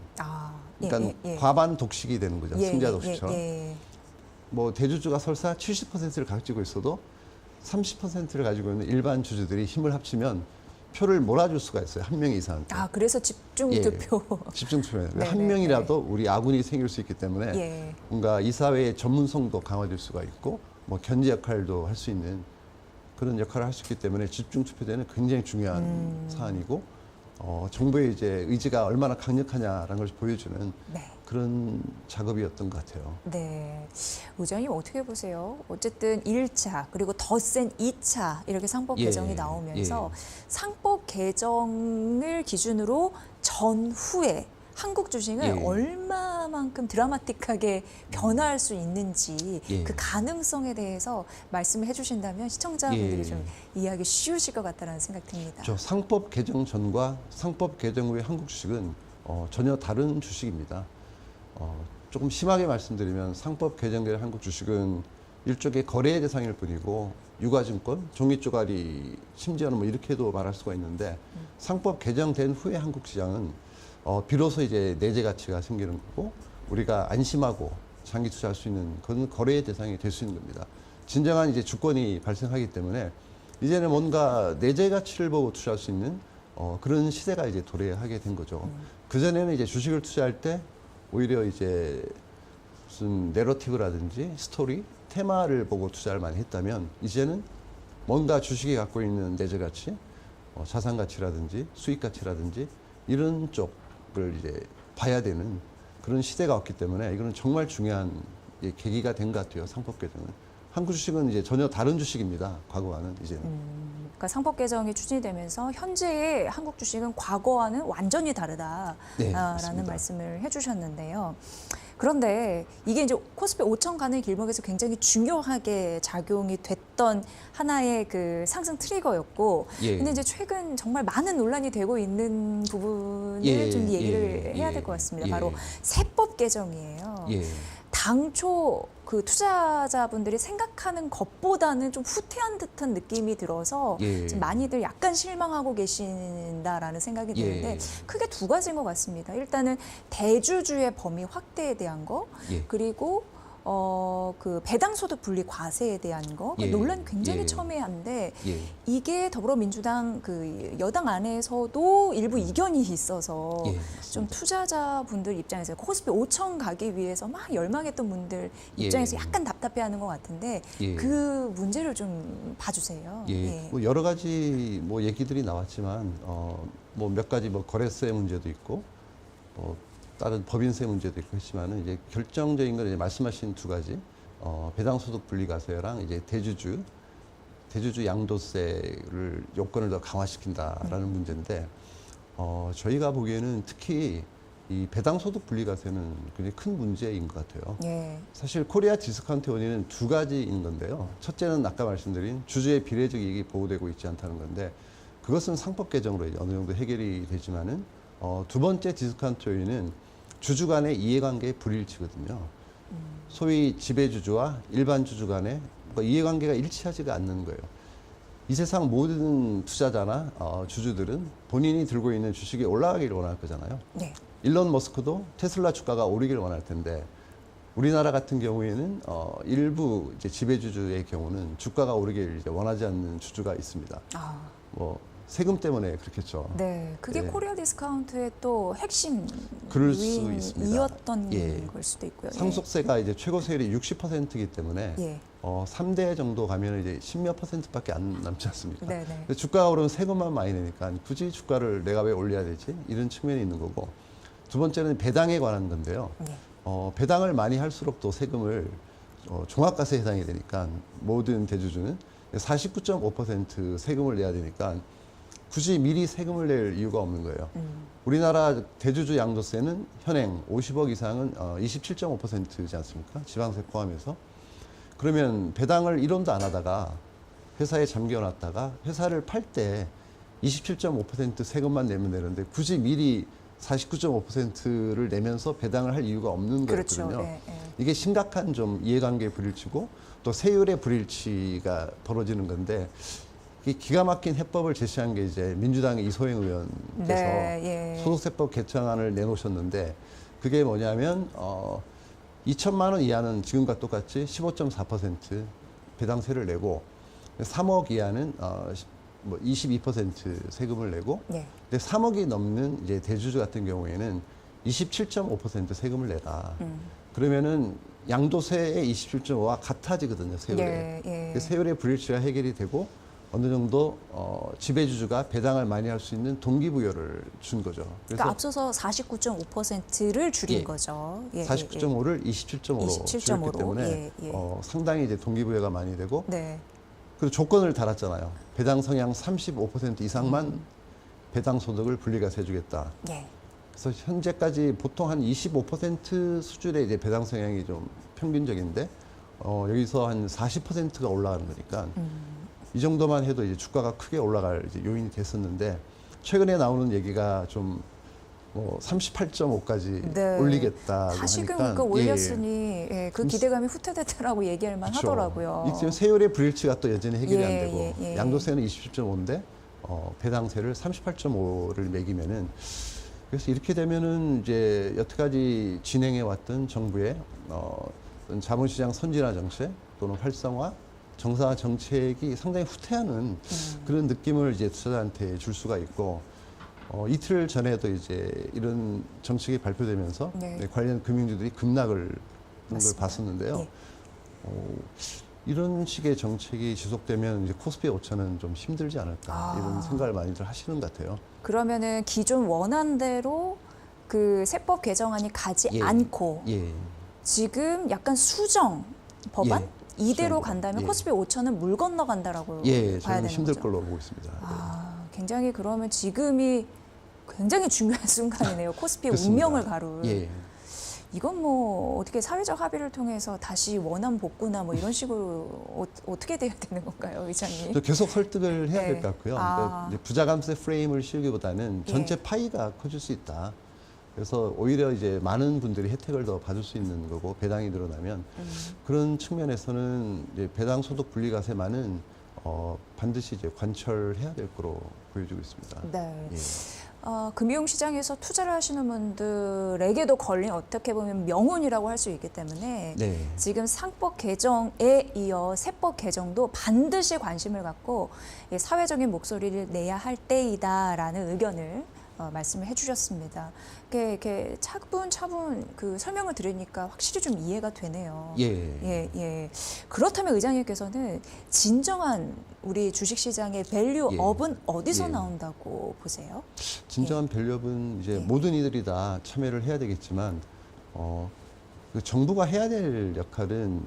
J: 그러니까 과반 독식이 되는 거죠. 승자 독식처럼. 뭐 대주주가 설사 70%를 가지고 있어도 30%를 가지고 있는 일반 주주들이 힘을 합치면 표를 몰아줄 수가 있어요. 한 명 이상한테.
B: 그래서 집중 투표.
J: 집중 투표.
B: 네네.
J: 한 명이라도 우리 아군이 생길 수 있기 때문에
B: 예.
J: 뭔가 이사회의 전문성도 강화될 수가 있고 뭐 견제 역할도 할 수 있는 그런 역할을 할 수 있기 때문에 집중 투표제는 굉장히 중요한 사안이고 정부의 이제 의지가 얼마나 강력하냐라는 걸 보여주는
B: 네.
J: 그런 작업이었던 것 같아요.
B: 네. 의장님 어떻게 보세요? 어쨌든 1차 그리고 더 센 2차 이렇게 상법
J: 예,
B: 개정이 나오면서 상법 개정을 기준으로 전후에 한국 주식을
J: 예.
B: 얼마만큼 드라마틱하게 변화할 수 있는지
J: 예.
B: 그 가능성에 대해서 말씀을 해주신다면 시청자분들이
J: 예.
B: 좀 이해하기 쉬우실 것 같다는 생각 듭니다.
J: 저 상법 개정 전과 상법 개정 후의 한국 주식은 전혀 다른 주식입니다. 조금 심하게 말씀드리면 상법 개정된 한국 주식은 일종의 거래 대상일 뿐이고 유가증권, 종이쪼가리, 심지어는 뭐 이렇게도 말할 수가 있는데 상법 개정된 후에 한국 시장은 비로소 이제 내재 가치가 생기는 거고 우리가 안심하고 장기 투자할 수 있는 그런 거래의 대상이 될 수 있는 겁니다. 진정한 이제 주권이 발생하기 때문에 이제는 뭔가 내재 가치를 보고 투자할 수 있는 그런 시대가 이제 도래하게 된 거죠. 그전에는 이제 주식을 투자할 때 오히려 이제 무슨 내러티브라든지 스토리, 테마를 보고 투자를 많이 했다면 이제는 뭔가 주식이 갖고 있는 내재 가치, 자산 가치라든지 수익 가치라든지 이런 쪽을 이제 봐야 되는 그런 시대가 왔기 때문에 이거는 정말 중요한 계기가 된 것 같아요. 상법 개정은. 한국 주식은 이제 전혀 다른 주식입니다. 과거와는 이제는.
B: 그러니까 상법 개정이 추진되면서 현재의 한국 주식은 과거와는 완전히 다르다라는
J: 맞습니다.
B: 말씀을 해주셨는데요. 그런데 이게 이제 코스피 5천 간의 길목에서 굉장히 중요하게 작용이 됐던 하나의 그 상승 트리거였고, 근데 이제 최근 정말 많은 논란이 되고 있는 부분을 좀 얘기를 해야 될 것 같습니다. 바로 세법 개정이에요. 당초 그 투자자분들이 생각하는 것보다는 좀 후퇴한 듯한 느낌이 들어서 지금 많이들 약간 실망하고 계신다라는 생각이 드는데 크게 두 가지인 것 같습니다. 일단은 대주주의 범위 확대에 대한 거, 그리고 그 배당소득 분리 과세에 대한 거 논란이 굉장히 첨예한데 이게 더불어민주당 그 여당 안에서도 일부 이견이 있어서 좀 투자자분들 입장에서 코스피 5천 가기 위해서 막 열망했던 분들 입장에서 약간 답답해하는 것 같은데 그 문제를 좀 봐주세요.
J: 뭐 여러 가지 뭐 얘기들이 나왔지만 뭐 몇 가지 뭐 거래세 문제도 있고 다른 법인세 문제도 있고 했지만은 이제 결정적인 건 이제 말씀하신 두 가지 배당소득 분리과세랑 이제 대주주 양도세를 요건을 더 강화시킨다라는 문제인데 저희가 보기에는 특히 이 배당소득 분리과세는 굉장히 큰 문제인 것 같아요. 사실 코리아 디스카운트 원인은 두 가지인 건데요. 첫째는 아까 말씀드린 주주의 비례적 이익이 보호되고 있지 않다는 건데 그것은 상법 개정으로 이제 어느 정도 해결이 되지만은 두 번째 디스카운트 요인은 주주 간의 이해관계의 불일치거든요. 소위 지배주주와 일반 주주 간의 이해관계가 일치하지가 않는 거예요. 이 세상 모든 투자자나 주주들은 본인이 들고 있는 주식이 올라가기를 원할 거잖아요. 일론 머스크도 테슬라 주가가 오르기를 원할 텐데 우리나라 같은 경우에는 일부 이제 지배주주의 경우는 주가가 오르기를 이제 원하지 않는 주주가 있습니다. 뭐 세금 때문에 그렇겠죠.
B: 네, 그게 코리아 디스카운트의 또 핵심
J: 그럴 수 있습니다.
B: 이었던 걸 수도 있고요.
J: 상속세가 이제 최고 세율이 60%이기 때문에 3대 정도 가면 이제 10몇 %밖에 안 남지 않습니까? 근데 주가가 오르면 세금만 많이 내니까 굳이 주가를 내가 왜 올려야 되지? 이런 측면이 있는 거고 두 번째는 배당에 관한 건데요. 배당을 많이 할수록 또 세금을 종합과세에 해당이 되니까 모든 대주주는 49.5% 세금을 내야 되니까 굳이 미리 세금을 낼 이유가 없는 거예요. 우리나라 대주주 양도세는 현행 50억 이상은 27.5%지 않습니까? 지방세 포함해서. 그러면 배당을 1원도 안 하다가 회사에 잠겨놨다가 회사를 팔 때 27.5% 세금만 내면 되는데 굳이 미리 49.5%를 내면서 배당을 할 이유가 없는 거거든요. 이게 심각한 좀 이해관계 불일치고 또 세율의 불일치가 벌어지는 건데 이 기가 막힌 해법을 제시한 게 이제 민주당의 이소영 의원께서 소득세법 개정안을 내놓으셨는데 그게 뭐냐면 2천만 원 이하는 지금과 똑같이 15.4% 배당세를 내고 3억 이하는 뭐 22% 세금을 내고 근데 3억이 넘는 이제 대주주 같은 경우에는 27.5% 세금을 내라. 그러면은 양도세의 27.5와 같아지거든요, 세율에. 세율의 불일치가 해결이 되고 어느 정도 지배주주가 배당을 많이 할 수 있는 동기부여를 준 거죠. 그래서
B: 그러니까 앞서서 49.5%를 줄인 거죠.
J: 49.5를 27.5로 줄였기 때문에 상당히 이제 동기부여가 많이 되고 그리고 조건을 달았잖아요. 배당 성향 35% 이상만 배당 소득을 분리과세 해주겠다. 그래서 현재까지 보통 한 25% 수준의 이제 배당 성향이 좀 평균적인데 여기서 한 40%가 올라가는 거니까 이 정도만 해도 이제 주가가 크게 올라갈 이제 요인이 됐었는데 최근에 나오는 얘기가 좀 뭐 38.5까지 올리겠다고
B: 다시금
J: 하니까
B: 그러니까 올렸으니 그 기대감이 후퇴됐다라고 얘기할 만 하더라고요.
J: 지금 세율의 불일치가 또 여전히 해결이 안 되고 양도세는 27.5인데 배당세를 38.5를 매기면은 그래서 이렇게 되면은 이제 여태까지 진행해 왔던 정부의 어떤 자본시장 선진화 정책 또는 활성화, 정상화 정책이 상당히 후퇴하는 그런 느낌을 이제 투자자한테 줄 수가 있고 이틀 전에도 이제 이런 정책이 발표되면서
B: 네.
J: 관련 금융주들이 급락을 하는 걸
B: 맞습니다.
J: 봤었는데요.
B: 예.
J: 이런 식의 정책이 지속되면 이제 코스피 5천은 좀 힘들지 않을까 이런 생각을 많이들 하시는 것 같아요.
B: 그러면은 기존 원안대로 그 세법 개정안이 가지
J: 예.
B: 않고
J: 예.
B: 지금 약간 수정 법안
J: 예.
B: 이대로
J: 수정
B: 간다면
J: 예.
B: 코스피 5천은 물 건너간다라고
J: 예,
B: 봐야
J: 저는
B: 되는
J: 힘들
B: 거죠.
J: 걸로 보고 있습니다.
B: 굉장히 그러면 지금이 굉장히 중요한 순간이네요. 코스피의
J: 그렇습니다.
B: 운명을 가룰.
J: 예.
B: 이건 뭐 어떻게 사회적 합의를 통해서 다시 원안 복구나 뭐 이런 식으로 어떻게 돼야 되는 건가요, 의장님?
J: 저 계속 설득을 해야 될
B: 네.
J: 것 같고요.
B: 아.
J: 그러니까 이제 부자감세 프레임을 씌우기보다는 전체
B: 예.
J: 파이가 커질 수 있다. 그래서 오히려 이제 많은 분들이 혜택을 더 받을 수 있는 거고 배당이 늘어나면 그런 측면에서는 이제 배당 소득 분리과세만은 반드시 이제 관철해야 될 거로 보여지고 있습니다.
B: 네.
J: 예.
B: 금융시장에서 투자를 하시는 분들에게도 걸린 어떻게 보면 명운이라고 할 수 있기 때문에
J: 네.
B: 지금 상법 개정에 이어 세법 개정도 반드시 관심을 갖고 사회적인 목소리를 내야 할 때이다라는 의견을 말씀을 해주셨습니다. 이렇게 차분차분 그 설명을 들으니까 확실히 좀 이해가 되네요.
J: 예.
B: 예. 그렇다면 의장님께서는 진정한 우리 주식시장의 밸류업은 어디서
J: 예.
B: 나온다고 보세요?
J: 진정한 밸류업은 이제
B: 예.
J: 모든 이들이 다 참여를 해야 되겠지만 그 정부가 해야 될 역할은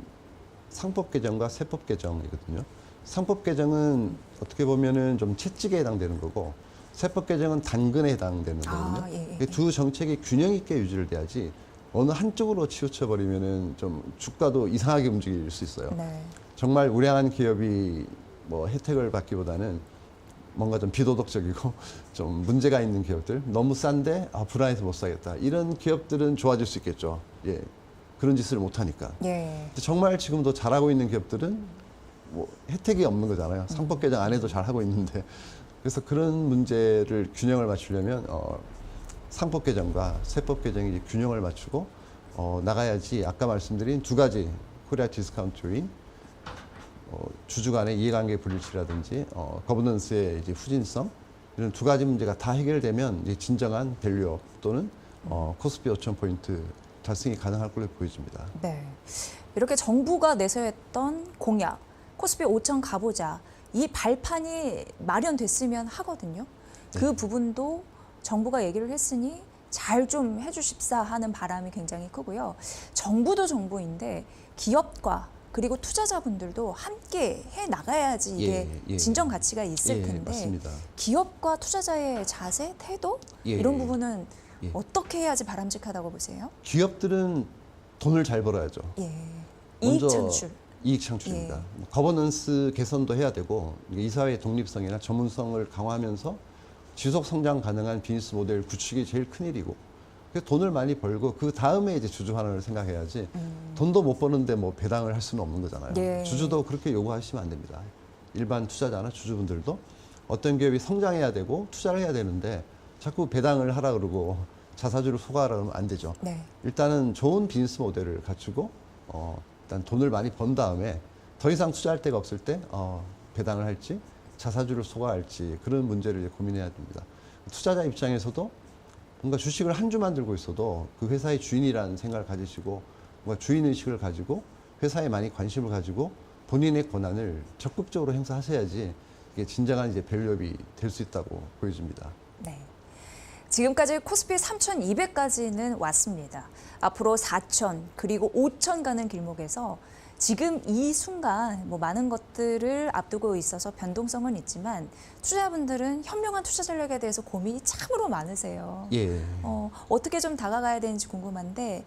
J: 상법 개정과 세법 개정이거든요. 상법 개정은 어떻게 보면은 좀 채찍에 해당되는 거고 세법 개정은 당근에 해당되는 거거든요.
B: 예.
J: 이 두 정책이 균형 있게 유지를 돼야지 어느 한쪽으로 치우쳐 버리면은 좀 주가도 이상하게 움직일 수 있어요.
B: 네.
J: 정말 우량한 기업이 뭐 혜택을 받기보다는 뭔가 좀 비도덕적이고 좀 문제가 있는 기업들, 너무 싼데 불안해서 못 사겠다. 이런 기업들은 좋아질 수 있겠죠. 예. 그런 짓을 못 하니까.
B: 예.
J: 정말 지금도 잘하고 있는 기업들은 뭐 혜택이 없는 거잖아요. 상법 개정 안 해도 잘하고 있는데. 그래서 그런 문제를 균형을 맞추려면 상법 개정과 세법 개정이 이제 균형을 맞추고 나가야지 아까 말씀드린 두 가지 코리아 디스카운트 요인, 주주 간의 이해관계 불일치라든지 거버넌스의 이제 후진성 이런 두 가지 문제가 다 해결되면 이제 진정한 밸류업 또는 코스피 5,000포인트 달성이 가능할 걸로 보여집니다.
B: 네. 이렇게 정부가 내세웠던 공약, 코스피 5천 가보자. 이 발판이 마련됐으면 하거든요. 그 부분도 정부가 얘기를 했으니 잘 좀 해주십사 하는 바람이 굉장히 크고요. 정부도 정부인데 기업과 그리고 투자자분들도 함께 해 나가야지 이게 진정 가치가 있을 텐데
J: 맞습니다.
B: 기업과 투자자의 자세, 태도 이런 부분은 어떻게 해야지 바람직하다고 보세요?
J: 기업들은 돈을 잘 벌어야죠.
B: 예.
J: 먼저
B: 이익 창출.
J: 이익 창출입니다. 거버넌스 개선도 해야 되고 이사회의 독립성이나 전문성을 강화하면서 지속 성장 가능한 비즈니스 모델 구축이 제일 큰 일이고 그래서 돈을 많이 벌고 그 다음에 이제 주주 환원을 생각해야지 돈도 못 버는데 뭐 배당을 할 수는 없는 거잖아요.
B: 네.
J: 주주도 그렇게 요구하시면 안 됩니다. 일반 투자자나 주주분들도 어떤 기업이 성장해야 되고 투자를 해야 되는데 자꾸 배당을 하라 그러고 자사주를 소거하라 그러면 안 되죠.
B: 네.
J: 일단은 좋은 비즈니스 모델을 갖추고 일단 돈을 많이 번 다음에 더 이상 투자할 데가 없을 때 배당을 할지 자사주를 소거할지 그런 문제를 이제 고민해야 됩니다. 투자자 입장에서도 뭔가 주식을 한 주만 들고 있어도 그 회사의 주인이라는 생각을 가지시고 뭔가 주인 의식을 가지고 회사에 많이 관심을 가지고 본인의 권한을 적극적으로 행사하셔야지 이게 진정한 이제 밸류업이 될 수 있다고 보여집니다.
B: 네. 지금까지 코스피 3,200까지는 왔습니다. 앞으로 4,000 그리고 5,000 가는 길목에서 지금 이 순간 뭐 많은 것들을 앞두고 있어서 변동성은 있지만 투자자분들은 현명한 투자 전략에 대해서 고민이 참으로 많으세요.
J: 예.
B: 어떻게 좀 다가가야 되는지 궁금한데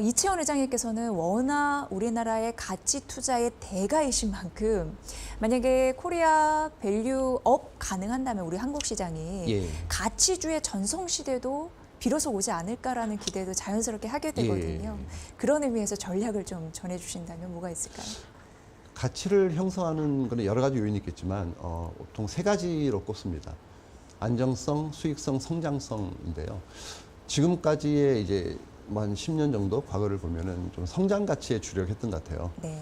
B: 이채원 회장님께서는 워낙 우리나라의 가치 투자의 대가이신 만큼 만약에 코리아 밸류업 가능한다면 우리 한국 시장이 가치주의 전성시대도 비로소 오지 않을까라는 기대도 자연스럽게 하게 되거든요. 그런 의미에서 전략을 좀 전해주신다면 뭐가 있을까요?
J: 가치를 형성하는 것은 여러 가지 요인이 있겠지만 보통 세 가지로 꼽습니다. 안정성, 수익성, 성장성인데요. 지금까지의 이제 한 10년 정도 과거를 보면은 좀 성장 가치에 주력했던 것 같아요.
C: 네.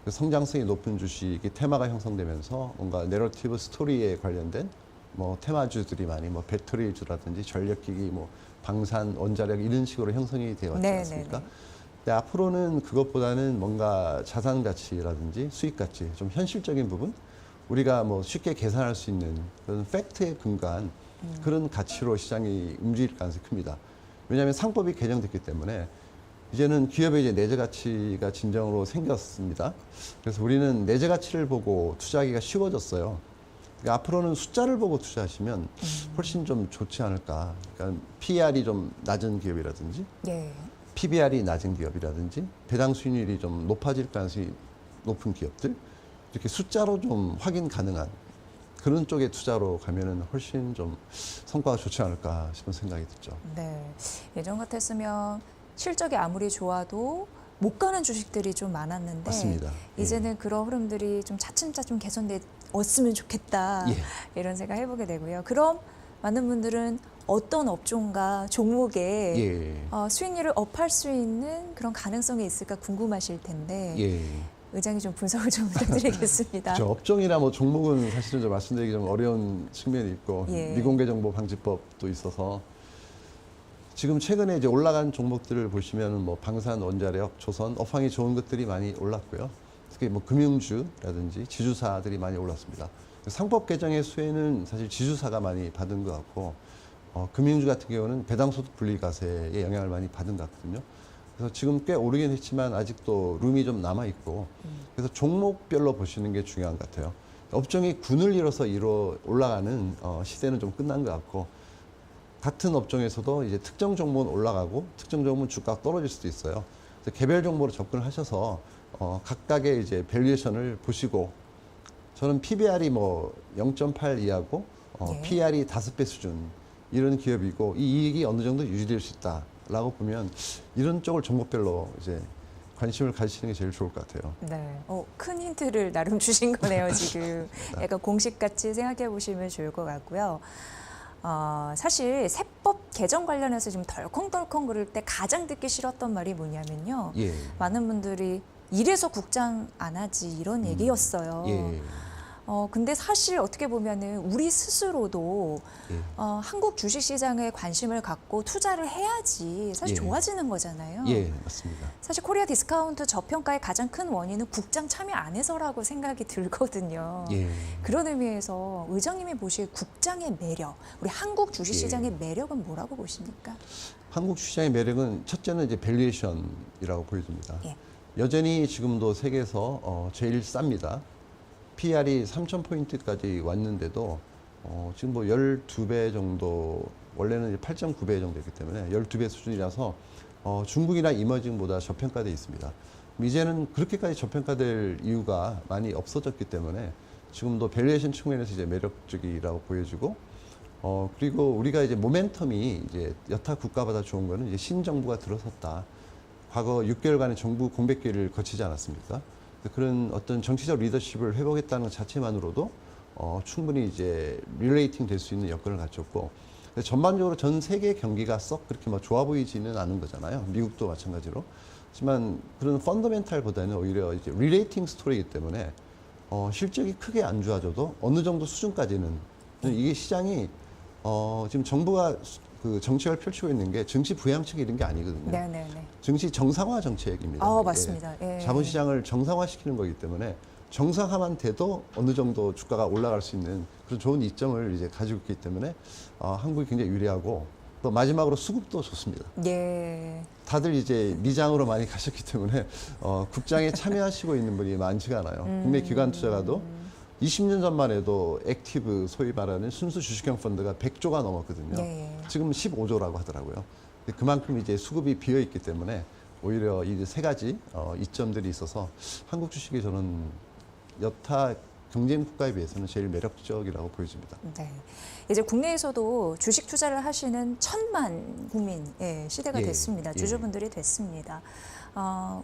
J: 그 성장성이 높은 주식이 테마가 형성되면서 뭔가 내러티브 스토리에 관련된 뭐 테마주들이 많이 뭐 배터리주라든지 전력기기, 뭐 방산, 원자력 이런 식으로 형성이 되어 왔지
C: 네,
J: 않습니까?
C: 네, 네.
J: 근데 앞으로는 그것보다는 뭔가 자산 가치라든지 수익 가치, 좀 현실적인 부분, 우리가 뭐 쉽게 계산할 수 있는 그런 팩트에 근거한 그런 가치로 시장이 움직일 가능성이 큽니다. 왜냐하면 상법이 개정됐기 때문에 이제는 기업의 이제 내재 가치가 진정으로 생겼습니다. 그래서 우리는 내재 가치를 보고 투자하기가 쉬워졌어요. 그러니까 앞으로는 숫자를 보고 투자하시면 훨씬 좀 좋지 않을까. 그러니까 PER이 좀 낮은 기업이라든지,
C: 예.
J: PBR이 낮은 기업이라든지, 배당 수익률이 좀 높아질 가능성이 높은 기업들, 이렇게 숫자로 좀 확인 가능한 그런 쪽의 투자로 가면은 훨씬 좀 성과가 좋지 않을까 싶은 생각이 들죠.
C: 네. 예전 같았으면 실적이 아무리 좋아도 못 가는 주식들이 좀 많았는데
J: 맞습니다.
C: 이제는 그런 흐름들이 좀 차츰차츰 좀 개선되었으면 좋겠다.
J: 예.
C: 이런 생각 해보게 되고요. 그럼 많은 분들은 어떤 업종과 종목에
J: 예.
C: 수익률을 업할 수 있는 그런 가능성이 있을까 궁금하실 텐데
J: 예.
C: 의장이 좀 분석을 좀 부탁드리겠습니다.
J: 저 업종이나 뭐 종목은 사실은 좀 말씀드리기 좀 어려운 측면이 있고
C: 예.
J: 미공개 정보 방지법도 있어서 지금 최근에 이제 올라간 종목들을 보시면 뭐 방산, 원자력, 조선, 업황이 좋은 것들이 많이 올랐고요. 특히 뭐 금융주라든지 지주사들이 많이 올랐습니다. 상법 개정의 수혜는 사실 지주사가 많이 받은 것 같고 금융주 같은 경우는 배당소득 분리과세의 영향을 많이 받은 것 같거든요. 그래서 지금 꽤 오르긴 했지만 아직도 룸이 좀 남아 있고 그래서 종목별로 보시는 게 중요한 것 같아요. 업종이 군을 이뤄서 올라가는 시대는 좀 끝난 것 같고 같은 업종에서도 이제 특정 종목은 올라가고 특정 종목은 주가가 떨어질 수도 있어요. 그래서 개별 종목으로 접근을 하셔서 각각의 이제 밸류에이션을 보시고 저는 PBR이 뭐 0.8 이하고
C: 예.
J: PR이 5배 수준 이런 기업이고 이 이익이 어느 정도 유지될 수 있다라고 보면 이런 쪽을 종목별로 이제 관심을 가지시는 게 제일 좋을 것 같아요.
C: 네. 큰 힌트를 나름 주신 거네요, 지금. 약간 공식같이 생각해 보시면 좋을 것 같고요. 사실 세법 개정 관련해서 지금 덜컹덜컹 그럴 때 가장 듣기 싫었던 말이 뭐냐면요.
J: 예.
C: 많은 분들이 이래서 국장 안 하지 이런 얘기였어요.
J: 예.
C: 근데 사실 어떻게 보면은 우리 스스로도
J: 예.
C: 한국 주식시장에 관심을 갖고 투자를 해야지 사실
J: 예.
C: 좋아지는 거잖아요.
J: 예, 맞습니다.
C: 사실 코리아 디스카운트 저평가의 가장 큰 원인은 국장 참여 안 해서라고 생각이 들거든요.
J: 예.
C: 그런 의미에서 의장님이 보시기에 국장의 매력, 우리 한국 주식시장의
J: 예.
C: 매력은 뭐라고 보십니까?
J: 한국 시장의 매력은 첫째는 이제 밸류에이션이라고 보여집니다.
C: 예.
J: 여전히 지금도 세계에서 제일 쌉니다. PR이 3,000포인트까지 왔는데도 지금 뭐 12배 정도, 원래는 8.9배 정도 있기 때문에 12배 수준이라서 중국이나 이머징보다 저평가되어 있습니다. 이제는 그렇게까지 저평가될 이유가 많이 없어졌기 때문에 지금도 밸류에이션 측면에서 이제 매력적이라고 보여지고 그리고 우리가 이제 모멘텀이 이제 여타 국가보다 좋은 거는 이제 신정부가 들어섰다. 과거 6개월간의 정부 공백기를 거치지 않았습니까? 그런 어떤 정치적 리더십을 회복했다는 것 자체만으로도 충분히 이제 릴레이팅 될 수 있는 여건을 갖췄고 전반적으로 전 세계 경기가 썩 그렇게 뭐 좋아 보이지는 않은 거잖아요. 미국도 마찬가지로. 하지만 그런 펀더멘탈보다는 오히려 이제 릴레이팅 스토리이기 때문에 실적이 크게 안 좋아져도 어느 정도 수준까지는 이게 시장이 지금 정부가 그 정책을 펼치고 있는 게 증시 부양책 이런 게 아니거든요.
C: 네네네.
J: 증시 정상화 정책입니다.
C: 맞습니다. 예.
J: 자본시장을 정상화시키는 거기 때문에 정상화만 돼도 어느 정도 주가가 올라갈 수 있는 그런 좋은 이점을 이제 가지고 있기 때문에 한국이 굉장히 유리하고 또 마지막으로 수급도 좋습니다.
C: 예.
J: 다들 이제 미장으로 많이 가셨기 때문에 국장에 참여하시고 있는 분이 많지가 않아요. 국내 기관 투자가도 20년 전만 해도 액티브 소위 말하는 순수 주식형 펀드가 100조가 넘었거든요.
C: 예.
J: 지금 15조라고 하더라고요. 그만큼 이제 수급이 비어 있기 때문에 오히려 이 세 가지 이점들이 있어서 한국 주식이 저는 여타 경쟁 국가에 비해서는 제일 매력적이라고 보여집니다.
B: 네. 이제 국내에서도 주식 투자를 하시는 1,000만 국민의 시대가
J: 예,
B: 됐습니다.
J: 예.
B: 주주분들이 됐습니다.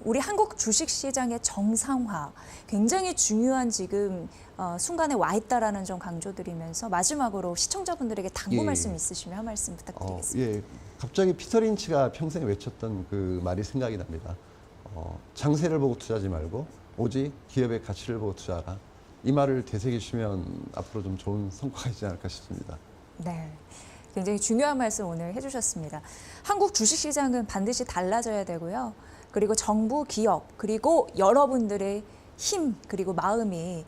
B: 우리 한국 주식 시장의 정상화 굉장히 중요한 지금 순간에 와 있다라는 점 강조드리면서 마지막으로 시청자분들에게 당부
J: 예.
B: 말씀 있으시면 한 말씀 부탁드리겠습니다.
J: 예, 갑자기 피터 린치가 평생에 외쳤던 그 말이 생각이 납니다. 장세를 보고 투자하지 말고 오직 기업의 가치를 보고 투자하라. 이 말을 되새기시면 앞으로 좀 좋은 성과가 있지 않을까 싶습니다.
B: 네. 굉장히 중요한 말씀 오늘 해주셨습니다. 한국 주식시장은 반드시 달라져야 되고요. 그리고 정부, 기업, 그리고 여러분들의 힘, 그리고 마음이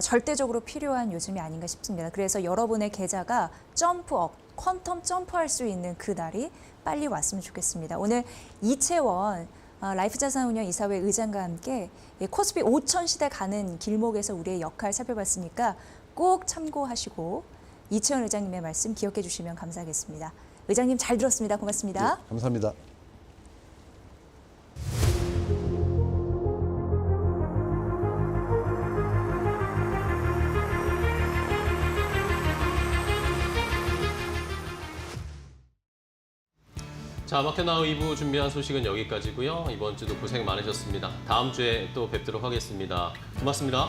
B: 절대적으로 필요한 요즘이 아닌가 싶습니다. 그래서 여러분의 계좌가 점프업, 퀀텀 점프할 수 있는 그 날이 빨리 왔으면 좋겠습니다. 오늘 이채원 라이프자산운용 이사회 의장과 함께 코스피 5천 시대 가는 길목에서 우리의 역할 살펴봤으니까 꼭 참고하시고 이채원 의장님의 말씀 기억해 주시면 감사하겠습니다. 의장님 잘 들었습니다. 고맙습니다.
J: 네, 감사합니다.
A: 자, 마켓나우 2부 준비한 소식은 여기까지고요. 이번 주도 고생 많으셨습니다. 다음 주에 또 뵙도록 하겠습니다. 고맙습니다.